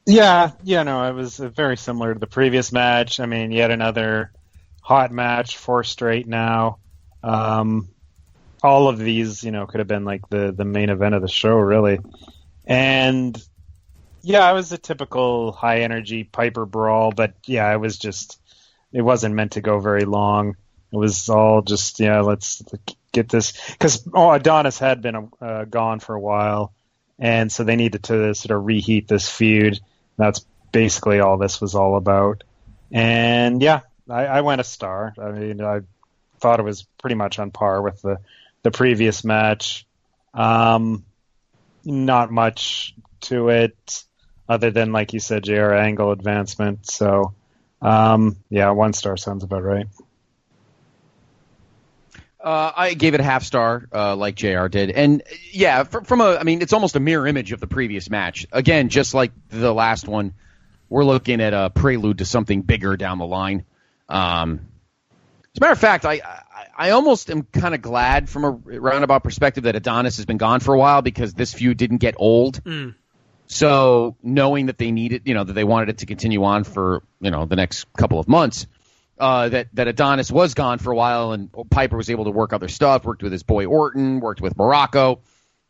Yeah, no, it was very similar to the previous match. I mean, yet another hot match, 4 straight now. All of these, could have been like the main event of the show, really. And yeah, it was a typical high energy Piper brawl, but yeah, it wasn't meant to go very long. It was all just, let's get this, because Adonis had been gone for a while, and so they needed to sort of reheat this feud. That's basically all this was all about. And yeah, I went a star. I mean, I thought it was pretty much on par with the previous match. Not much to it other than, like you said, JR angle advancement. So, yeah, 1 star sounds about right.
I gave it a half star, like JR did. And yeah, it's almost a mirror image of the previous match. Again, just like the last one, we're looking at a prelude to something bigger down the line. As a matter of fact, I almost am kind of glad from a roundabout perspective that Adonis has been gone for a while, because this feud didn't get old. So knowing that they needed, that they wanted it to continue on for, the next couple of months, that Adonis was gone for a while and Piper was able to work other stuff, worked with his boy Orton, worked with Morocco.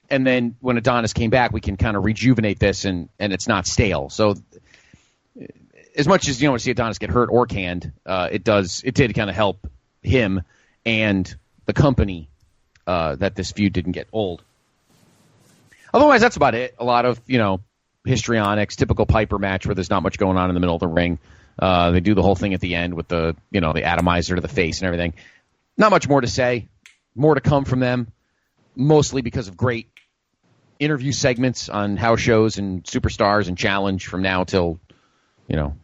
And then when Adonis came back, we can kind of rejuvenate this and it's not stale. So as much as you don't want to see Adonis get hurt or canned, it did kind of help him and the company that this feud didn't get old. Otherwise, that's about it. A lot of, histrionics, typical Piper match where there's not much going on in the middle of the ring. They do the whole thing at the end with the atomizer to the face and everything. Not much more to say. More to come from them, mostly because of great interview segments on house shows and Superstars and Challenge from now till, when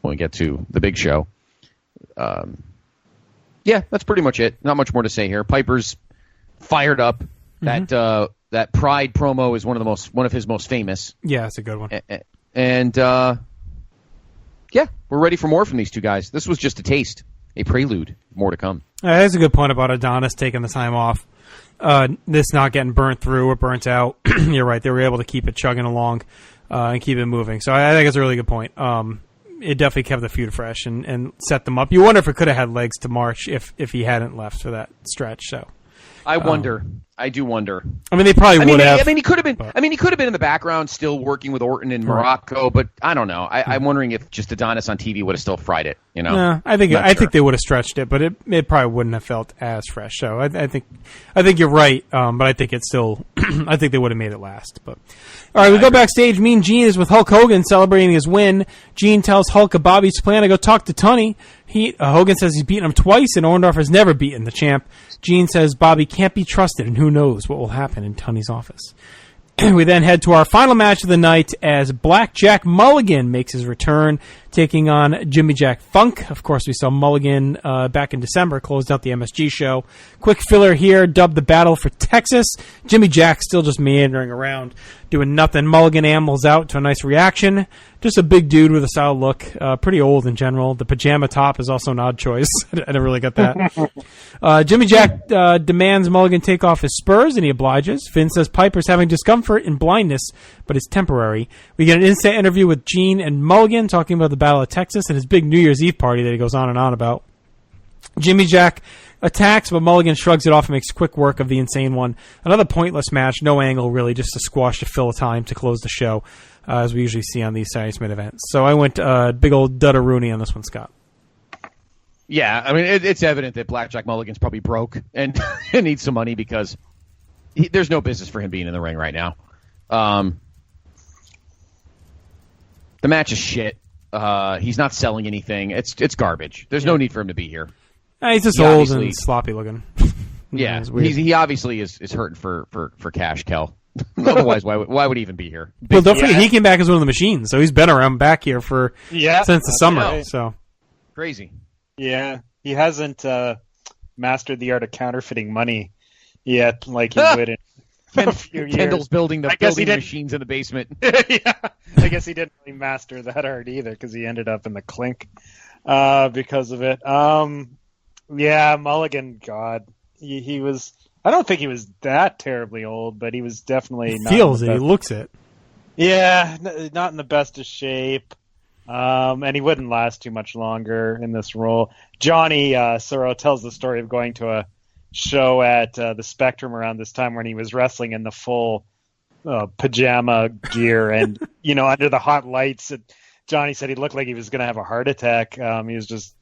we get to the big show. Yeah, that's pretty much it. Not much more to say here. Piper's fired up. Mm-hmm. That Pride promo is one of his most famous.
Yeah, it's a good one.
And yeah, we're ready for more from these two guys. This was just a taste, a prelude. More to come.
That's a good point about Adonis taking the time off. This not getting burnt through or burnt out. You're right. They were able to keep it chugging along and keep it moving. So I think it's a really good point. It definitely kept the feud fresh and set them up. You wonder if it could have had legs to march if he hadn't left for that stretch. So
I wonder. I do wonder.
I mean, they probably would have.
I mean, he could have been. But, he could have been in the background, still working with Orton in Morocco. But I don't know. I'm wondering if just Adonis on TV would have still fried it.
No, I think they would have stretched it, but it probably wouldn't have felt as fresh. So I think you're right. But I think it's still. I think they would have made it last. But all right, we go backstage. Mean Gene is with Hulk Hogan celebrating his win. Gene tells Hulk of Bobby's plan to go talk to Tunney. Hogan says he's beaten him twice, and Orndorff has never beaten the champ. Gene says Bobby can't be trusted, and who knows what will happen in Tunney's office. We then head to our final match of the night as Blackjack Mulligan makes his return, taking on Jimmy Jack Funk. Of course, we saw Mulligan back in December, closed out the MSG show. Quick filler here, dubbed the Battle for Texas. Jimmy Jack still just meandering around, doing nothing. Mulligan ambles out to a nice reaction. Just a big dude with a solid look. Pretty old in general. The pajama top is also an odd choice. I didn't really get that. Jimmy Jack demands Mulligan take off his spurs, and he obliges. Finn says Piper's having discomfort and blindness, but it's temporary. We get an instant interview with Gene and Mulligan talking about the Battle of Texas and his big New Year's Eve party that he goes on and on about. Jimmy Jack attacks, but Mulligan shrugs it off and makes quick work of the insane one. Another pointless match, no angle really, just a squash to fill time to close the show, as we usually see on these Saturday Mid events. So I went big old Dudda-Rooney on this one, Scott.
Yeah, I mean, it's evident that Blackjack Mulligan's probably broke and needs some money because there's no business for him being in the ring right now. The match is shit. He's not selling anything. It's garbage. There's no need for him to be here.
He's just old and sloppy looking.
Yeah, he obviously is hurting for cash, Kel. Otherwise, why would he even be here?
Well, don't forget, he came back as one of the machines, so he's been around back here since the summer.
Right.
So
crazy.
Yeah, he hasn't mastered the art of counterfeiting money yet, like he would in a few years.
Kendall's building machines in the basement.
Yeah, I guess he didn't really master that art either because he ended up in the clink because of it. Yeah, Mulligan, God, he was. I don't think he was that terribly old, but he was definitely not.
Feels it. He looks it.
Yeah, not in the best of shape. And he wouldn't last too much longer in this role. Johnny Soro tells the story of going to a show at the Spectrum around this time when he was wrestling in the full pajama gear and, under the hot lights. Johnny said he looked like he was going to have a heart attack. He was just,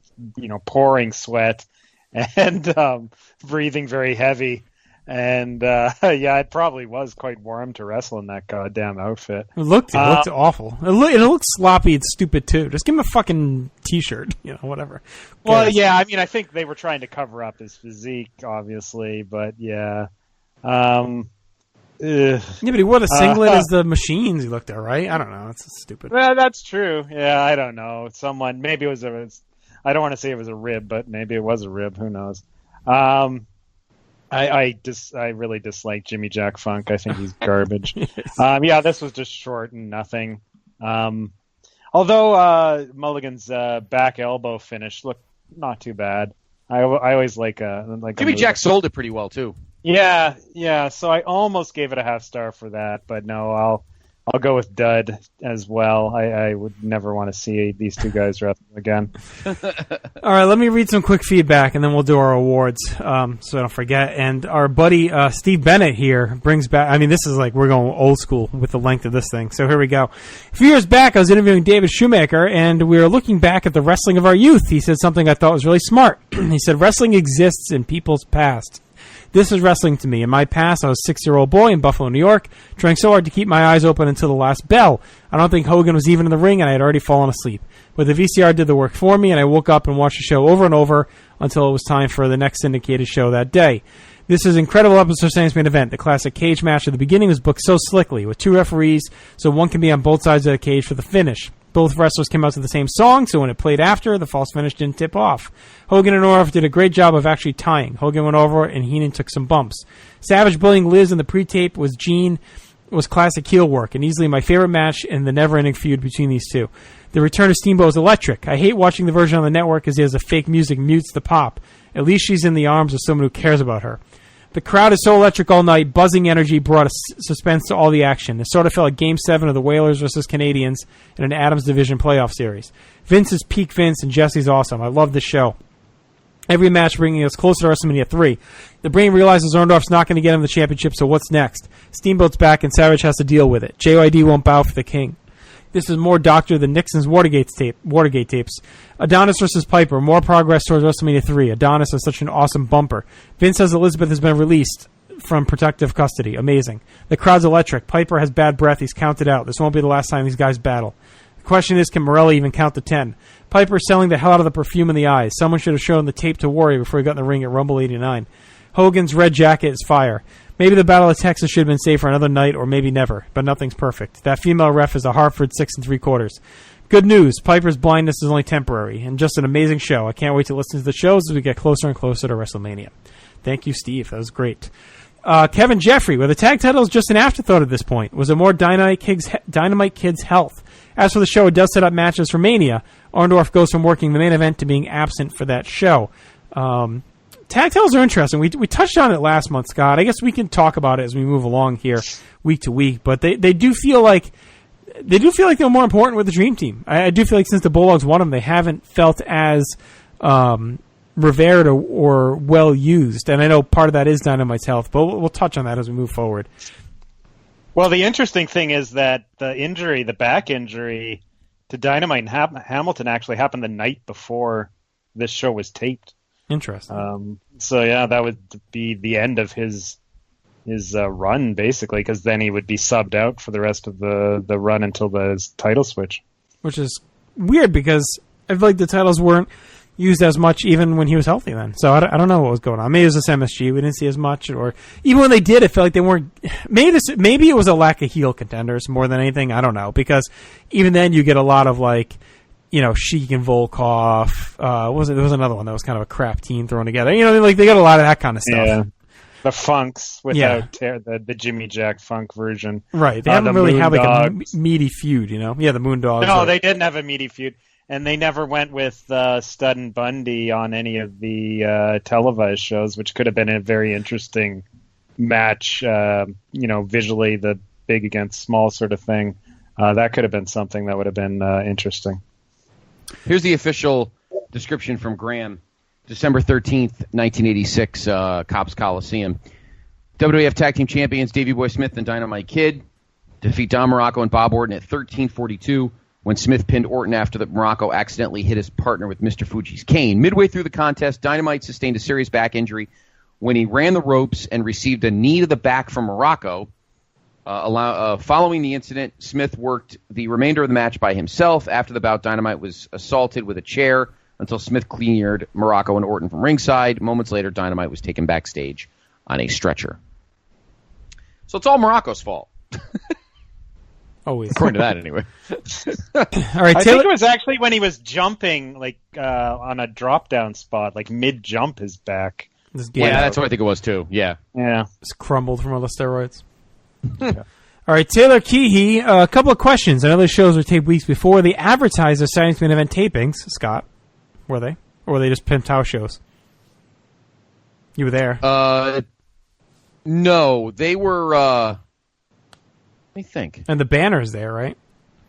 pouring sweat and breathing very heavy. And it probably was quite warm to wrestle in that goddamn outfit.
It looked awful. It looked sloppy and stupid too. Just give him a fucking t-shirt, whatever.
Well, yeah, I mean, I think they were trying to cover up his physique, obviously, but yeah. Yeah,
but he wore the singlet as the machines. He looked all right. I don't know. It's stupid.
Well, that's true. Yeah, I don't know. Maybe it was I don't want to say it was a rib, but maybe it was a rib. Who knows? I really dislike Jimmy Jack Funk. I think he's garbage. This was just short and nothing. Although Mulligan's back elbow finish looked not too bad. I always like
Jimmy Jack sold it pretty well too.
Yeah. So I almost gave it a half star for that, but no, I'll go with dud as well. I would never want to see these two guys wrestle again.
All right, let me read some quick feedback, and then we'll do our awards, so I don't forget. And our buddy Steve Bennett here brings back, I mean, this is like we're going old school with the length of this thing. So here we go. A few years back, I was interviewing David Shoemaker, and we were looking back at the wrestling of our youth. He said something I thought was really smart. He said, wrestling exists in people's past. This is wrestling to me. In my past, I was a 6-year-old boy in Buffalo, New York, trying so hard to keep my eyes open until the last bell. I don't think Hogan was even in the ring, and I had already fallen asleep. But the VCR did the work for me, and I woke up and watched the show over and over until it was time for the next syndicated show that day. This is an incredible episode of Saints Main Event. The classic cage match at the beginning was booked so slickly, with 2 referees, so one can be on both sides of the cage for the finish. Both wrestlers came out to the same song, so when it played after, the false finish didn't tip off. Hogan and Orndorff did a great job of actually tying. Hogan went over, and Heenan took some bumps. Savage bullying Liz in the pre-tape was classic heel work, and easily my favorite match in the never-ending feud between these two. The return of Steamboat was electric. I hate watching the version on the network as he has a fake music mutes the pop. At least she's in the arms of someone who cares about her. The crowd is so electric all night. Buzzing energy brought a suspense to all the action. It sort of felt like Game 7 of the Whalers versus Canadians in an Adams Division playoff series. Vince is peak Vince, and Jesse's awesome. I love this show. Every match bringing us closer to WrestleMania 3. The Brain realizes Orndorff's not going to get him the championship, so what's next? Steamboat's back, and Savage has to deal with it. JYD won't bow for the king. This is more doctor than Nixon's Watergate tapes. Adonis versus Piper. More progress towards WrestleMania 3. Adonis has such an awesome bumper. Vince says Elizabeth has been released from protective custody. Amazing. The crowd's electric. Piper has bad breath. He's counted out. This won't be the last time these guys battle. The question is, can Morelli even count to 10? Piper's selling the hell out of the perfume in the eyes. Someone should have shown the tape to Warrior before he got in the ring at Rumble 89. Hogan's red jacket is fire. Maybe the Battle of Texas should have been saved for another night, or maybe never, but nothing's perfect. That female ref is a Hartford 6 3/4. Good news, Piper's blindness is only temporary, and just an amazing show. I can't wait to listen to the shows as we get closer and closer to WrestleMania. Thank you, Steve. That was great. Kevin Jeffrey, were the tag titles just an afterthought at this point? Was it more Dynamite Kid's health? As for the show, it does set up matches for Mania. Orndorff goes from working the main event to being absent for that show. Tag titles are interesting. We touched on it last month, Scott. I guess we can talk about it as we move along here week to week. But they do feel like they're more important with the Dream Team. I do feel like since the Bulldogs won them, they haven't felt as revered or well used. And I know part of that is Dynamite's health, but we'll touch on that as we move forward.
Well, the interesting thing is that the back injury to Dynamite and Hamilton actually happened the night before this show was taped.
Interesting.
So yeah, that would be the end of his run basically, because then he would be subbed out for the rest of the run until the title switch. Which
is weird because I feel like the titles weren't used as much even when he was healthy then. So I don't know what was going on. Maybe it was this MSG. We didn't see as much, or even when they did, it felt like they weren't. Maybe it was a lack of heel contenders more than anything. I don't know, because even then you get a lot of like, Sheik and Volkov. There was another one that was kind of a crap team thrown together. Like they got a lot of that kind of stuff.
Yeah. The Funks without the Jimmy Jack Funk version.
Right. They haven't really had like a meaty feud, Yeah, the Moondogs.
No, they didn't have a meaty feud. And they never went with Stud and Bundy on any of the televised shows, which could have been a very interesting match, visually the big against small sort of thing. That could have been something that would have been interesting.
Here's the official description from Graham. December 13th, 1986, Cops Coliseum. WWF Tag Team Champions Davey Boy Smith and Dynamite Kid defeat Don Morocco and Bob Orton at 13:42 when Smith pinned Orton after the Morocco accidentally hit his partner with Mr. Fuji's cane. Midway through the contest, Dynamite sustained a serious back injury when he ran the ropes and received a knee to the back from Morocco. Following the incident, Smith worked the remainder of the match by himself. After the bout, Dynamite was assaulted with a chair until Smith cleared Morocco and Orton from ringside. Moments later, Dynamite was taken backstage on a stretcher. So it's all Morocco's fault.
Always.
According to that, anyway.
All right,
I think it was actually when he was jumping, on a drop-down spot, mid-jump his back.
Yeah, that's what I think it was, too. Yeah.
It's crumbled from all the steroids. Yeah. All right, Taylor Keehee, a couple of questions. I know the shows were taped weeks before. They advertised their Saturday Main Event tapings. Scott, were they? Or were they just pimped house shows? You were there.
No, they were... Let me think.
And the banner's there, right?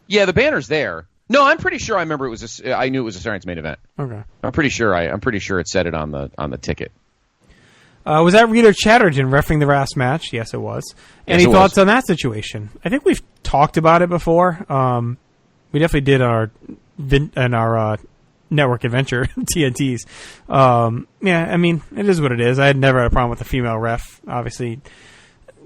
Yeah, the banner's there. No, I'm pretty sure I remember it was. I knew it was a Saturday Night's Main Event.
Okay.
I'm pretty sure it said it on the ticket.
Was that Reader Chatterton reffing the last match? Yes, it was. Any thoughts on that situation? I think we've talked about it before. We definitely did in our network adventure TNTs. Yeah, I mean, it is what it is. I had never had a problem with the female ref. Obviously,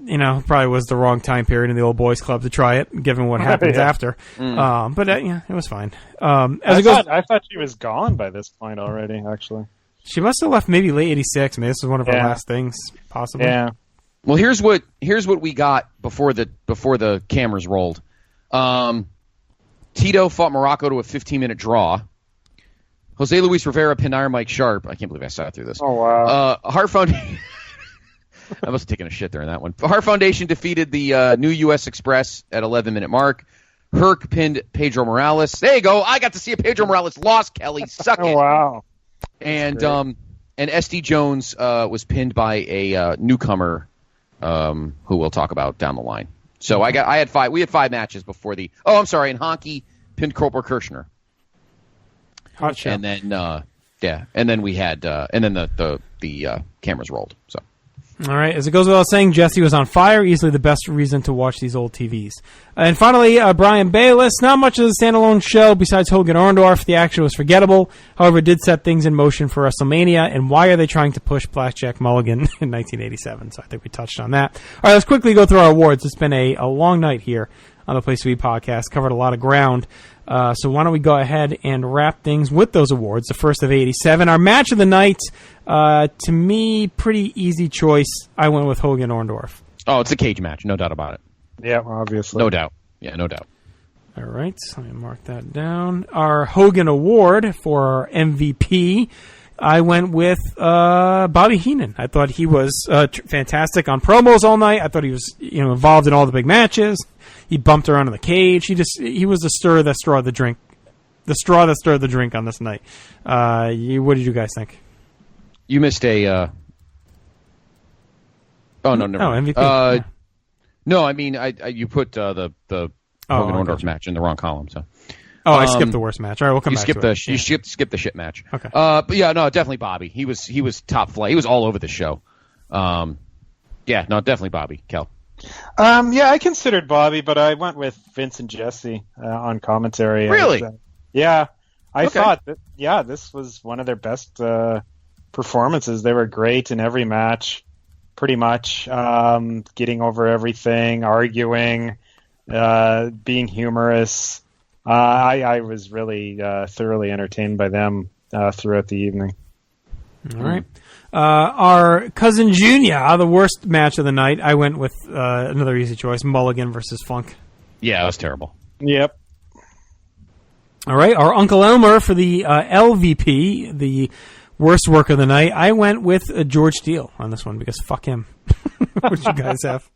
probably was the wrong time period in the old boys club to try it, given what happens after. But yeah, it was fine. I
thought she was gone by this point already, actually.
She must have left maybe late '86. I mean, this was one of her last things, possibly.
Yeah.
Well, here's what we got before the cameras rolled. Tito fought Morocco to a 15-minute draw. Jose Luis Rivera pinned Iron Mike Sharp. I can't believe I sat through this.
Oh, wow.
Heart Foundation. I must have taken a shit during that one. Heart Foundation defeated the New U.S. Express at 11-minute mark. Herc pinned Pedro Morales. There you go. I got to see a Pedro Morales loss, Kelly. Suck it.
Oh, wow.
And SD Jones was pinned by a newcomer who we'll talk about down the line. So we had 5 matches before and Honky pinned Corporal Kirshner.
Hot shot.
And then and then we had and then the cameras rolled. So
all right, as it goes without saying, Jesse was on fire. Easily the best reason to watch these old TVs. And finally, Brian Bayless. Not much of the standalone show besides Hogan Orndorff. The action was forgettable. However, it did set things in motion for WrestleMania. And why are they trying to push Blackjack Mulligan in 1987? So I think we touched on that. All right, let's quickly go through our awards. It's been a long night here on the Place to Be podcast. Covered a lot of ground. So why don't we go ahead and wrap things with those awards. The first of 87. Our match of the night, to me, pretty easy choice. I went with Hogan Orndorff.
Oh, it's a cage match. No doubt about it.
Yeah, obviously.
No doubt. Yeah, no doubt.
All right. Let me mark that down. Our Hogan Award for our MVP, I went with Bobby Heenan. I thought he was fantastic on promos all night. I thought he was involved in all the big matches. He bumped around in the cage. He was the straw that stirred the drink. The straw that stirred the drink on this night. What did you guys think?
You missed a. Oh no, never mind.
MVP.
No, I mean you put the Hogan Orndorff match in the wrong column. So.
Oh, I skipped the worst match. All right, we'll come back to it.
You skipped the shit match.
Okay.
But yeah, no, definitely Bobby. He was top flight. He was all over the show. Yeah, no, definitely Bobby. Kel.
Yeah, I considered Bobby, but I went with Vince and Jesse on commentary.
Really?
Yeah, I thought that. Yeah, this was one of their best performances. They were great in every match, pretty much. Getting over everything, arguing, being humorous. I was really thoroughly entertained by them throughout the evening.
All right. Our Cousin Junior, the worst match of the night. I went with another easy choice, Mulligan versus Funk.
Yeah, that was terrible.
Yep.
All right. Our Uncle Elmer for the LVP, the worst work of the night. I went with George Steele on this one because fuck him. What did you guys have?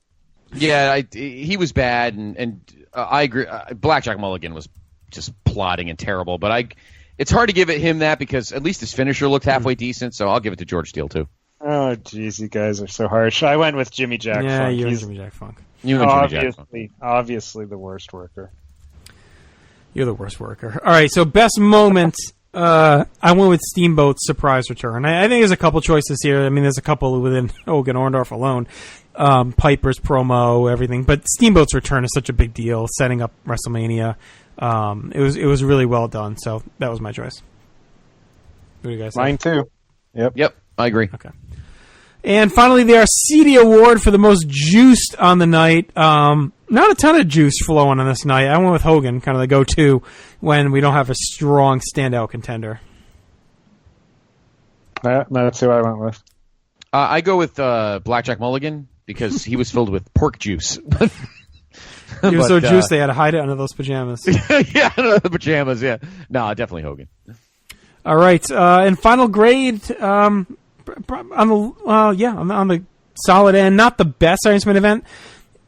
Yeah, he was bad, and I agree. Blackjack Mulligan was just plotting and terrible, but it's hard to give it him that because at least his finisher looked halfway decent, so I'll give it to George Steele, too.
Oh, jeez, you guys are so harsh. I went with Jimmy Jack Funk.
Yeah, you and Jimmy Jack Funk.
You and Jimmy Jack Funk.
Obviously the worst worker.
You're the worst worker. All right, so best moment, I went with Steamboat's surprise return. I think there's a couple choices here. I mean, there's a couple within Hogan Orndorff alone. Piper's promo, everything. But Steamboat's return is such a big deal, setting up WrestleMania. It was really well done, so that was my choice. What do you guys think?
Mine too.
Yep, I agree.
Okay. And finally, the Arcidi Award for the most juiced on the night. Not a ton of juice flowing on this night. I went with Hogan, kind of the go-to when we don't have a strong standout contender.
That's who I went with.
I go with Blackjack Mulligan because he was filled with pork juice.
He was so juiced they had to hide it under those pajamas.
Yeah, under the pajamas, yeah. No, definitely Hogan.
All right. And final grade, on the solid end, not the best Ironman event.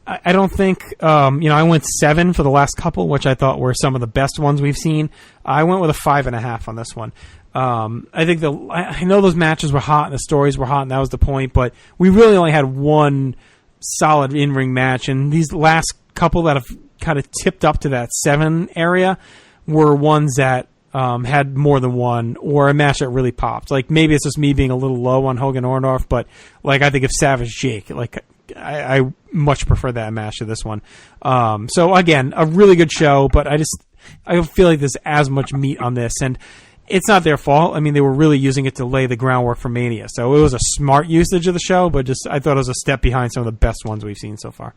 I don't think, I went 7 for the last couple, which I thought were some of the best ones we've seen. I went with a 5.5 on this one. I think I know those matches were hot and the stories were hot and that was the point, but we really only had one solid in-ring match, and these last couple that have kind of tipped up to that 7 area were ones that had more than one, or a match that really popped. Like, maybe it's just me being a little low on Hogan Orndorff, but like, I think of Savage Jake. Like, I much prefer that match to this one. So again, a really good show, but I feel like there's as much meat on this, and it's not their fault. I mean, they were really using it to lay the groundwork for Mania, so it was a smart usage of the show, but I thought it was a step behind some of the best ones we've seen so far.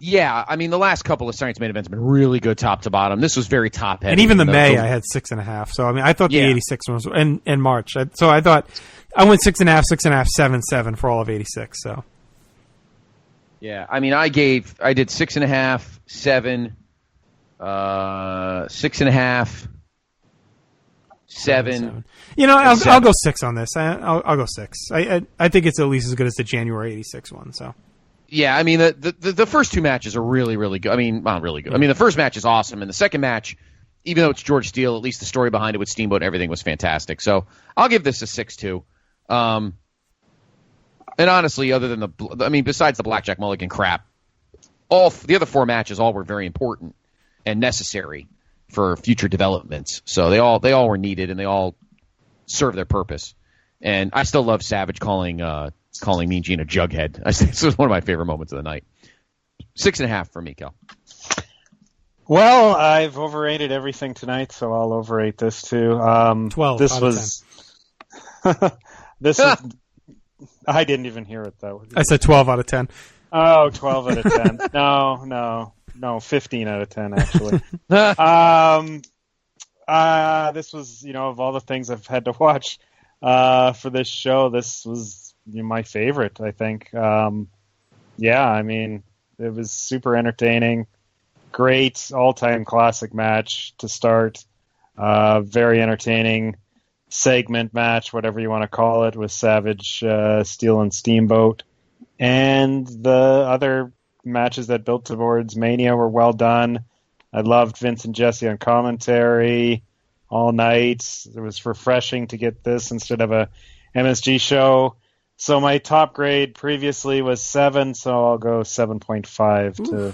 Yeah, I mean, the last couple of Saturday main events have been really good top to bottom. This was very top heavy.
And even the May, I had 6.5. So, I mean, I thought the 86 ones were in March. So I thought I went 6.5, 6.5, 7, 7 for all of 86. So,
yeah, I mean, I did 6.5, 7, 6.5, 7.
You know, I'll go 6 on this. I'll go 6. I think it's at least as good as the January 86 one. So.
Yeah, I mean, the first 2 matches are really, really good. I mean, not really good. I mean, the first match is awesome, and the second match, even though it's George Steele, at least the story behind it with Steamboat and everything was fantastic. So I'll give this a 6-2. And honestly, besides the Blackjack Mulligan crap, all the other 4 matches all were very important and necessary for future developments. So they all were needed, and they all serve their purpose. And I still love Savage calling Mean Gene a jughead. This was one of my favorite moments of the night. 6.5 for me, Kel.
Well, I've overrated everything tonight, so I'll overrate this too.
12.
This was. This is. I didn't even hear it though.
I said 12 out of 10.
Oh, 12 out of 10. No, 15 out of 10 actually. This was, of all the things I've had to watch for this show, this was my favorite, I think. I mean, it was super entertaining. Great all-time classic match to start. Very entertaining segment match, whatever you want to call it, with Savage, Steele, and Steamboat. And the other matches that built towards Mania were well done. I loved Vince and Jesse on commentary all night. It was refreshing to get this instead of a MSG show. So my top grade previously was 7, so I'll go 7.5 to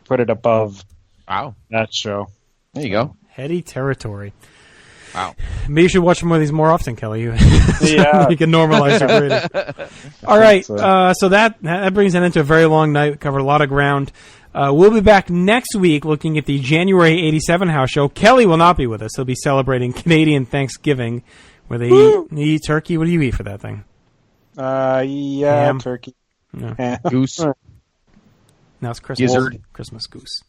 put it above that show.
There you go.
Heady territory.
Wow.
Maybe you should watch more of these more often, Kelly.
Yeah.
You can normalize your grading. All right. So that brings it into a very long night. We covered a lot of ground. We'll be back next week looking at the January 87 house show. Kelly will not be with us. He'll be celebrating Canadian Thanksgiving, where they eat turkey. What do you eat for that thing?
Ham. Turkey.
No.
Goose.
Now it's Christmas.
Gizzard.
Christmas goose.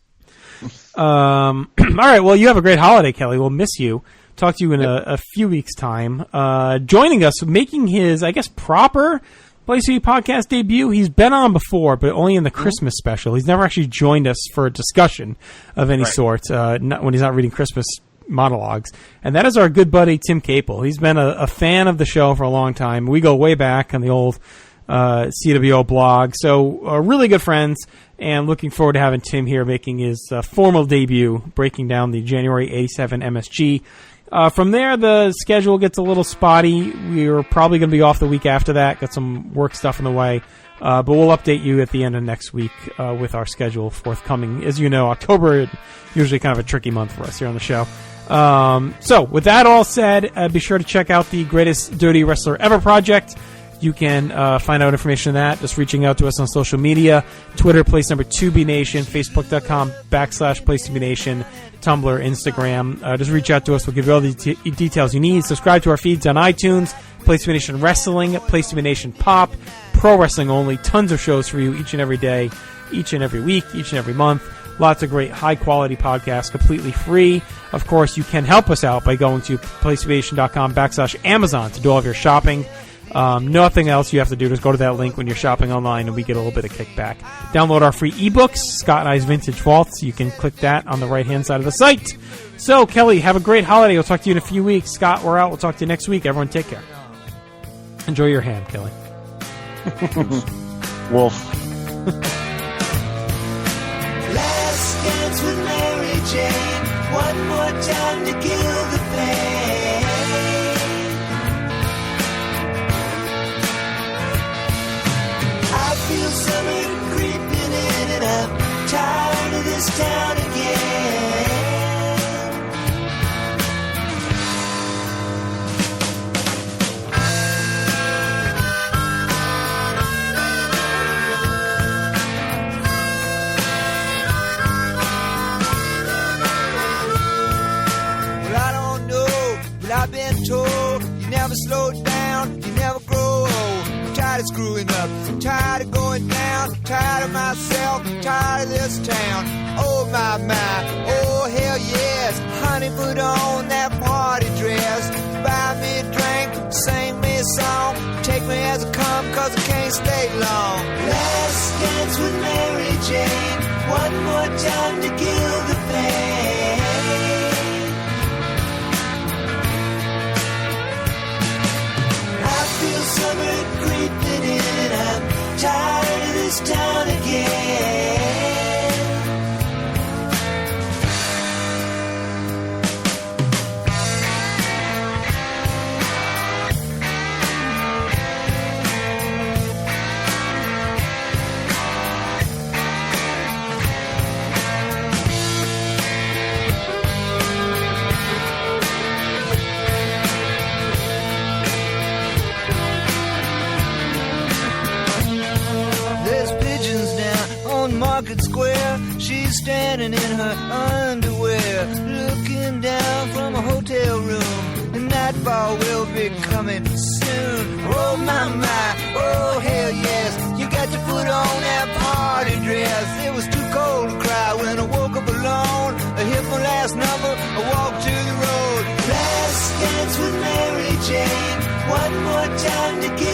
All right. Well, you have a great holiday, Kelly. We'll miss you. Talk to you in a few weeks' time. Joining us, making his, I guess, proper Place to Be podcast debut. He's been on before, but only in the Christmas special. He's never actually joined us for a discussion of any sort, not when he's not reading Christmas monologues. And that is our good buddy, Tim Capel. He's been a fan of the show for a long time. We go way back on the old CWO blog. So really good friends, and looking forward to having Tim here making his formal debut, breaking down the January 87 MSG. From there, the schedule gets a little spotty. We're probably going to be off the week after that. Got some work stuff in the way. But we'll update you at the end of next week with our schedule forthcoming. As you know, October is usually kind of a tricky month for us here on the show. So with that all said, be sure to check out the Greatest Dirty Wrestler Ever project. You can find out information on that just reaching out to us on social media. Twitter, place number 2BNation, Facebook.com/place2BNation, Tumblr, Instagram. Just reach out to us. We'll give you all the details you need. Subscribe to our feeds on iTunes, Place to Be Nation Wrestling, Place to Be Nation Pop, Pro Wrestling Only. Tons of shows for you each and every day, each and every week, each and every month. Lots of great high-quality podcasts, completely free. Of course, you can help us out by going to PlaceToBeNation.com/Amazon to do all of your shopping. Nothing else you have to do. Just go to that link when you're shopping online, and we get a little bit of kickback. Download our free ebooks, Scott and I's Vintage Vaults. You can click that on the right-hand side of the site. So, Kelly, have a great holiday. We'll talk to you in a few weeks. Scott, we're out. We'll talk to you next week. Everyone, take care. Enjoy your ham, Kelly.
Wolf.
Last dance with Mary Jane. One more time to kill the pain. I feel me slow down, you never grow old. I'm tired of screwing up, tired of going down, tired of myself, tired of this town. Oh my, oh hell yes. Honey, put on that party dress. Buy me a drink, sing me a song. Take me as I come, cause I can't stay long. Last dance with Mary Jane. One more time to kill the pain. I feel summer creeping in. I'm tired of this town again. Market Square, she's standing in her underwear, looking down from a hotel room. The nightfall will be coming soon. Oh my, oh hell yes. You got to put on that party dress. It was too cold to cry when I woke up alone. I hit my last number, I walked to the road. Last dance with Mary Jane. One more time to get